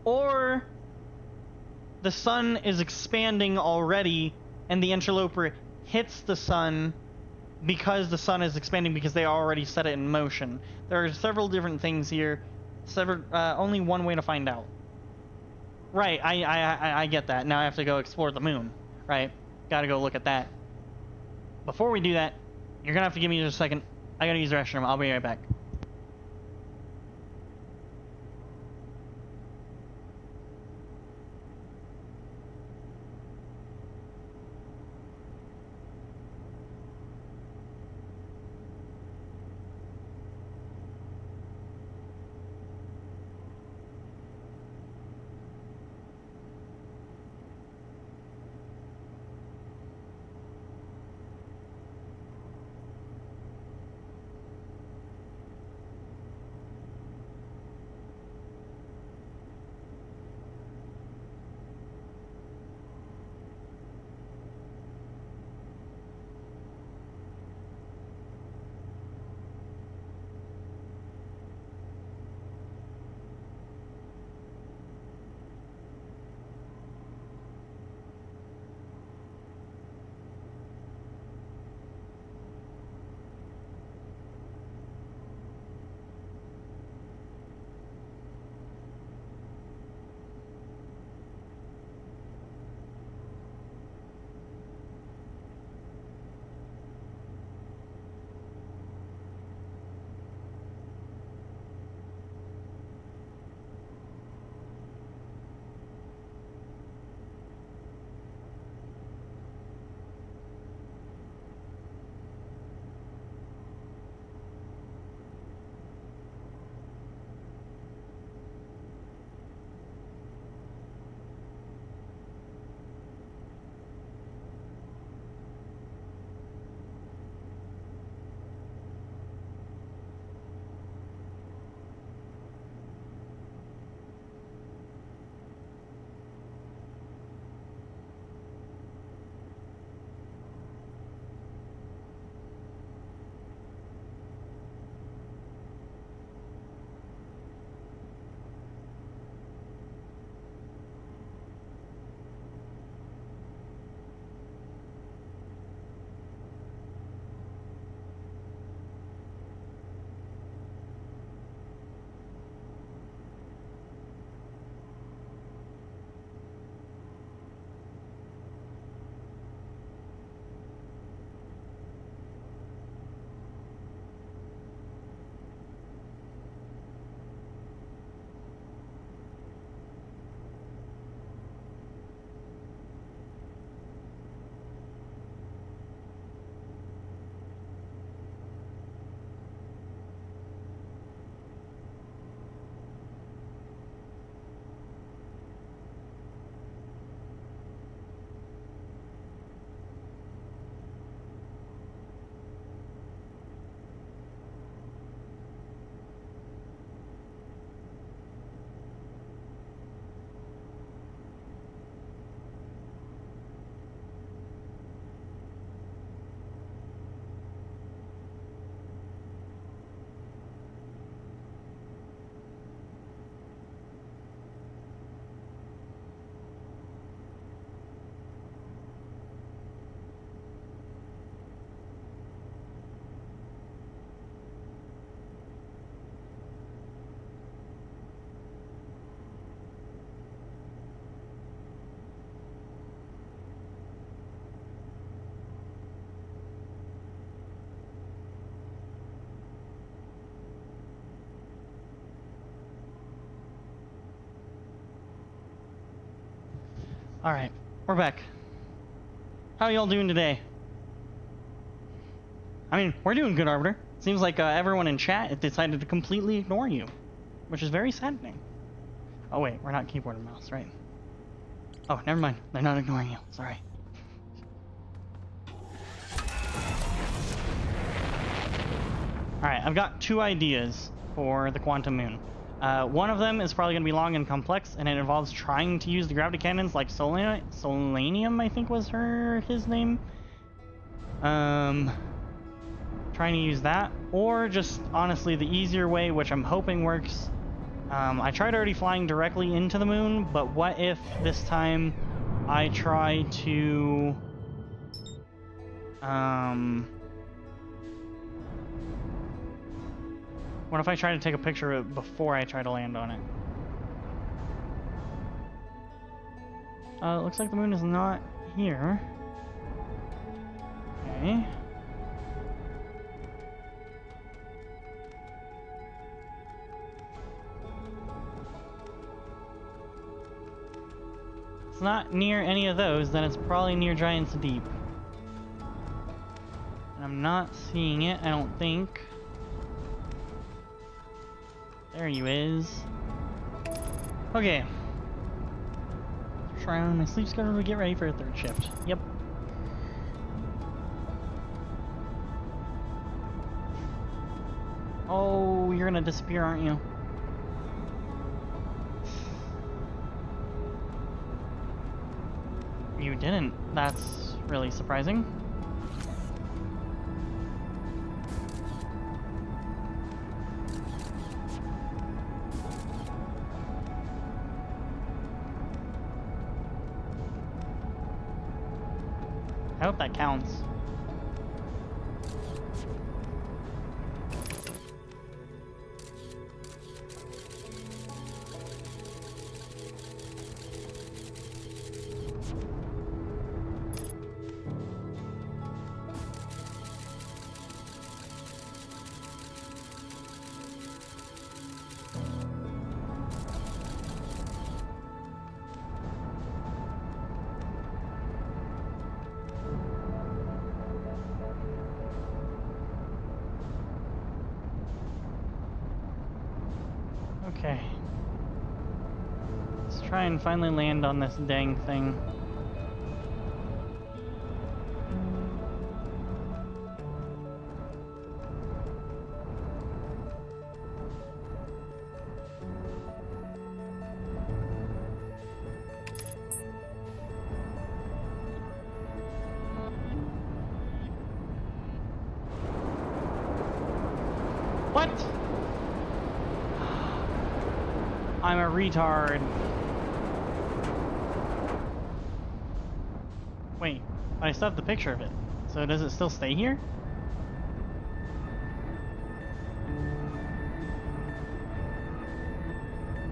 Speaker 2: Or the sun is expanding already and the interloper hits the sun because the sun is expanding because they already set it in motion. There are several different things here. Only one way to find out. Right, I get that. Now I have to go explore the moon. Right, gotta go look at that. Before we do that, you're gonna have to give me just a second. I gotta use the restroom. I'll be right back.
Speaker 1: Alright, we're back. How y'all doing today? I mean, we're doing good, Arbiter. Seems like everyone in chat decided to completely ignore you, which is very saddening. Oh wait, we're not keyboard and mouse, right? Oh, never mind. They're not ignoring you. Sorry. Alright, I've got two ideas for the Quantum Moon. One of them is probably going to be long and complex, and it involves trying to use the gravity cannons like Solanium, I think was his name. Trying to use that, or just honestly the easier way, which I'm hoping works. I tried already flying directly into the moon, but what if this time I try to what if I try to take a picture of it before I try to land on it? It looks like the moon is not here. Okay. It's not near any of those, then it's probably near Giants Deep. And I'm not seeing it, I don't think. There he is. Okay. Try on my sleep schedule to get ready for a third shift. Yep. Oh, you're gonna disappear, aren't you? You didn't. That's really surprising. I hope that counts. Okay. Let's try and finally land on this dang thing. What? I'm a retard. Wait, I still have the picture of it. So does it still stay here?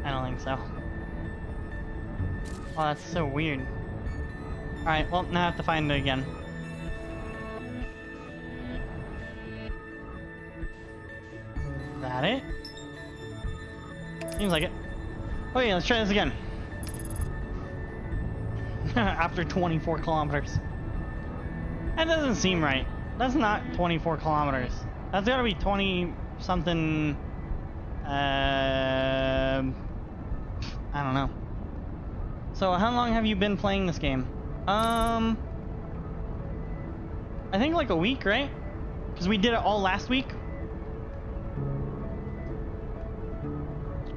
Speaker 1: I don't think so. Oh, that's so weird. Alright, well, now I have to find it again. Is that it? Seems like it. Okay, let's try this again. After 24 kilometers. That doesn't seem right. That's not 24 kilometers. That's gotta be 20 something. I don't know. So how long have you been playing this game? I think like a week, right? Because we did it all last week.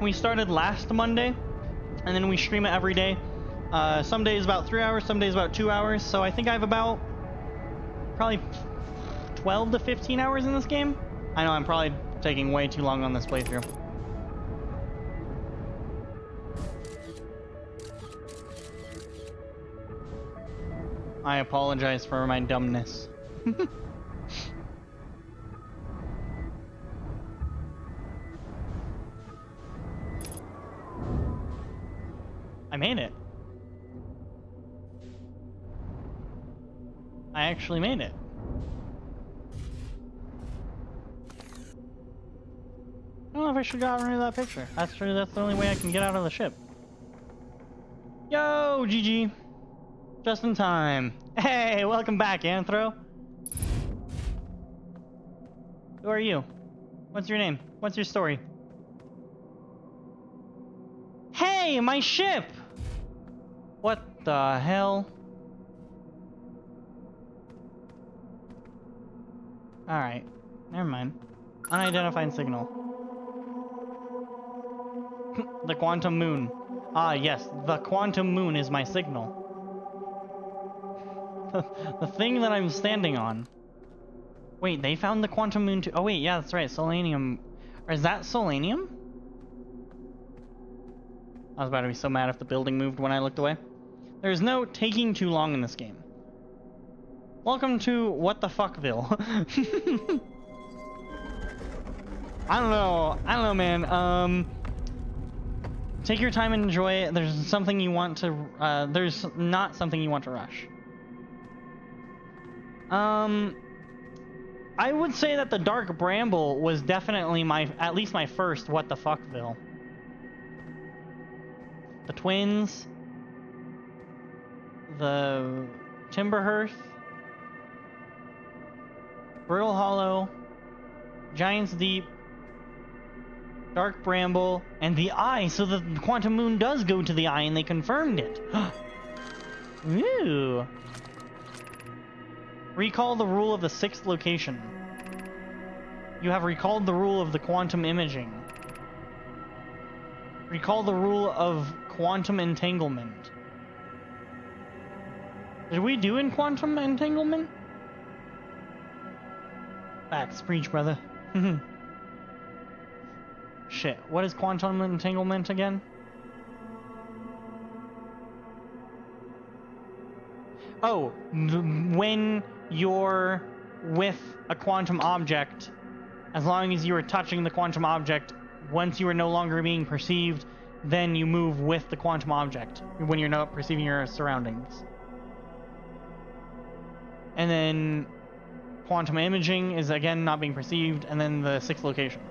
Speaker 1: We started last Monday, and then we stream it every day. Some days about 3 hours, some days about 2 hours. So I think I have about probably 12 to 15 hours in this game. I know I'm probably taking way too long on this playthrough. I apologize for my dumbness. I made it. I actually made it. I don't know if I should have gotten rid of that picture. That's true, that's the only way I can get out of the ship. Yo, GG.
Speaker 2: Just in time. Hey, welcome back, Anthro. Who are you? What's your name? What's your story? Hey, my ship! What the hell? Alright, never mind. Unidentified signal. The quantum moon. Ah, yes, the quantum moon is my signal. The thing that I'm standing on. Wait, they found the quantum moon too? Oh wait, yeah, that's right, Solanium. Or is that Solanium? I was about to be so mad if the building moved when I looked away. There's no taking too long in this game. Welcome to What the Fuckville. I don't know, man. Take your time and enjoy it. There's something you want to, there's not something you want to rush. I would say that the Dark Bramble was definitely at least my first What the Fuckville. The Twins, the Timberhearth, Brittle Hollow, Giant's Deep, Dark Bramble, and the Eye. So the Quantum Moon does go to the Eye, and they confirmed it. Ooh. Recall the rule of the 6th location. You have recalled the rule of the quantum imaging. Recall the rule of quantum entanglement. Did we do in quantum entanglement? Facts, preach, brother. Shit, what is quantum entanglement again? Oh, when you're with a quantum object, as long as you are touching the quantum object, once you are no longer being perceived, then you move with the quantum object when you're not perceiving your surroundings. And then quantum imaging is again not being perceived, and then the 6th location.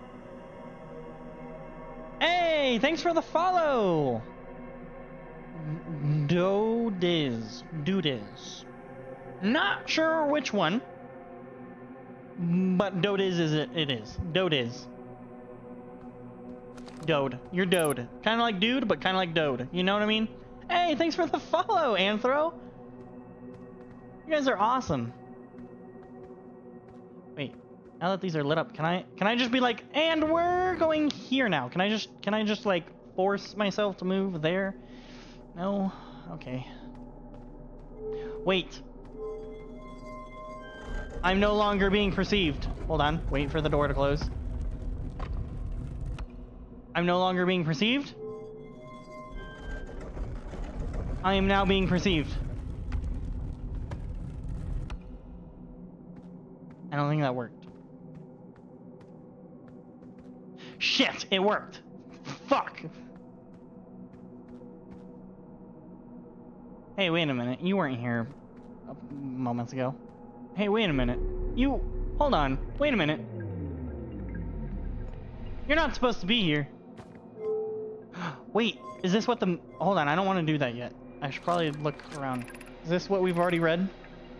Speaker 2: Hey, thanks for the follow! Dodiz. Not sure which one, but Dodiz is it is. Dodiz. Dode. You're Dode. Kind of like dude, but kind of like Dode. You know what I mean? Hey, thanks for the follow, Anthro. You guys are awesome. Wait, now that these are lit up, can I just be like, and we're going here now? Can I just like force myself to move there? No? Okay. Wait. I'm no longer being perceived. Hold on. Wait for the door to close. I'm no longer being perceived. I am now being perceived. I don't think that worked. Shit, it worked. Fuck. Hey, wait a minute. You weren't here moments ago. Hey, wait a minute. Hold on. Wait a minute. You're not supposed to be here. Wait, is this what hold on, I don't want to do that yet. I should probably look around. Is this what we've already read?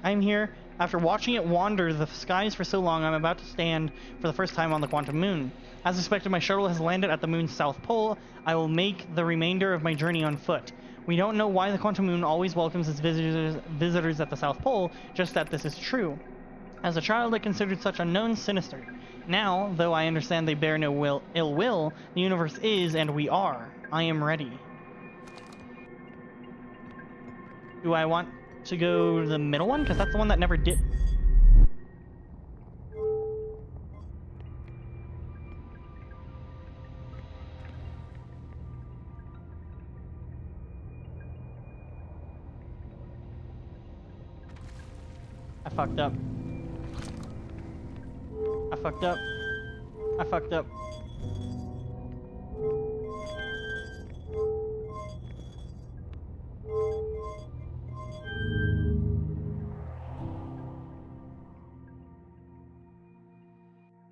Speaker 2: I'm here. After watching it wander the skies for so long, I'm about to stand for the first time on the quantum moon. As expected, my shuttle has landed at the moon's south pole. I will make the remainder of my journey on foot. We don't know why the quantum moon always welcomes its visitors at the South Pole, just that this is true. As a child, I considered such unknowns sinister. Now, though I understand they bear no ill will, the universe is, and we are. I am ready. Do I want to go to the middle one? Because that's the one that never did. I fucked up. I fucked up. I fucked up.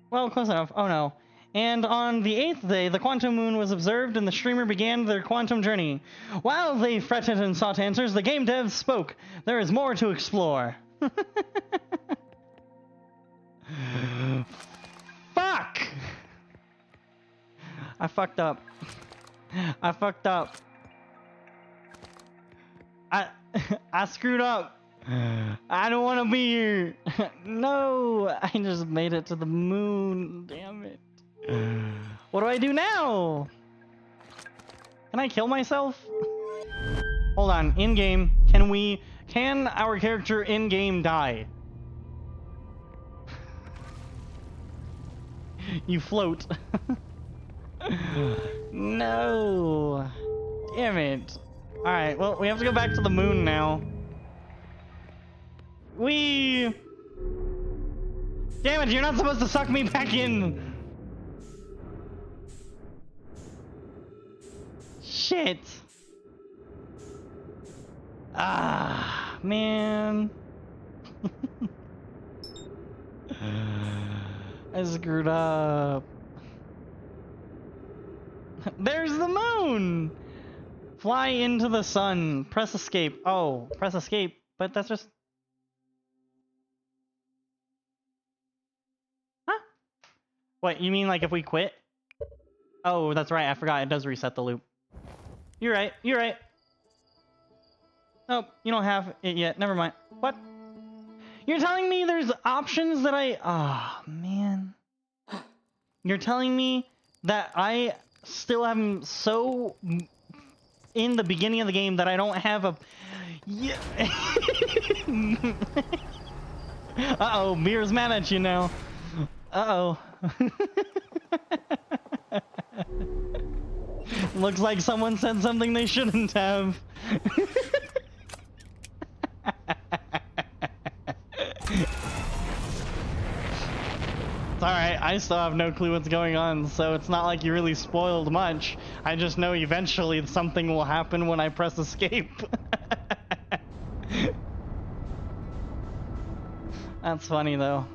Speaker 2: Well, close enough. Oh no.
Speaker 1: And on the 8th day, the quantum moon was observed and the streamer began their quantum journey. While they fretted and sought answers, the game devs spoke. There is more to explore. Fuck! I fucked up. I fucked up. I screwed up. I don't want to be here. No, I just made it to the moon. Damn it. What do I do now? Can I kill myself? Hold on, in-game, can our character in-game die? You float. No. Damn it. Alright, well, we have to go back to the moon now. Damn it, you're not supposed to suck me back in! Shit! Ah, man. I screwed up. There's the moon! Fly into the sun. Press escape. Oh, press escape. But that's just... Huh? What, you mean like if we quit? Oh, that's right. I forgot. It does reset the loop. You're right. You're right. Nope, you don't have it yet. Never mind. What? You're telling me there's options that I... Ah, man. You're telling me that I still am so in the beginning of the game that I don't have a... Yeah. Uh-oh, Beer's mad at you now. Uh-oh. Looks like someone said something they shouldn't have. It's alright, I still have no clue what's going on, so it's not like you really spoiled much. I just know eventually something will happen when I press escape. That's funny though.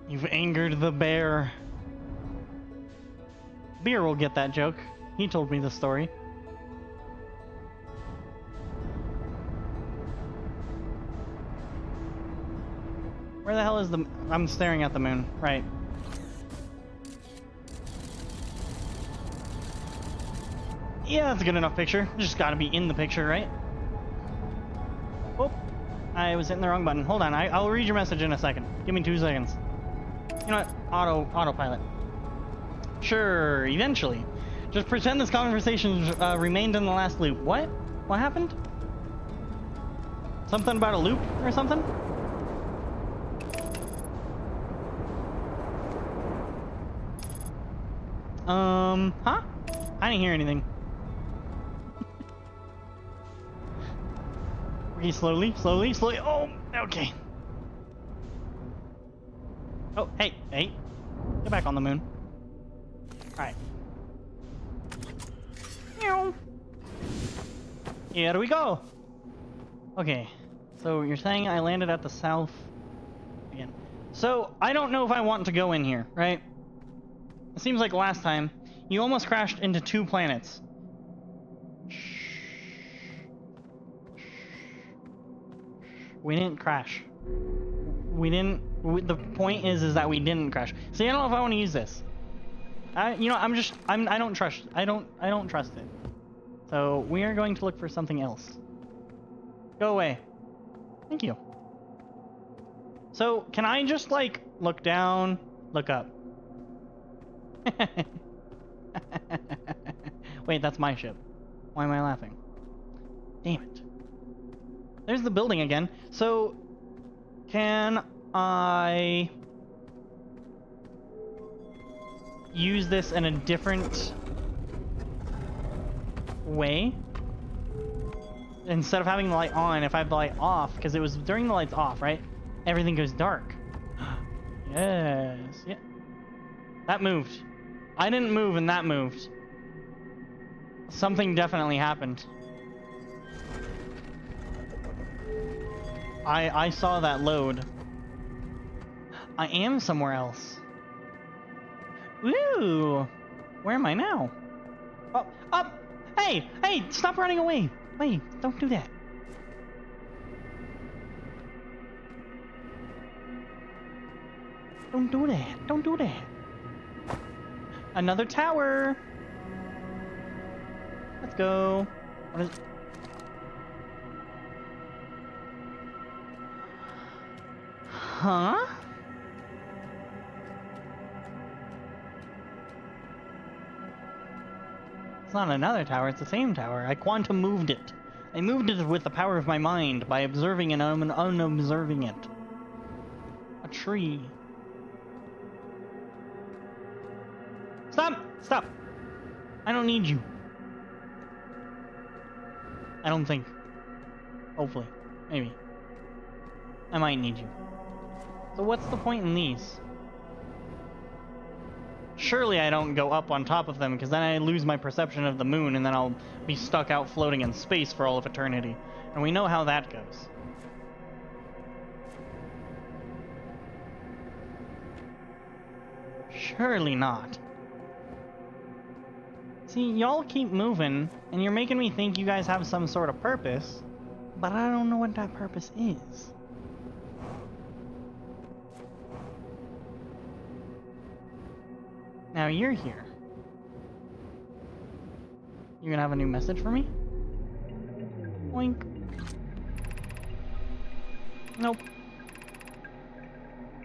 Speaker 1: You've angered the bear. Beer will get that joke. He told me the story. Where the hell is the... I'm staring at the moon. Right. Yeah, that's a good enough picture. Just gotta be in the picture, right? Oh, I was hitting the wrong button. Hold on, I'll read your message in a second. Give me 2 seconds. You know what? Autopilot. Sure, eventually. Just pretend this conversation remained in the last loop. What? What happened? Something about a loop or something? Huh? I didn't hear anything. Okay, slowly. Oh, okay. Oh, hey. Get back on the moon. Alright. Here we go. Okay. So you're saying I landed at the south again. So I don't know if I want to go in here, right? It seems like last time you almost crashed into 2 planets. We didn't crash. The point is that we didn't crash. See, I don't know if I want to use this. I don't trust it. So we are going to look for something else. Go away. Thank you. So can I just like look down, look up? Wait, that's my ship. Why am I laughing? Damn it. There's the building again. So can I use this in a different way? Instead of having the light on, if I have the light off, because it was during the lights off, right? Everything goes dark. Yes, yeah. That moved. I didn't move and that moved. Something definitely happened. I saw that load. I am somewhere else.
Speaker 2: Ooh! Where am I now? Oh, up! Hey! Hey! Stop running away! Wait, don't do that. Don't do that. Don't do that. Another tower! Let's go. What is... Huh? It's not another tower, it's the same tower. I quantum moved it. I moved it with the power of my mind by observing and unobserving it. A tree. Stop! Stop! I don't need you. I don't think. Hopefully. Maybe. I might need you. So what's the point in these? Surely I don't go up on top of them, because then I lose my perception of the moon, and then I'll be stuck out floating in space for all of eternity. And we know how that goes. Surely not. See, y'all keep moving, and you're making me think you guys have some sort of purpose, but I don't know what that purpose is. Now you're here. You gonna have a new message for me? Oink. Nope.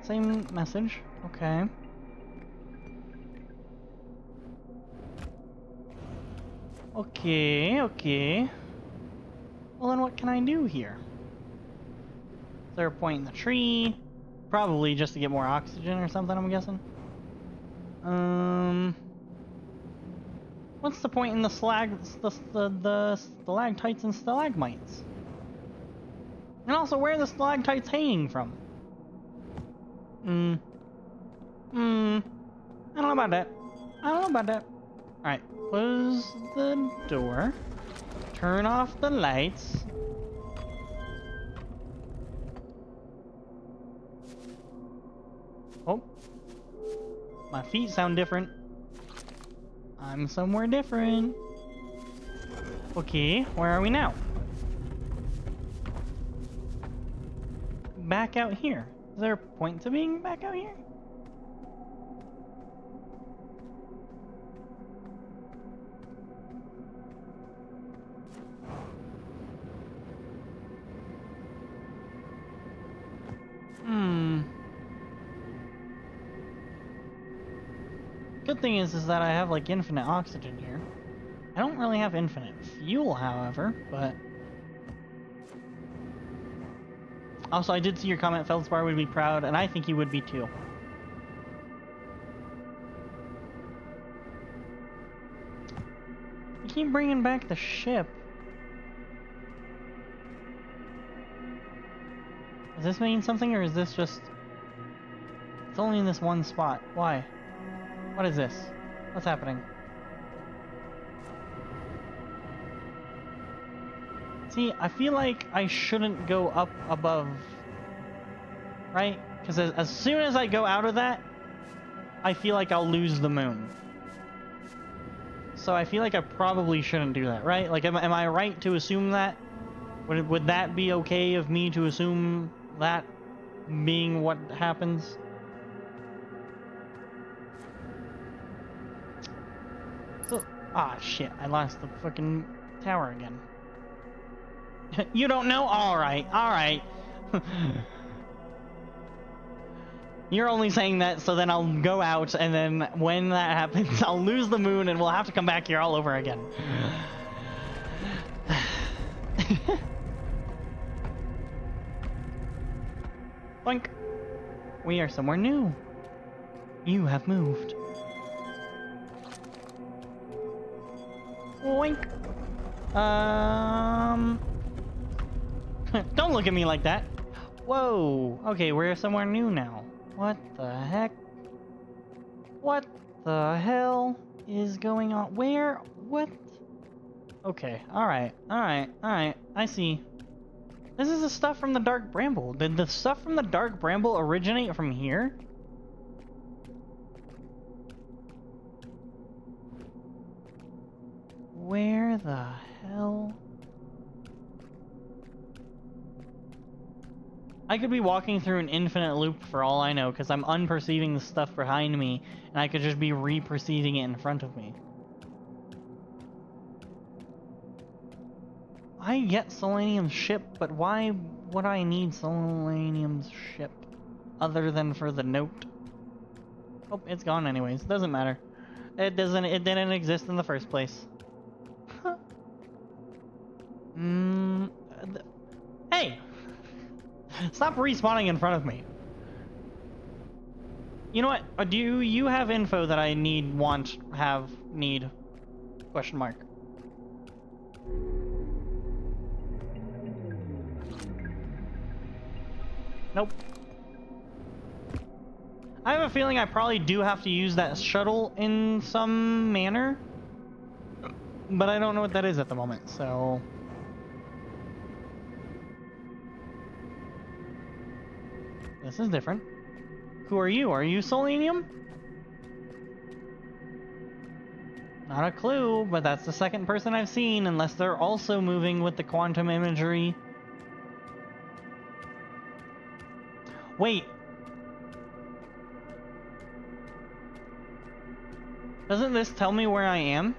Speaker 2: Same message. Okay. Okay. Well, then what can I do here? Is there a point in the tree? Probably just to get more oxygen or something, I'm guessing. What's the point in the stalactites and stalagmites? And also, where are the stalactites hanging from? I don't know about that. Alright, close the door. Turn off the lights. Oh. My feet sound different. I'm somewhere different. Okay, where are we now? Back out here. Is there a point to being back out here? Good thing is that I have like infinite oxygen here. I don't really have infinite fuel, however, but... Also, I did see your comment, Feldspar would be proud, and I think he would be too. You keep bringing back the ship. Does this mean something, or is this just... It's only in this one spot. Why? What is this? What's happening? See, I feel like I shouldn't go up above, right? Because as soon as I go out of that, I feel like I'll lose the moon. So I feel like I probably shouldn't do that, right? Like, am I right to assume that? Would that be okay of me to assume that being what happens? So, shit, I lost the fucking tower again. You don't know? Alright. You're only saying that so then I'll go out, and then when that happens, I'll lose the moon and we'll have to come back here all over again. Boink. We are somewhere new. You have moved. Boink. Don't look at me like that. Whoa. Okay, we're somewhere new now. What the heck? What the hell is going on? Where? What? Okay. Alright. I see. This is the stuff from the Dark Bramble. Did the stuff from the Dark Bramble originate from here? Where the hell? I could be walking through an infinite loop for all I know, because I'm unperceiving the stuff behind me, and I could just be re-perceiving it in front of me. I get Selenium's ship, but why would I need Selenium's ship? Other than for the note? Oh, it's gone anyways. Doesn't matter. It didn't exist in the first place. Hey! Stop respawning in front of me. You know what? Do you have info that I need, want, have, need? Question mark. Nope. I have a feeling I probably do have to use that shuttle in some manner, but I don't know what that is at the moment, so... This is different. Who are you? Are you Selenium? Not a clue, but that's the second person I've seen, unless they're also moving with the quantum imagery. Wait. Doesn't this tell me where I am?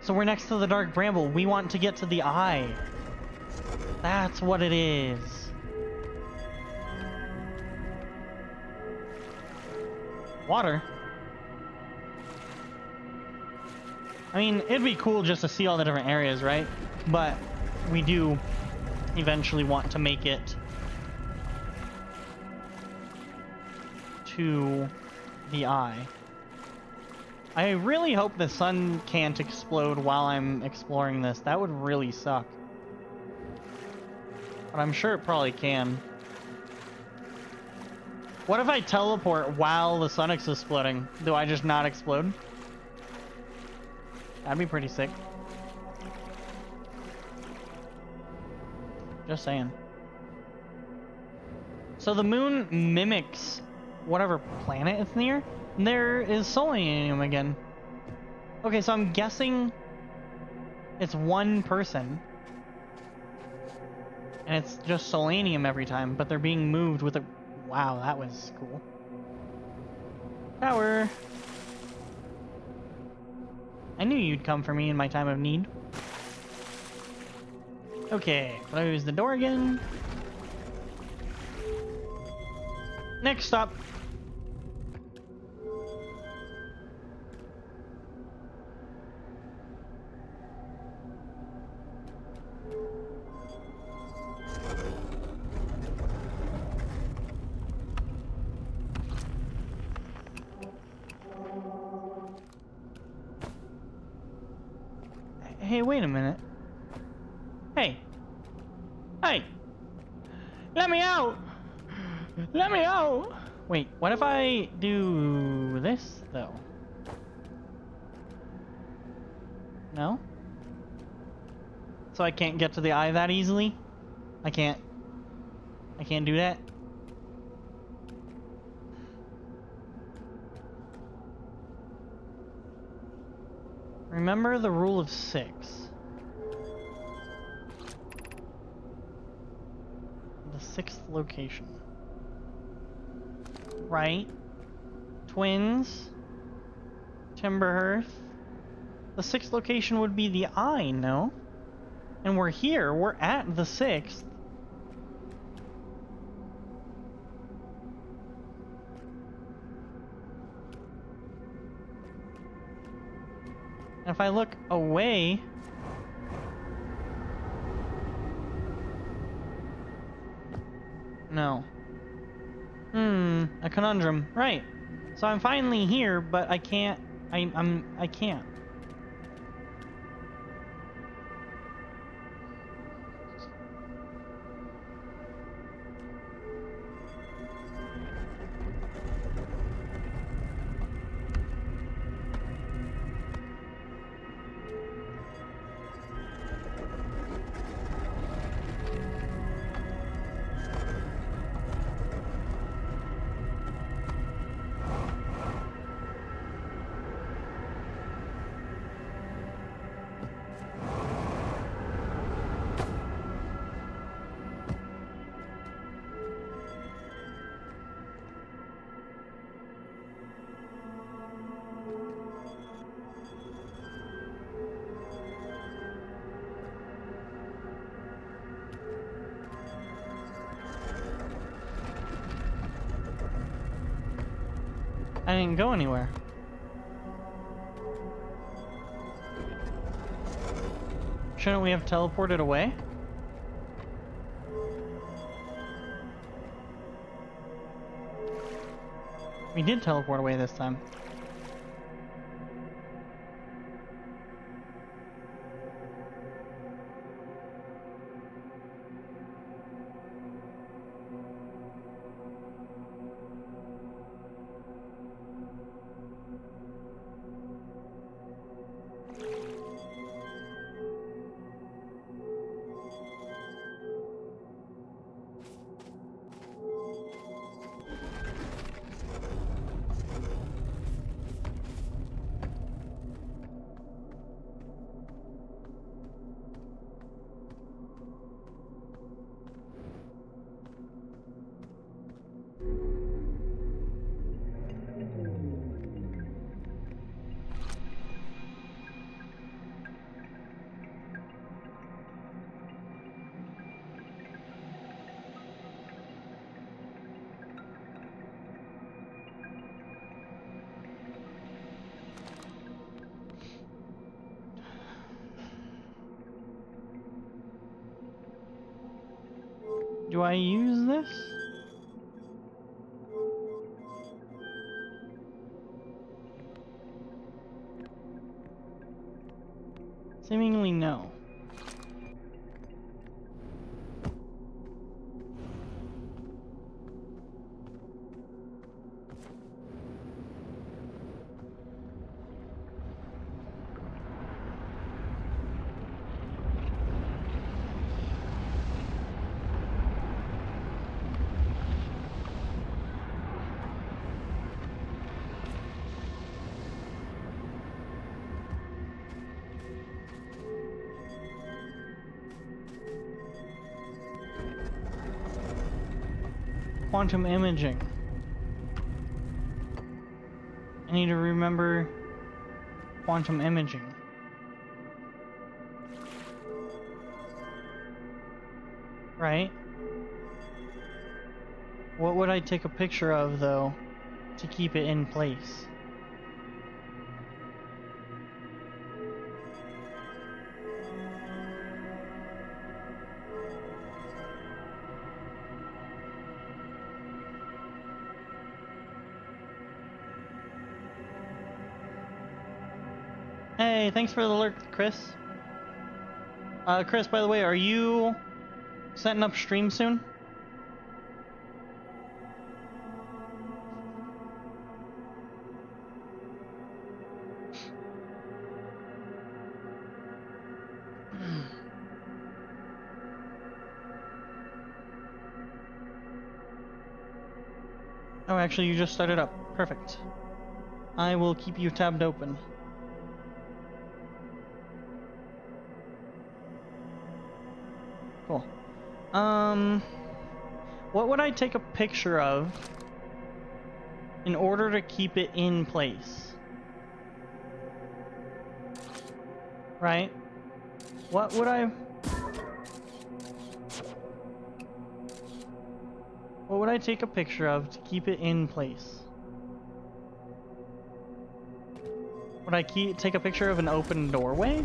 Speaker 2: So we're next to the Dark Bramble. We want to get to the eye. That's what it is. Water? I mean, it'd be cool just to see all the different areas, right? But we do eventually want to make it to the eye. I really hope the sun can't explode while I'm exploring this. That would really suck. But I'm sure it probably can. What if I teleport while the sun is exploding? Do I just not explode? That'd be pretty sick. Just saying. So the moon mimics whatever planet it's near. And there is Selenium again. Okay, so I'm guessing it's one person. And it's just Selenium every time, but they're being moved with a... Wow, that was cool. Tower. I knew you'd come for me in my time of need. Okay, close the door again. Next stop. Hey, wait a minute. Hey. Hey! Let me out! Let me out! Wait, what if I do this, though? No? So I can't get to the eye that easily? I can't do that? Remember the rule of 6. The 6th location. Right. Twins. Timberhearth. The 6th location would be the eye, no? And we're here. We're at the 6th. If I look away... No. A conundrum. Right. So I'm finally here, but I can't... I can't. I didn't go anywhere. Shouldn't we have teleported away? We did teleport away this time. Do I use this? Seemingly no. Quantum imaging. I need to remember quantum imaging. Right? What would I take a picture of, though, to keep it in place? Hey, thanks for the alert, Chris. Chris, by the way, are you setting up stream soon? Oh, actually, you just started up. Perfect. I will keep you tabbed open. Cool. What would I take a picture of in order to keep it in place? Right? What would I take a picture of to keep it in place? Would I take a picture of an open doorway?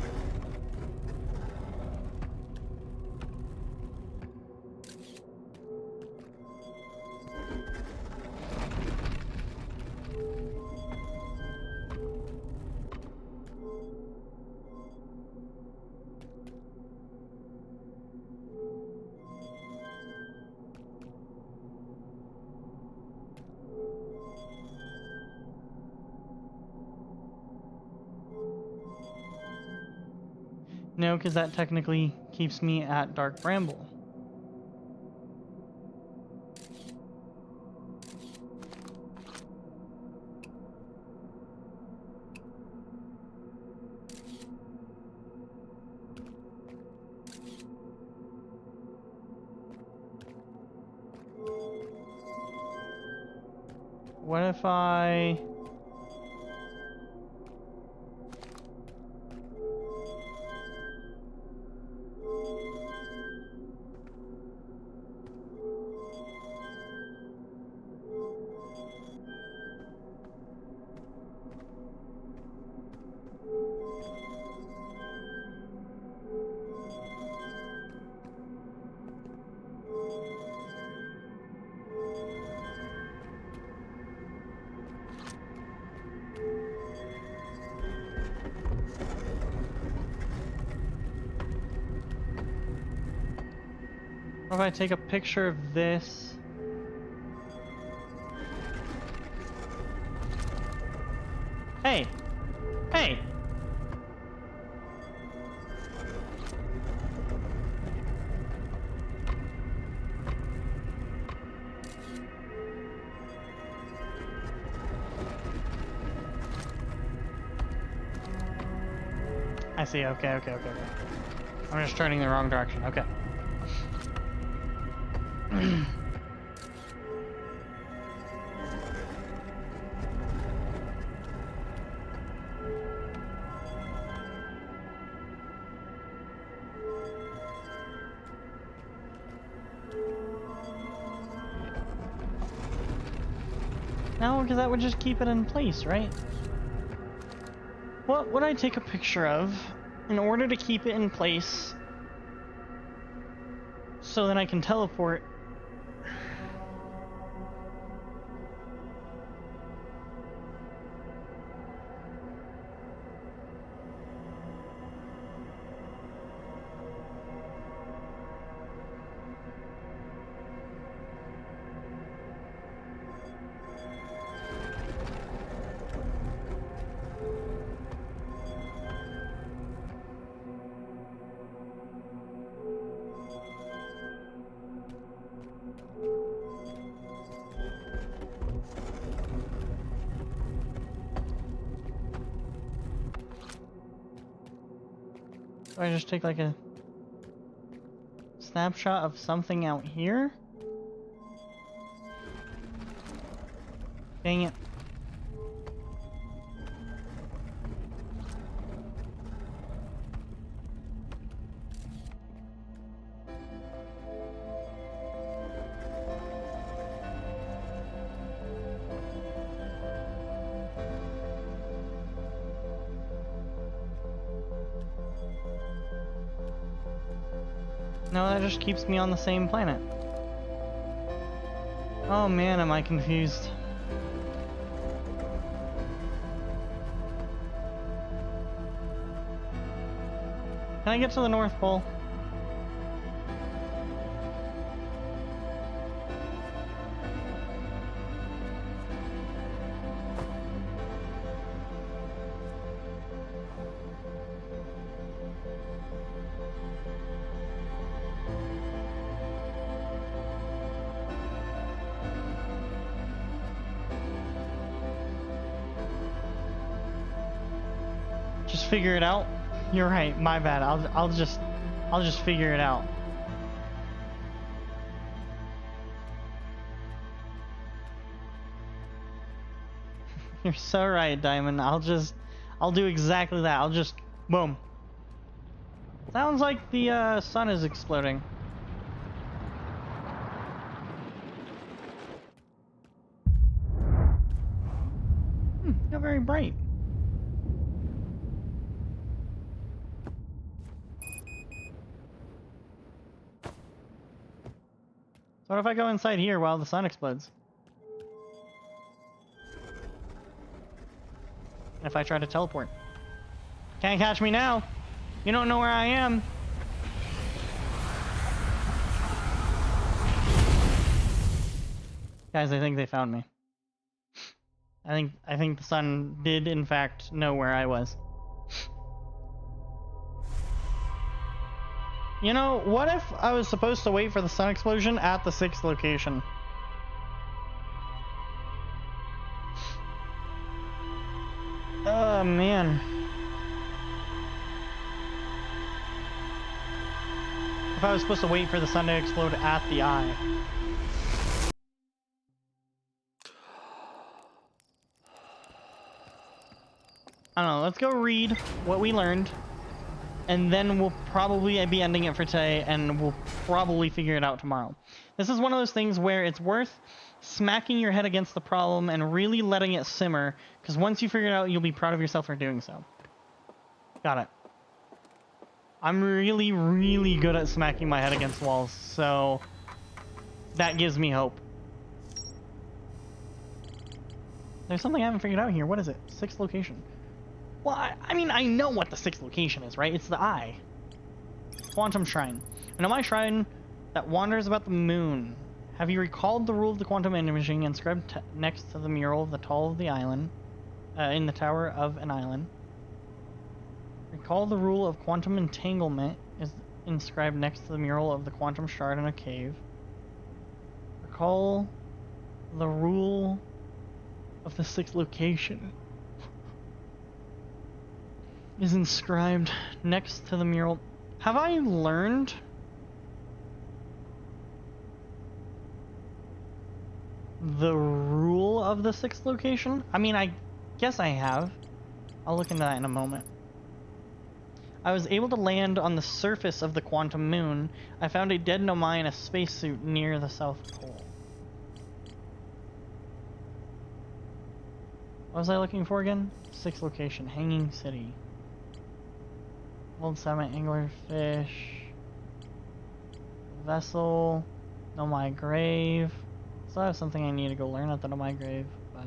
Speaker 2: No, because that technically keeps me at Dark Bramble. What if I... What if I take a picture of this? Hey! Hey! I see. Okay. I'm just turning the wrong direction. Okay. No, because that would just keep it in place, right? What would I take a picture of in order to keep it in place so that I can teleport? Do I just take like a snapshot of something out here? Dang it. No, that just keeps me on the same planet. Oh man, am I confused. Can I get to the North Pole? Just figure it out. You're right, my bad. I'll just figure it out. You're so right, Diamond. I'll do exactly that. I'll just boom. Sounds like the sun is exploding. Not very bright. So what if I go inside here while the sun explodes? If I try to teleport? Can't catch me now! You don't know where I am! Guys, I think they found me. I think the sun did in fact know where I was. You know, what if I was supposed to wait for the sun explosion at the 6th location? Oh, man. If I was supposed to wait for the sun to explode at the eye. I don't know, let's go read what we learned. And then we'll probably be ending it for today, and we'll probably figure it out tomorrow. This is one of those things where it's worth smacking your head against the problem and really letting it simmer, because once you figure it out, you'll be proud of yourself for doing so. Got it. I'm really, really good at smacking my head against walls, so that gives me hope. There's something I haven't figured out here. What is it? 6th location. Well, I mean, I know what the 6th location is, right? It's the eye. Quantum Shrine. I know my shrine that wanders about the moon. Have you recalled the rule of the quantum imaging inscribed next to the mural of the tall of the island, in the tower of an island? Recall the rule of quantum entanglement is inscribed next to the mural of the quantum shard in a cave. Recall the rule of the sixth location is inscribed next to the mural. Have I learned the rule of the sixth location? I mean, I guess I have. I'll look into that in a moment. I was able to land on the surface of the quantum moon. I found a dead Nomai in a spacesuit near the South Pole. What was I looking for again? Sixth location, Hanging City. Old salmon, anglerfish. Vessel. Nomai grave. So I have something I need to go learn at the Nomai grave, but...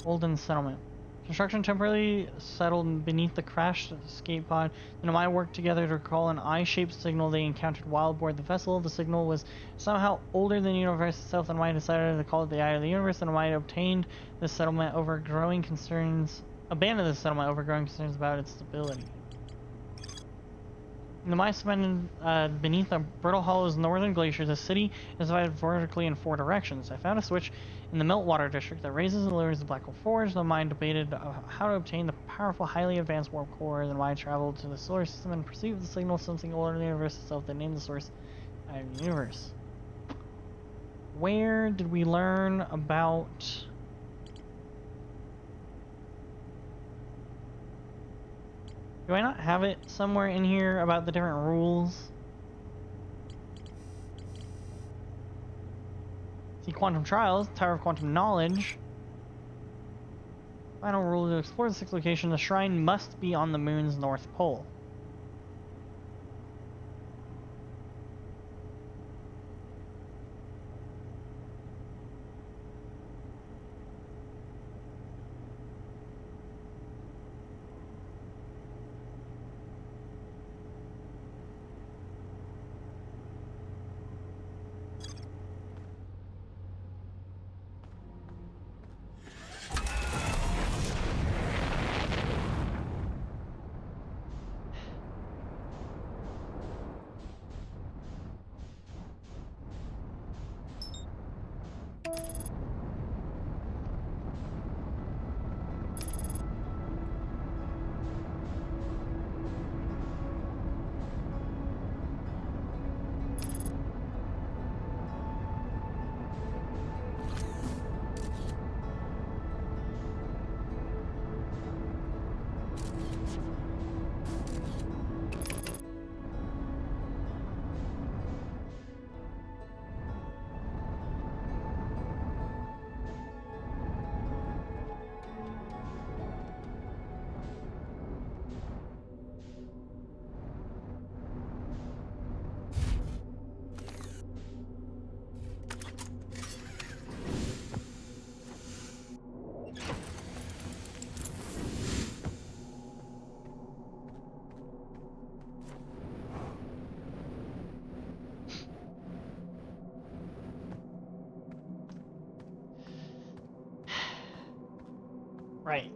Speaker 2: Olden settlement. Construction temporarily settled beneath the crashed escape pod. The Nomai worked together to recall an eye-shaped signal they encountered while aboard the vessel. The signal was somehow older than the universe itself. The Nomai decided to call it the Eye of the Universe. The Nomai abandoned the settlement over growing concerns about its stability. The Nomai suspended beneath the Brittle Hollow's northern glacier. The city is divided vertically in 4 directions. I found a switch in the Meltwater district that raises and lowers the Black Hole Forge. The Nomai debated how to obtain the powerful, highly advanced warp core. The Nomai traveled to the solar system in pursuit of the signal, something older than the universe itself. They named the source Eye of the Universe. Where did we learn about... Do I not have it somewhere in here about the different rules? See, Quantum Trials, Tower of Quantum Knowledge. Final rule: to explore the sixth location, the shrine must be on the moon's north pole. Right.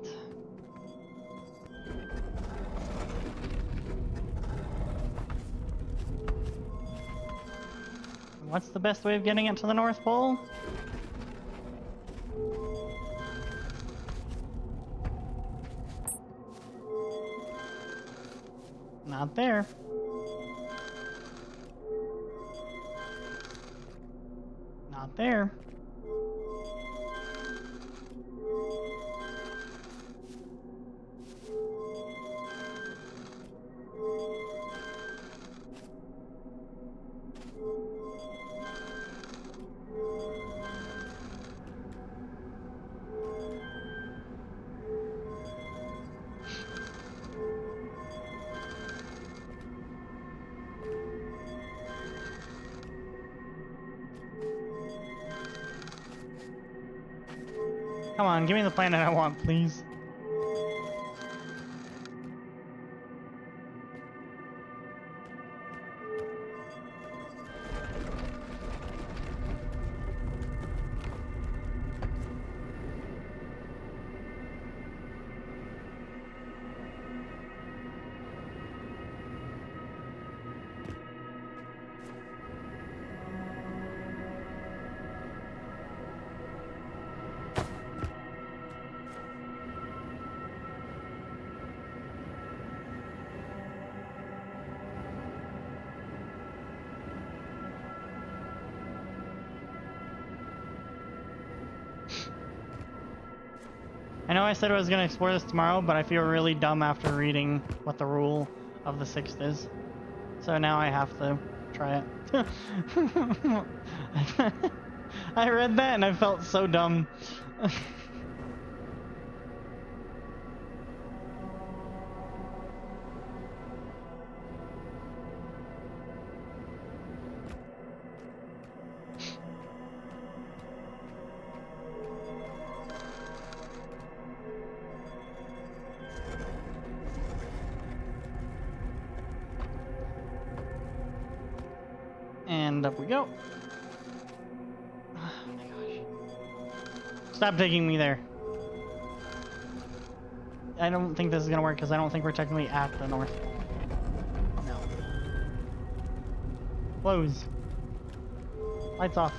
Speaker 2: What's the best way of getting it to the North Pole? Not there. Not there. Come on, give me the planet I want, please. I know I said I was gonna explore this tomorrow, but I feel really dumb after reading what the rule of the 6th is. So now I have to try it. I read that and I felt so dumb. And up we go. Oh my gosh. Stop taking me there. I don't think this is gonna work because I don't think we're technically at the North Pole. No. Close. Lights off.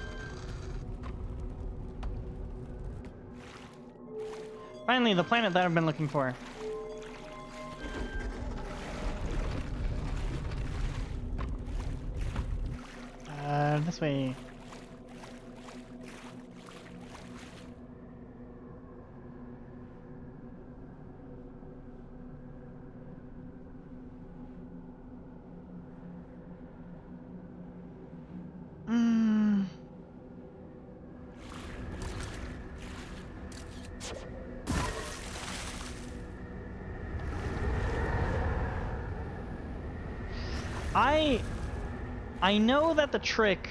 Speaker 2: Finally, the planet that I've been looking for. This way. I know that the trick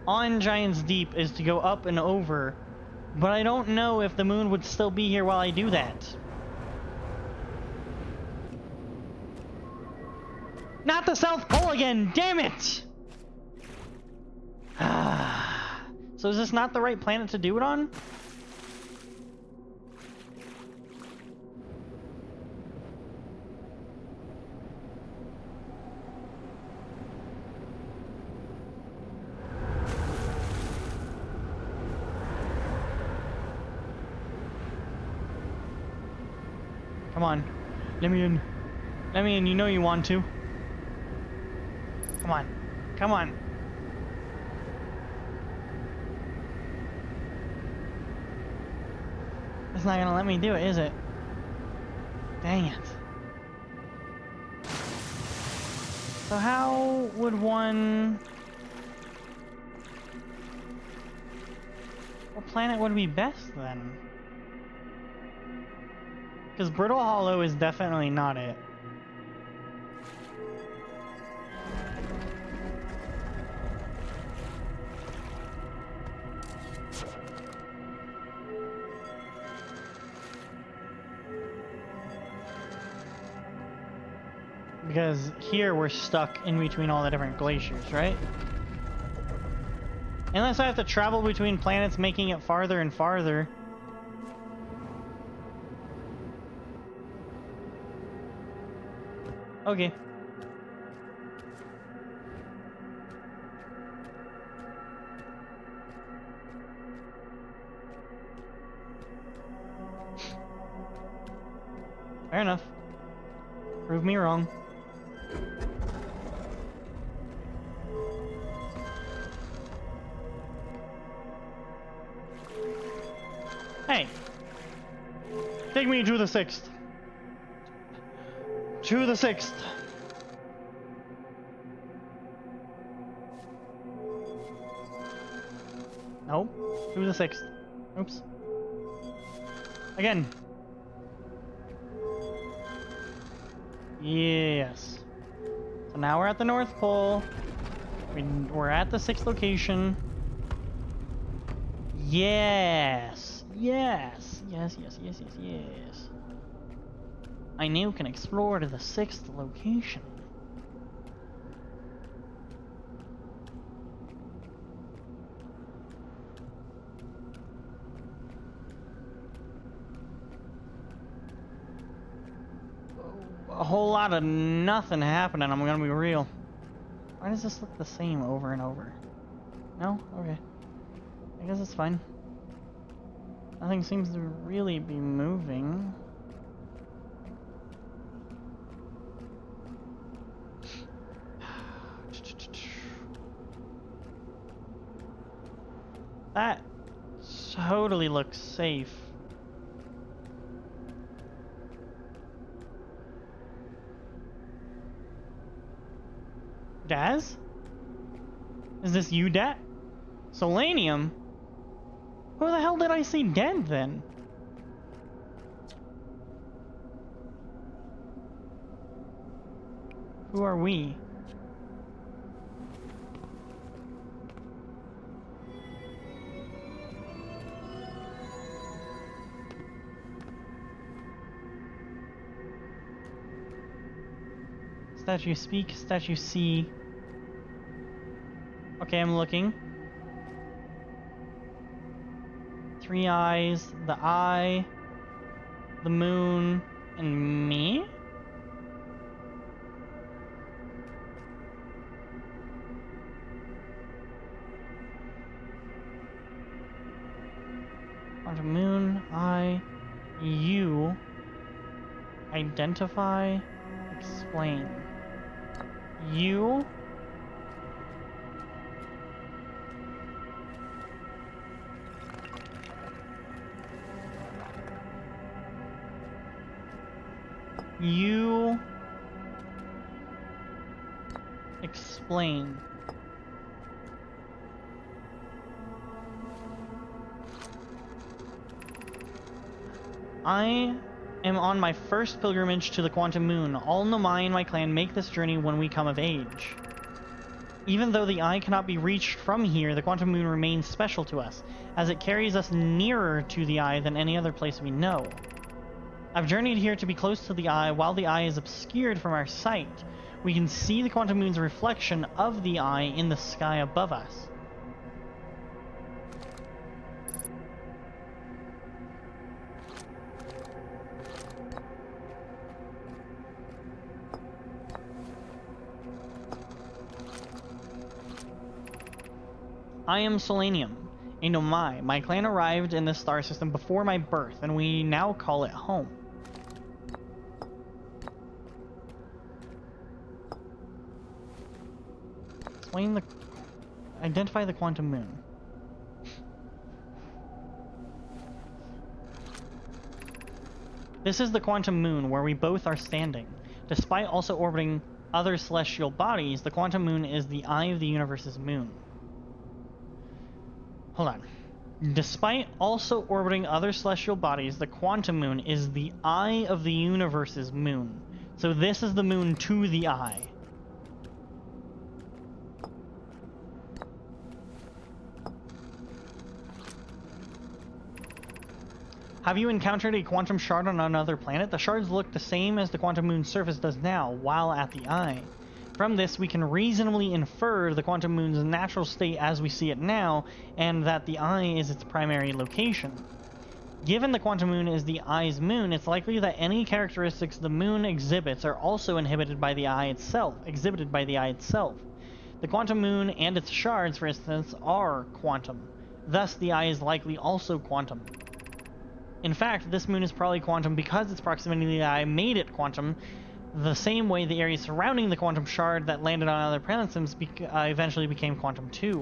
Speaker 2: on Giant's Deep is to go up and over, but I don't know if the moon would still be here while I do that. Not the South Pole again, damn it! So is this not the right planet to do it on? Come on. Let me in. Let me in. You know you want to. Come on. Come on. It's not gonna let me do it, is it? Dang it. So how would one... What planet would be best then? Because Brittle Hollow is definitely not it. Because here we're stuck in between all the different glaciers, right? Unless I have to travel between planets, making it farther and farther. Okay. Fair enough. Prove me wrong. Hey! Take me to the 6th. To the 6th. Nope. To the 6th. Oops. Again. Yes. So now we're at the North Pole. We're at the 6th location. Yes. Yes. Yes, yes, yes, yes, yes. I now can explore to the 6th location. A whole lot of nothing happening, I'm gonna be real. Why does this look the same over and over? No? Okay. I guess it's fine. Nothing seems to really be moving. That totally looks safe. Daz? Is this you, Dat? Solanium? Who the hell did I see dead then? Who are we? Statue speak, statue see. Okay, I'm looking. 3 eyes, the eye, the moon, and me? Quantum moon, I, you, identify, explain. You? You explain. I am on my first pilgrimage to the Quantum Moon. All Nomai and my clan make this journey when we come of age. Even though the eye cannot be reached from here, the Quantum Moon remains special to us, as it carries us nearer to the eye than any other place we know. I've journeyed here to be close to the eye while the eye is obscured from our sight. We can see the Quantum Moon's reflection of the eye in the sky above us. I am Solanium, a Nomai. My clan arrived in this star system before my birth, and we now call it home. Identify the Quantum Moon. This is the Quantum Moon where we both are standing. Despite also orbiting other celestial bodies, the Quantum Moon is the eye of the universe's moon. Hold on. Despite also orbiting other celestial bodies, the Quantum Moon is the eye of the universe's moon. So this is the moon to the eye. Have you encountered a quantum shard on another planet? The shards look the same as the Quantum Moon's surface does now, while at the eye. From this, we can reasonably infer the Quantum Moon's natural state as we see it now, and that the eye is its primary location. Given the Quantum Moon is the eye's moon, it's likely that any characteristics the moon exhibits are also exhibited by the eye itself. The Quantum Moon and its shards, for instance, are quantum. Thus, the eye is likely also quantum. In fact, this moon is probably quantum because its proximity to the eye made it quantum, the same way the area surrounding the quantum shard that landed on other planet systems eventually became quantum too.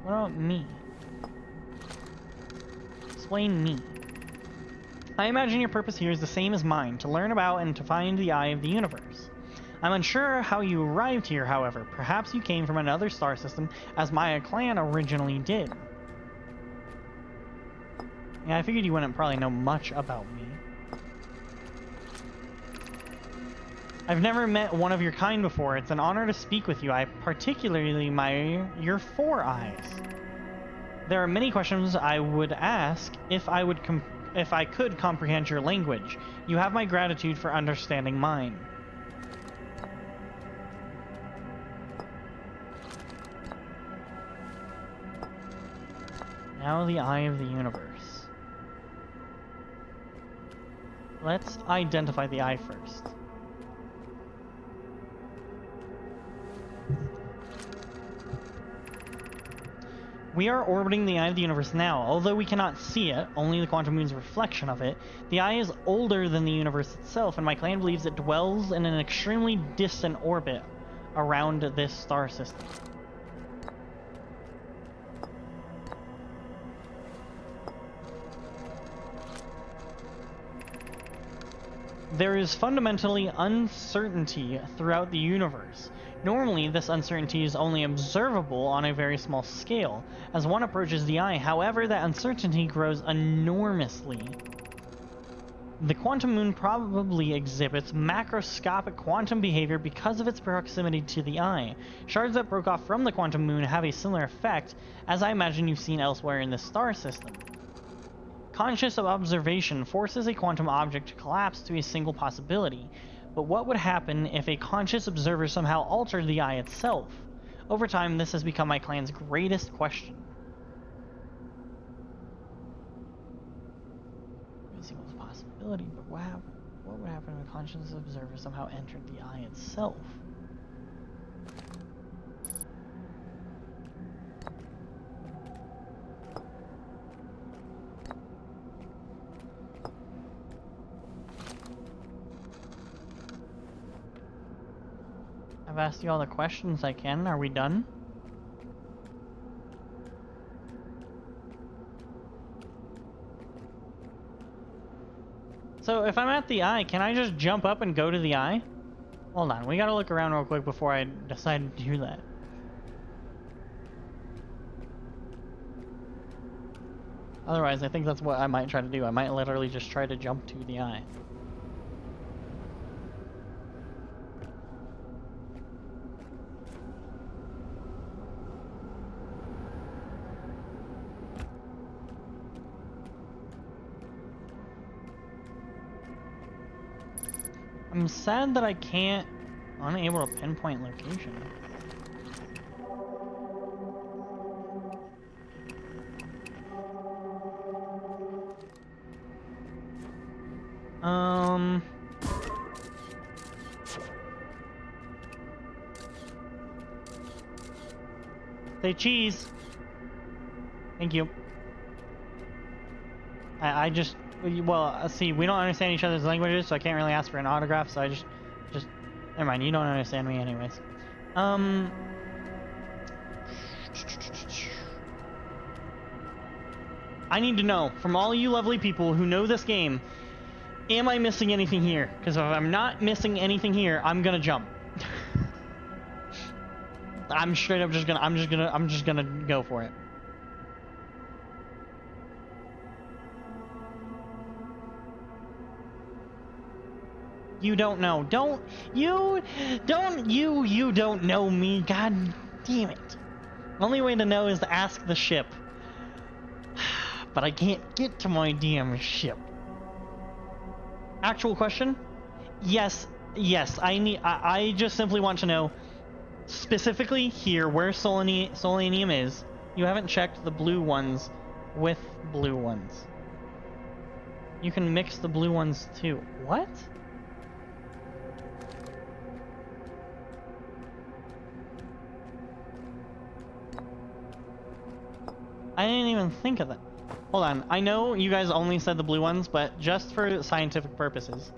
Speaker 2: What about me? Explain me. I imagine your purpose here is the same as mine, to learn about and to find the eye of the universe. I'm unsure how you arrived here, however. Perhaps you came from another star system, as my clan originally did. Yeah, I figured you wouldn't probably know much about me. I've never met one of your kind before. It's an honor to speak with you. I particularly admire your 4 eyes. There are many questions I would ask if I could comprehend your language. You have my gratitude for understanding mine. Now the eye of the universe. Let's identify the eye first. We are orbiting the eye of the universe now. Although we cannot see it, only the Quantum Moon's reflection of it, the eye is older than the universe itself, and my clan believes it dwells in an extremely distant orbit around this star system.
Speaker 1: There is fundamentally uncertainty throughout the universe. Normally, this uncertainty is only observable on a very small scale. As one approaches the eye, however, that uncertainty grows enormously. The quantum moon probably exhibits macroscopic quantum behavior because of its proximity to the eye. Shards that broke off from the quantum moon have a similar effect, as I imagine you've seen elsewhere in the star system. Conscious observation forces a quantum object to collapse to a single possibility. But what would happen if a conscious observer somehow altered the eye itself? Over time, this has become my clan's greatest question. A single possibility, but what would happen if a conscious observer somehow entered the eye itself? I've asked you all the questions I can. Are we done? So if I'm at the eye, can I just jump up and go to the eye? Hold on, we gotta look around real quick before I decide to do that. Otherwise, I think that's what I might try to do. I might literally just try to jump to the eye. I'm sad that I can't, unable to pinpoint location. Say cheese. Thank you. I just, well, see, we don't understand each other's languages, so I can't really ask for an autograph, so I just, never mind, you don't understand me anyways. I need to know, from all you lovely people who know this game, am I missing anything here? Because if I'm not missing anything here, I'm gonna jump. I'm straight up just gonna go for it. You don't know. You don't know me. God damn it. Only way to know is to ask the ship. But I can't get to my damn ship. Actual question? Yes, I just simply want to know specifically here where Solanium is. You haven't checked the blue ones with blue ones. You can mix the blue ones too. What? I didn't even think of that. Hold on, I know you guys only said the blue ones, but just for scientific purposes.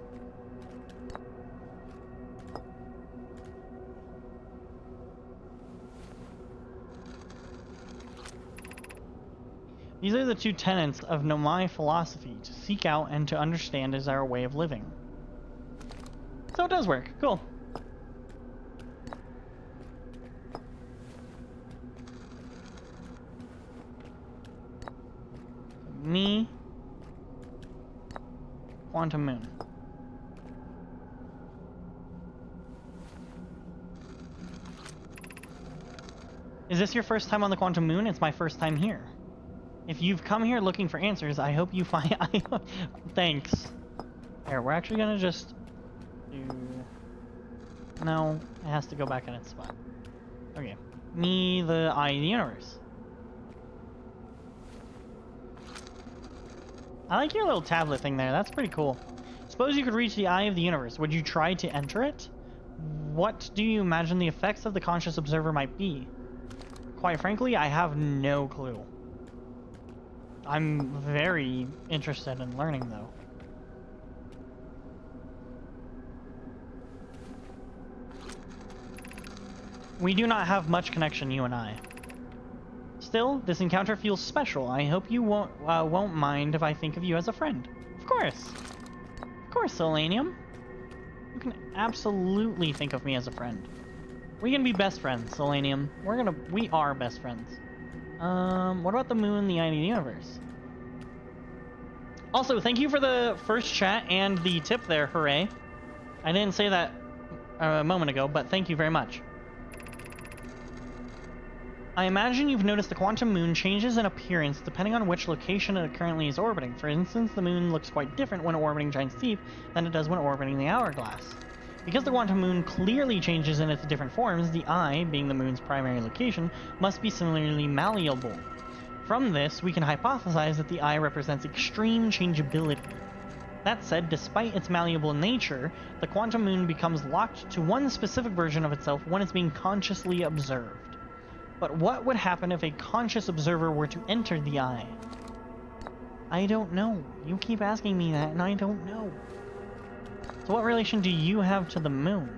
Speaker 1: These are the two tenets of Nomai philosophy: to seek out and to understand is our way of living. So it does work. Cool. Me. Quantum Moon. Is this your first time on the Quantum Moon? It's my first time here. If you've come here looking for answers, I hope you find... Thanks. Here, we're actually gonna just do... No, it has to go back in its spot. Okay. Me, the eye of the universe. I like your little tablet thing there. That's pretty cool. Suppose you could reach the eye of the universe. Would you try to enter it? What do you imagine the effects of the conscious observer might be? Quite frankly, I have no clue. I'm very interested in learning, though. We do not have much connection, you and I. Still, this encounter feels special. I hope you won't mind if I think of you as a friend. Of course, Solanium.
Speaker 2: You can absolutely think of me as a friend. We can be best friends, Selenium. We are best friends. What about the moon, the eye of the universe? Also, thank you for the first chat and the tip there, hooray. I didn't say that a moment ago, but thank you very much. I imagine you've noticed the quantum moon changes in appearance depending on which location it currently is orbiting. For instance, the moon looks quite different when orbiting Giant's Deep than it does when orbiting the hourglass. Because the quantum moon clearly changes in its different forms, the eye, being the moon's primary location, must be similarly malleable. From this, we can hypothesize that the eye represents extreme changeability. That said, despite its malleable nature, the quantum moon becomes locked to one specific version of itself when it's being consciously observed. But what would happen if a conscious observer were to enter the eye? I don't know. You keep asking me that, and I don't know. So what relation do you have to the moon?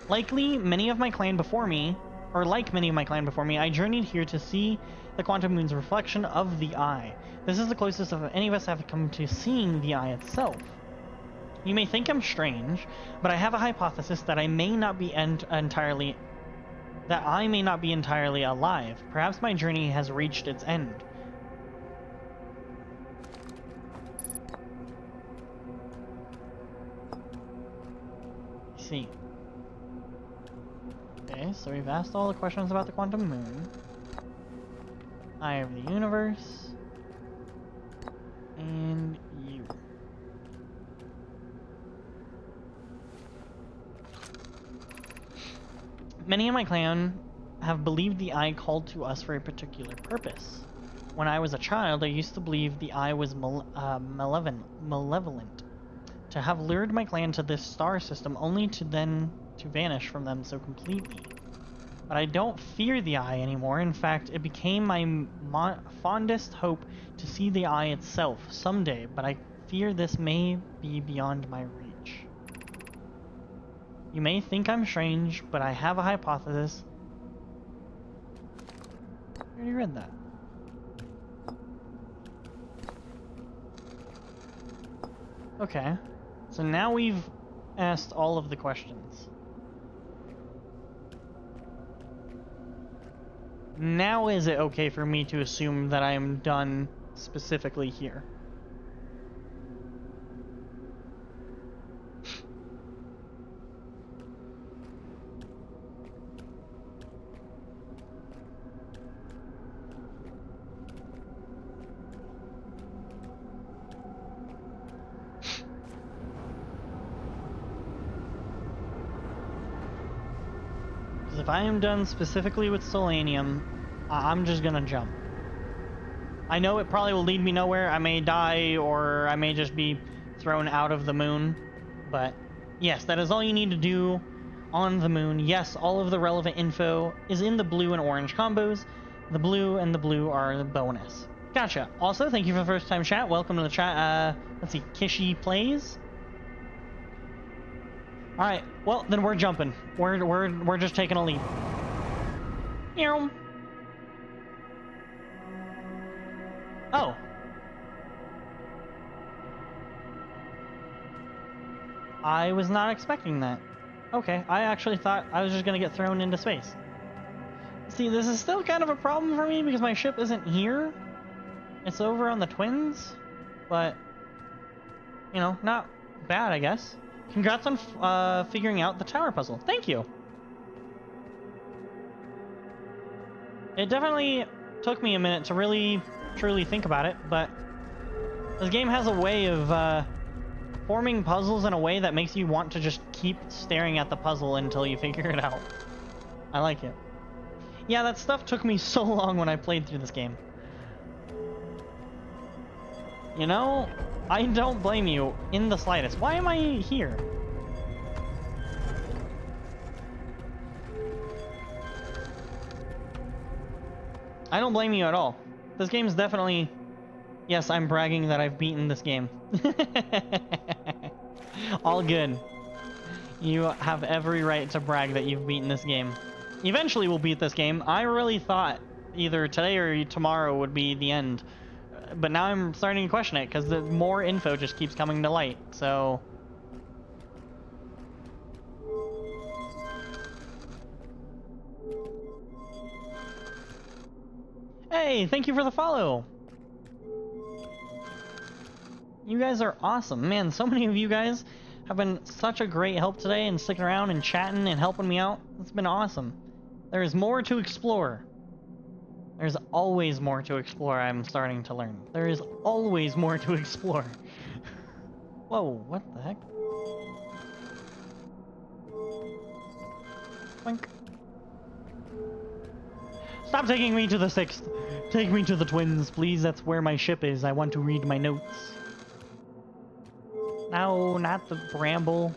Speaker 2: Like many of my clan before me, I journeyed here to see the quantum moon's reflection of the eye. This is the closest of any of us have come to seeing the eye itself. You may think I'm strange, but I have a hypothesis that I may not be entirely alive. Perhaps my journey has reached its end. See. Okay, so we've asked all the questions about the quantum moon. Eye of the universe. And you. Many in my clan have believed the eye called to us for a particular purpose. When I was a child, I used to believe the eye was malevolent, to have lured my clan to this star system only to then vanish from them so completely. But I don't fear the eye anymore. In fact, it became my fondest hope to see the eye itself someday, but I fear this may be beyond my reach. You may think I'm strange, but I have a hypothesis. I already read that. Okay. So now we've asked all of the questions. Now is it okay for me to assume that I am done specifically here? If I am done specifically with Selenium, I'm just gonna jump. I know it probably will lead me nowhere. I may die, or I may just be thrown out of the moon. But yes, that is all you need to do on the moon. Yes, all of the relevant info is in the blue and orange combos. The blue and the blue are the bonus. Gotcha. Also, thank you for the first time chat. Welcome to the chat. Let's see, Kishi Plays. All right, well then we're jumping. We're just taking a leap. Meow. Oh. I was not expecting that. Okay, I actually thought I was just gonna get thrown into space. See, this is still kind of a problem for me because my ship isn't here. It's over on the Twins, but you know, not bad, I guess. Congrats on figuring out the tower puzzle. Thank you. It definitely took me a minute to really, truly think about it, but this game has a way of forming puzzles in a way that makes you want to just keep staring at the puzzle until you figure it out. I like it. Yeah, that stuff took me so long when I played through this game. You know, I don't blame you in the slightest. Why am I here? I don't blame you at all. This game's definitely... Yes, I'm bragging that I've beaten this game. All good. You have every right to brag that you've beaten this game. Eventually we'll beat this game. I really thought either today or tomorrow would be the end.
Speaker 1: but now I'm starting to question it because the more info just keeps coming to light. So. Hey, thank you for the follow. You guys are awesome. Man, so many of you guys have been such a great help today and sticking around and chatting and helping me out. It's been awesome. There is more to explore. There's always more to explore, I'm starting to learn. There is always more to explore. Whoa, what the heck? Boink. Stop taking me to the 6th. Take me to the Twins, please. That's where my ship is. I want to read my notes. No, not the Bramble.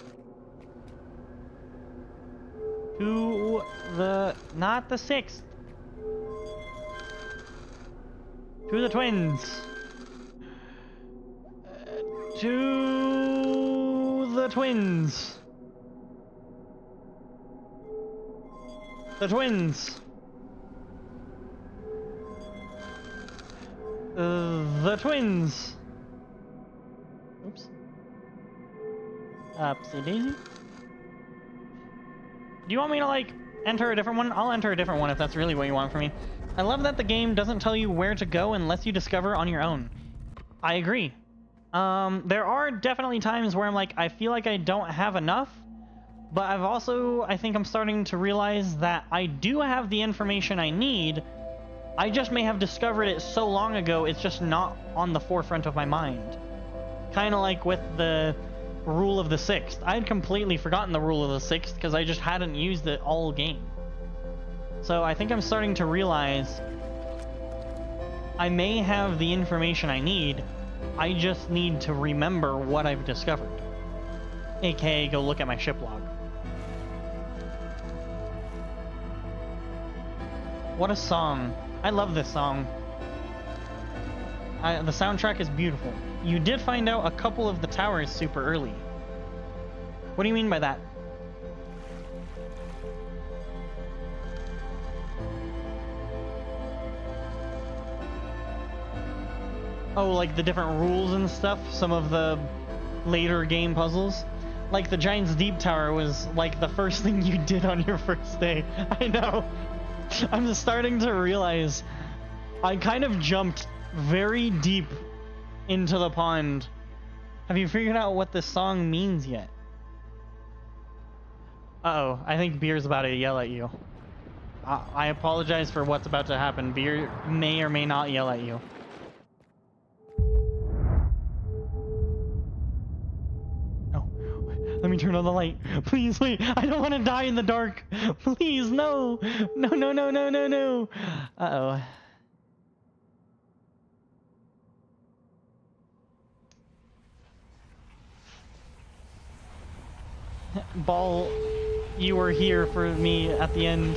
Speaker 1: To the... Not the 6th. To the Twins. To the Twins. The Twins. The Twins. Oops. Upsy daisy. Do you want me to, like, enter a different one? I'll enter a different one if that's really what you want from me. I love that the game doesn't tell you where to go unless you discover on your own. I agree. There are definitely times where I'm like, I feel like I don't have enough, but I think I'm starting to realize that I do have the information I need. I just may have discovered it so long ago, it's just not on the forefront of my mind. Kind of like with the rule of the 6th. I had completely forgotten the rule of the 6th because I just hadn't used it all game. So I think I'm starting to realize I may have the information I need, I just need to remember what I've discovered. AKA go look at my ship log. What a song. I love this song. The soundtrack is beautiful. You did find out a couple of the towers super early. What do you mean by that? Oh, like the different rules and stuff? Some of the later game puzzles? Like the Giant's Deep Tower was like the first thing you did on your first day. I know. I'm starting to realize I kind of jumped very deep into the pond. Have you figured out what this song means yet? Uh-oh, I think Beer's about to yell at you. I apologize for what's about to happen. Beer may or may not yell at you. Oh, let me turn on the light. Please, wait. I don't want to die in the dark. Please, no. No, no, no, no, no, no. Uh-oh. Ball, you were here for me at the end.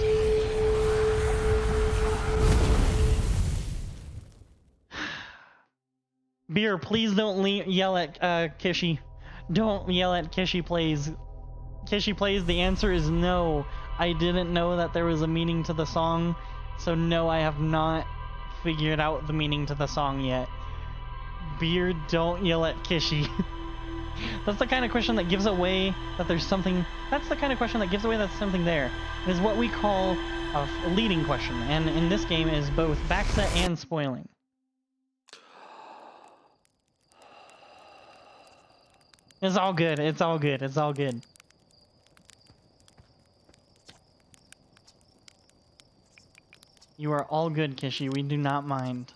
Speaker 1: Beer, please don't yell at Kishi. Don't yell at Kishi Plays. Kishi Plays, the answer is no. I didn't know that there was a meaning to the song, so no, I have not figured out the meaning to the song yet. Beer, don't yell at Kishi. That's the kind of question that gives away that there's something... That's the kind of question that gives away that there's something there. It is what we call a leading question, and in this game is both backset and spoiling. It's all good, it's all good, it's all good. You are all good, Kishi, we do not mind.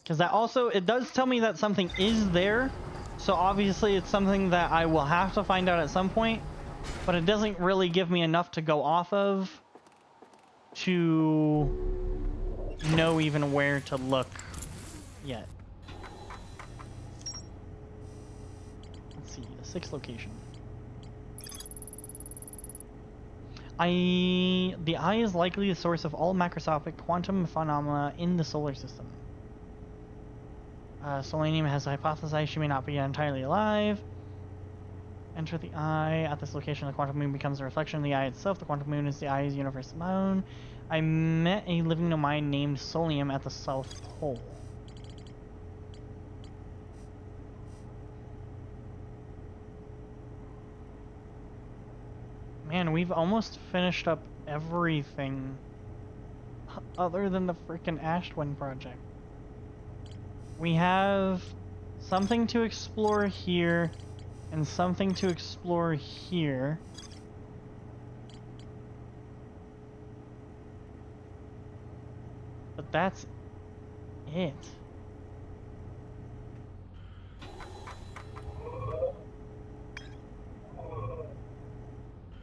Speaker 1: Because that also, it does tell me that something is there, so obviously it's something that I will have to find out at some point, but it doesn't really give me enough to go off of to know even where to look yet. Let's see, the 6th location. The eye is likely the source of all macroscopic quantum phenomena in the solar system. Solanium has hypothesized she may not be entirely alive.
Speaker 2: Enter the eye. At this location, the quantum moon becomes a reflection of the eye itself. The quantum moon is the eye's universe moon. I met a living nomai named Solium at the South Pole. Man, we've almost finished up everything other than the frickin' Ashtwin project. We have something to explore here and something to explore here. But that's it.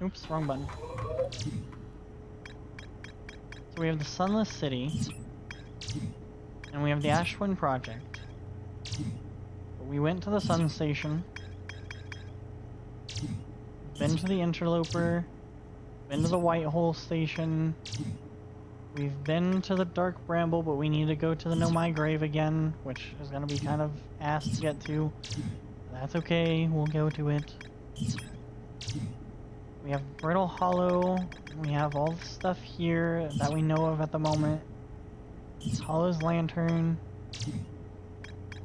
Speaker 2: Oops, wrong button. So we have the Sunless City, and we have the Ashtwin project. But we went to the Sun Station, been to the Interloper, been to the White Hole Station, we've been to the Dark Bramble, but we need to go to the Nomai Grave again, which is going to be kind of ass to get to. That's okay, we'll go to it. We have Brittle Hollow, we have all the stuff here that we know of at the moment. Hollow's Lantern,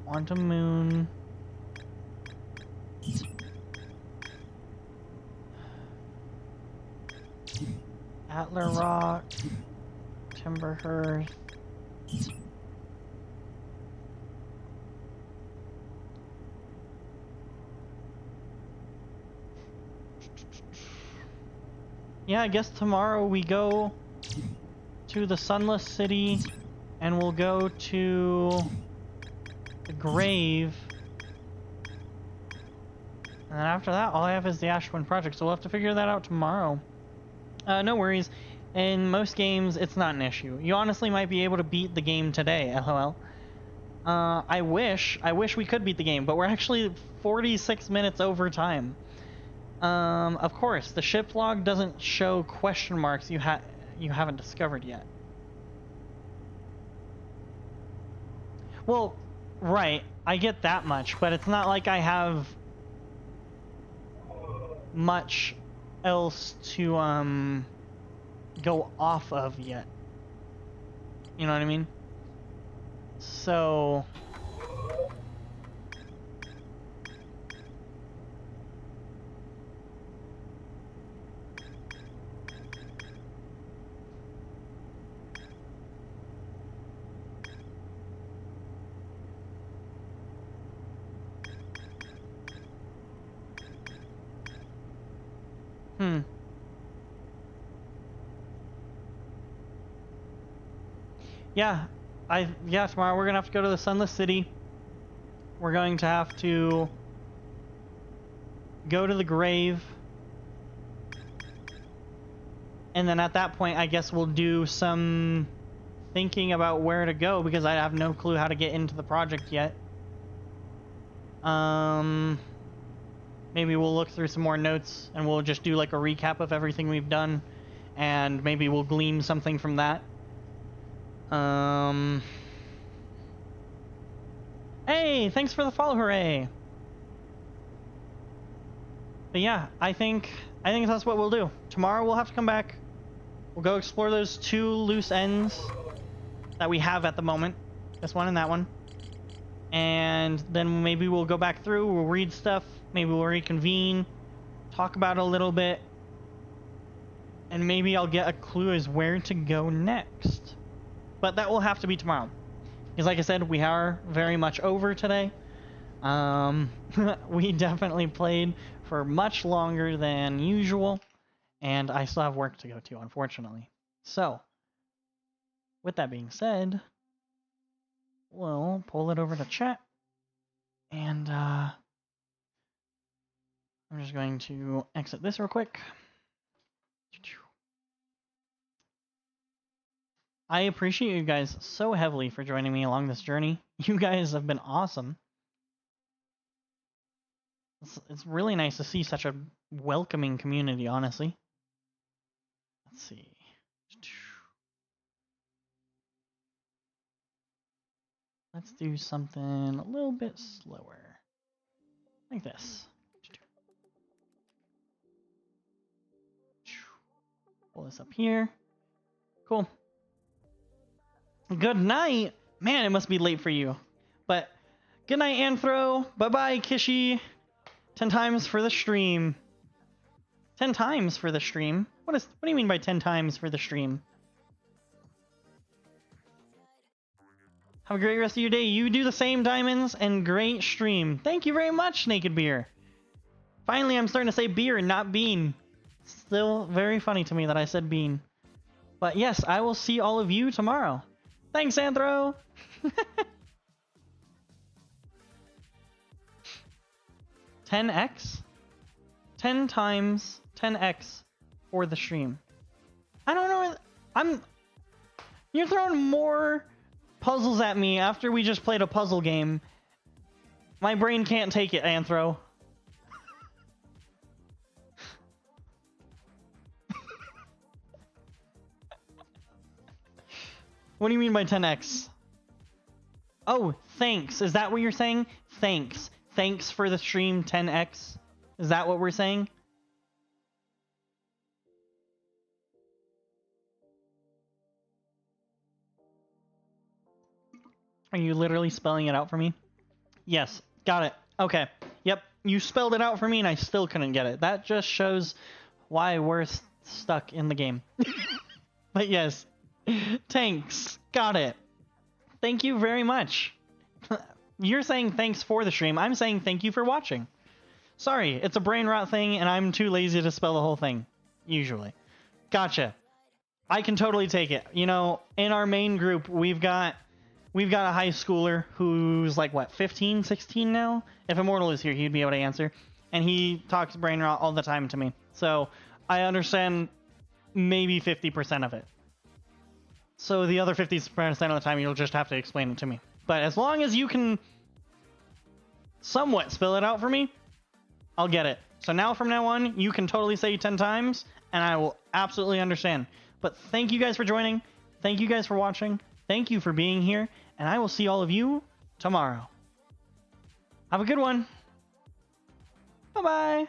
Speaker 2: Quantum Moon, Atler Rock, Timberhearth, yeah, I guess tomorrow we go to the Sunless City and we'll go to the grave. And then after that, all I have is the Ashtwin project, so we'll have to figure that out tomorrow. No worries. In most games, it's not an issue. You honestly might be able to beat the game today, lol. I wish we could beat the game, but we're actually 46 minutes over time. Of course, the ship log doesn't show question marks you haven't discovered yet. Well, right, I get that much, but it's not like I have much else to go off of yet. You know what I mean? So yeah, tomorrow we're gonna have to go to the Sunless City. We're going to have to go to the grave. And then at that point, I guess we'll do some thinking about where to go, because I have no clue how to get into the project yet. Maybe we'll look through some more notes and we'll just do like a recap of everything we've done, and maybe we'll glean something from that. Hey, thanks for the follow, hooray! But yeah, I think that's what we'll do. Tomorrow we'll have to come back. We'll go explore those two loose ends that we have at the moment. This one and that one. And then maybe we'll go back through, we'll read stuff, maybe we'll reconvene, talk about it a little bit, and maybe I'll get a clue as where to go next. But that will have to be tomorrow. Because like I said, we are very much over today. We definitely played for much longer than usual, and I still have work to go to, unfortunately. So, with that being said, we'll pull it over to chat, and I'm just going to exit this real quick. I appreciate you guys so heavily for joining me along this journey. You guys have been awesome. It's really nice to see such a welcoming community, honestly. Let's see. Let's do something a little bit slower. Like this. this up here. Cool. Good night. Man, it must be late for you. But good night, Anthro. Bye-bye, Kishi. 10 times for the stream. 10 times for the stream? What do you mean by 10 times for the stream? Have a great rest of your day. You do the same, Diamonds, and great stream. Thank you very much, Naked Beer. Finally, I'm starting to say beer and not bean. Still very funny to me that I said bean. But yes, I will see all of you tomorrow. Thanks, Anthro! 10x? 10 times 10x for the stream. I don't know. You're throwing more puzzles at me after we just played a puzzle game. My brain can't take it, Anthro. What do you mean by 10x? Oh, thanks. Is that what you're saying? Thanks. Thanks for the stream, 10x. Is that what we're saying? Are you literally spelling it out for me? Yes. Got it. Okay. Yep. You spelled it out for me and I still couldn't get it. That just shows why we're stuck in the game. But yes. Thanks. Got it. Thank you very much. You're saying thanks for the stream. I'm saying thank you for watching. Sorry, it's a brain rot thing and I'm too lazy to spell the whole thing. Usually. Gotcha. I can totally take it. You know, in our main group, we've got a high schooler who's like, what, 15, 16 now? If Immortal is here, he'd be able to answer. And he talks brain rot all the time to me. So I understand maybe 50% of it. So the other 50% of the time, you'll just have to explain it to me. But as long as you can somewhat spell it out for me, I'll get it. So now from now on, you can totally say 10 times, and I will absolutely understand. But thank you guys for joining. Thank you guys for watching. Thank you for being here. And I will see all of you tomorrow. Have a good one. Bye-bye.